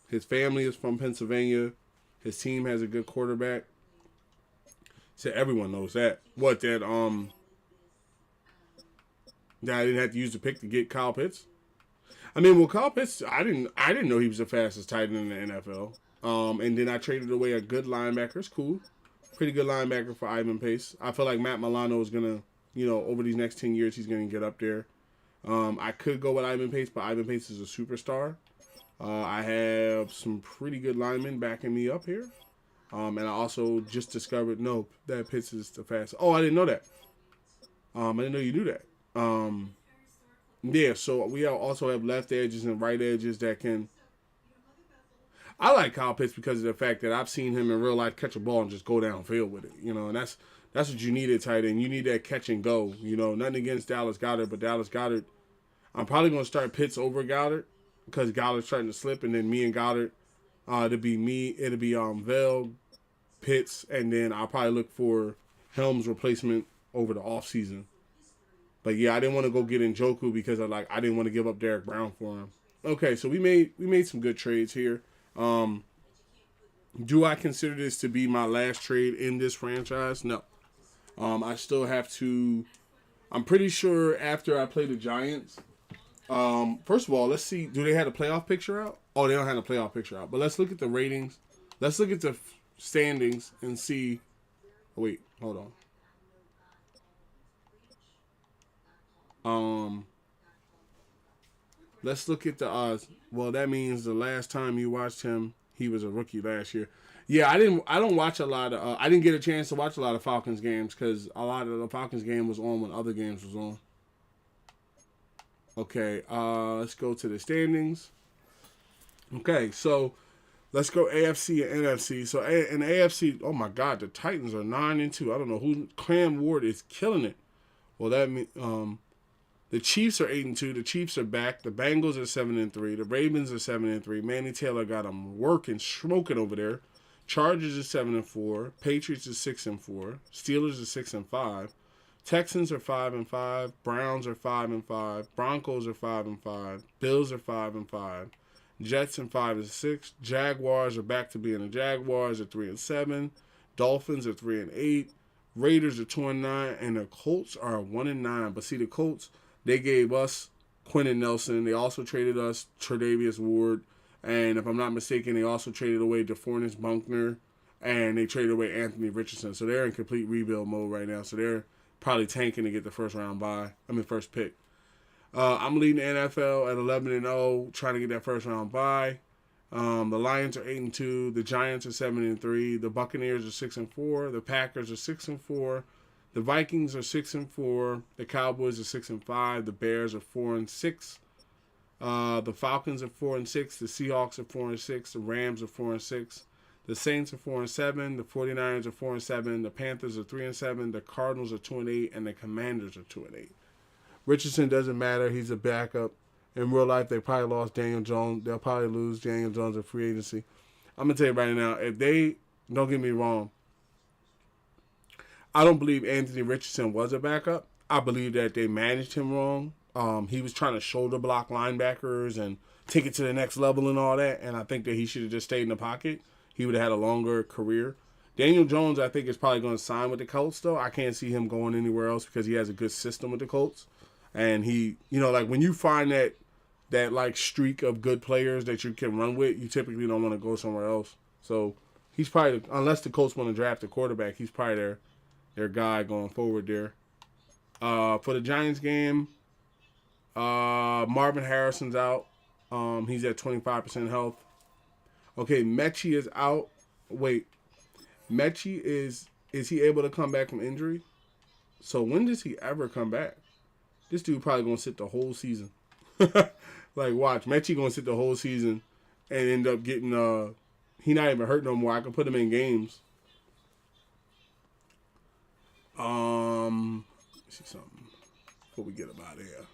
His family is from Pennsylvania. His team has a good quarterback. So everyone knows that. That I didn't have to use the pick to get Kyle Pitts. Kyle Pitts, I didn't know he was the fastest tight end in the NFL. And then I traded away a good linebacker. It's cool. Pretty good linebacker for Ivan Pace. I feel like Matt Milano is going to, over these next 10 years, he's going to get up there. I could go with Ivan Pace, but Ivan Pace is a superstar. I have some pretty good linemen backing me up here. And I also just discovered, that Pitts is the fastest. Oh, I didn't know that. I didn't know you knew that. So we also have left edges and right edges that can. I like Kyle Pitts because of the fact that I've seen him in real life catch a ball and just go downfield with it, and that's what you need at tight end. You need that catch and go, nothing against Dallas Goedert, but Dallas Goedert, I'm probably going to start Pitts over Goedert because Goedert's starting to slip, and then me and Goedert, it'll be Vell, Pitts, and then I'll probably look for Helms' replacement over the offseason. But yeah, I didn't want to go get Njoku because I didn't want to give up Derek Brown for him. Okay, so we made some good trades here. Do I consider this to be my last trade in this franchise? No. I still have to. I'm pretty sure after I play the Giants. First of all, let's see. Do they have a playoff picture out? Oh, they don't have a playoff picture out. But let's look at the ratings. Let's look at the standings and see. Oh, wait, hold on. Let's look at the odds. Well, that means the last time you watched him, he was a rookie last year. Yeah, I don't watch a lot of. I didn't get a chance to watch a lot of Falcons games because a lot of the Falcons game was on when other games was on. Okay, let's go to the standings. Okay, so let's go AFC and NFC. So in the AFC, oh my God, the Titans are 9-2. I don't know who. Cam Ward is killing it. Well, that means the Chiefs are 8-2. The Chiefs are back. The Bengals are 7-3. The Ravens are 7-3. Manny Taylor got them working, smoking over there. Chargers are 7-4. Patriots are 6-4. Steelers are 6-5. Texans are 5-5. Browns are 5-5. Broncos are 5-5. Bills are 5-5. Jets are 5-6. Jaguars are back to being the Jaguars at 3-7. Dolphins are 3-8. Raiders are 2-9, and the Colts are 1-9. But see, the Colts, they gave us Quentin Nelson. They also traded us Tre'Davious Ward. And if I'm not mistaken, they also traded away DeForest Buckner. And they traded away Anthony Richardson. So they're in complete rebuild mode right now. So they're probably tanking to get the first pick. I'm leading the NFL at 11-0, trying to get that first round bye. The Lions are 8-2. The Giants are 7-3. The Buccaneers are 6-4. The Packers are 6-4. The Vikings are 6-4. The Cowboys are 6-5. The Bears are 4-6. The Falcons are 4-6. The Seahawks are 4-6. The Rams are 4-6. The Saints are 4-7. The 49ers are 4-7. The Panthers are 3-7. The Cardinals are 2-8, and the Commanders are 2-8. Richardson doesn't matter. He's a backup. In real life, they probably lost Daniel Jones. They'll probably lose Daniel Jones in free agency. I'm going to tell you right now, if they, don't get me wrong, I don't believe Anthony Richardson was a backup. I believe that they managed him wrong. He was trying to shoulder block linebackers and take it to the next level and all that, and I think that he should have just stayed in the pocket. He would have had a longer career. Daniel Jones, I think, is probably going to sign with the Colts, though. I can't see him going anywhere else because he has a good system with the Colts. And he, like when you find that that like streak of good players that you can run with, you typically don't want to go somewhere else. So he's probably, unless the Colts want to draft a quarterback, he's probably their guy going forward there. For the Giants game, Marvin Harrison's out. He's at 25% health. Okay, Mechie is out. Wait, Mechie is he able to come back from injury? So when does he ever come back? This dude probably gonna sit the whole season. Like, watch, Mechie gonna sit the whole season and end up getting he not even hurt no more. I can put him in games. Let's see something before we get up out of here.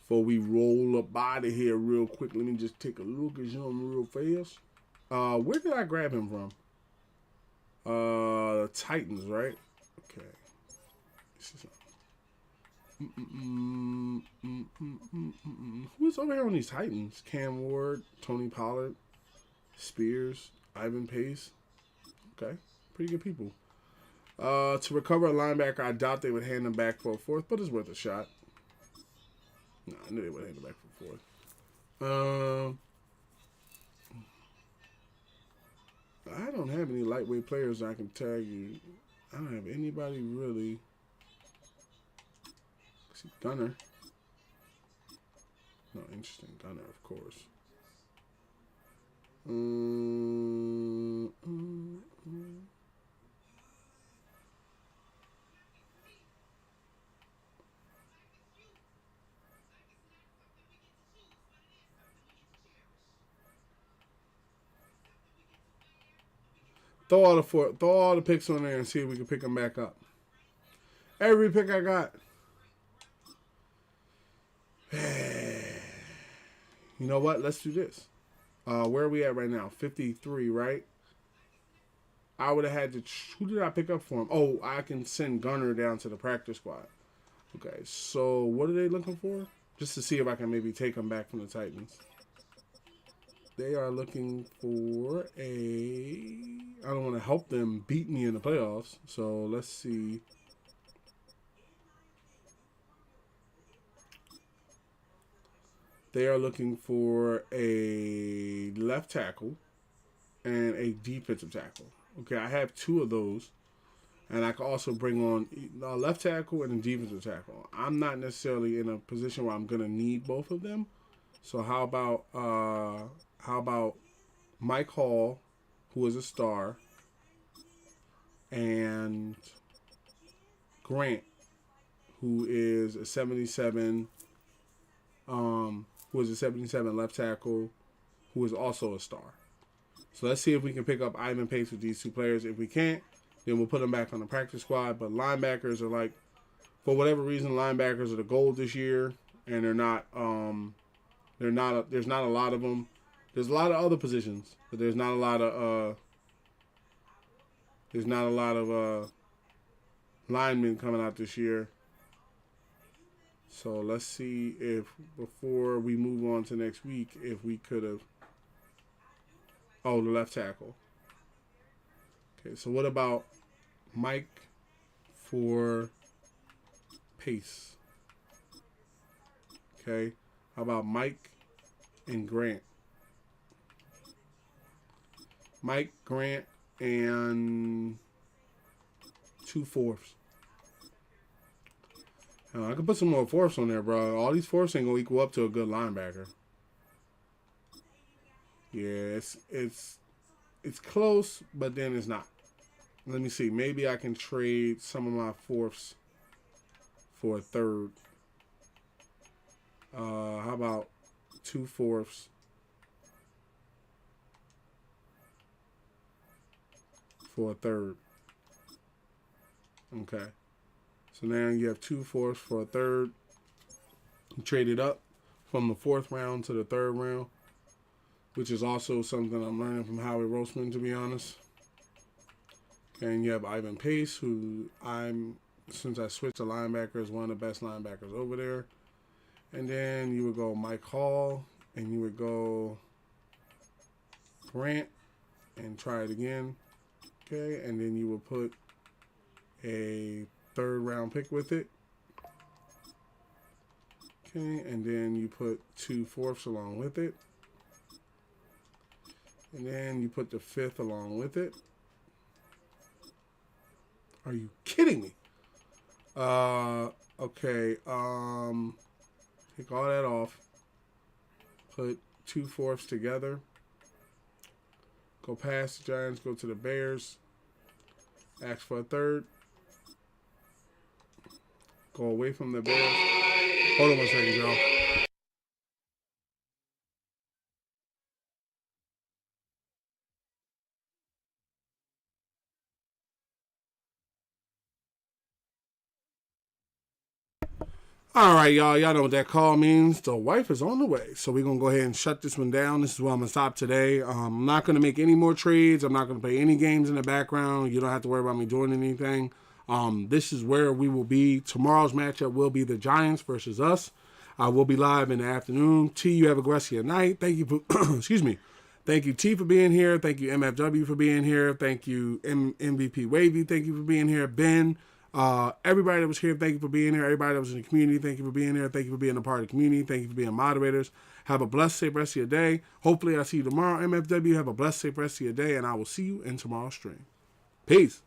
Before we roll up out of here real quick, let me just take a look at him real fast. Where did I grab him from? The Titans, right? Okay. Let's see something. Who's over here on these Titans? Cam Ward, Tony Pollard, Spears, Ivan Pace. Okay, pretty good people. To recover a linebacker, I doubt they would hand him back for a fourth, but it's worth a shot. No, I knew they would hand him back for a fourth. I don't have any lightweight players I can tag you. I don't have anybody really. See, Gunner. No, interesting. Gunner, of course. Throw all the picks on there and see if we can pick them back up. Every pick I got. You know what? Let's do this. Where are we at right now? 53, right? I would have had to... Who did I pick up for him? Oh, I can send Gunner down to the practice squad. Okay, so what are they looking for? Just to see if I can maybe take them back from the Titans. They are looking for a... I don't want to help them beat me in the playoffs. So let's see. They are looking for a left tackle and a defensive tackle. Okay, I have two of those. And I can also bring on a left tackle and a defensive tackle. I'm not necessarily in a position where I'm going to need both of them. So how about Mike Hall, who is a star, and Grant, who is a 77 left tackle, who is also a star. So let's see if we can pick up Ivan Pace with these two players. If we can't, then we'll put them back on the practice squad. But linebackers are like, for whatever reason, linebackers are the gold this year, and there's not a lot of them. There's a lot of other positions, but there's not a lot of linemen coming out this year. So let's see if, before we move on to next week, if we could have... Oh, the left tackle. Okay, so what about Mike for Pace? Okay, how about Mike and Grant? Mike, Grant, and 2 fourths. I can put some more fourths on there, bro. All these fourths ain't gonna equal up to a good linebacker. Yeah, it's close, but then it's not. Let me see. Maybe I can trade some of my fourths for a third. How about 2 fourths for a third? Okay. So now you have 2 fourths for a third. You trade it up from the 4th round to the 3rd round, which is also something I'm learning from Howie Roseman, to be honest. And you have Ivan Pace, who since I switched to linebacker, is one of the best linebackers over there. And then you would go Mike Hall, and you would go Grant, and try it again. Okay, and then you would put a 3rd round pick with it. Okay, and then you put 2/4 along with it. And then you put the 5th along with it. Are you kidding me? Okay, take all that off. Put 2/4 together. Go past the Giants, go to the Bears. Ask for a 3rd. Go away from the Bears. Hold on 1 second, y'all. All right, y'all. Y'all know what that call means. The wife is on the way. So we're going to go ahead and shut this one down. This is where I'm going to stop today. I'm not going to make any more trades. I'm not going to play any games in the background. You don't have to worry about me doing anything. This is where we will be. Tomorrow's matchup will be the Giants versus us. I will be live in the afternoon. T, you have a great rest of your night. Thank you for, excuse me. Thank you, T, for being here. Thank you, MFW, for being here. Thank you, MVP Wavy. Thank you for being here. Ben. Everybody that was here, thank you for being here. Everybody that was in the community, thank you for being here. Thank you for being a part of the community. Thank you for being moderators. Have a blessed, safe rest of your day. Hopefully, I'll see you tomorrow. MFW, have a blessed, safe rest of your day, and I will see you in tomorrow's stream. Peace.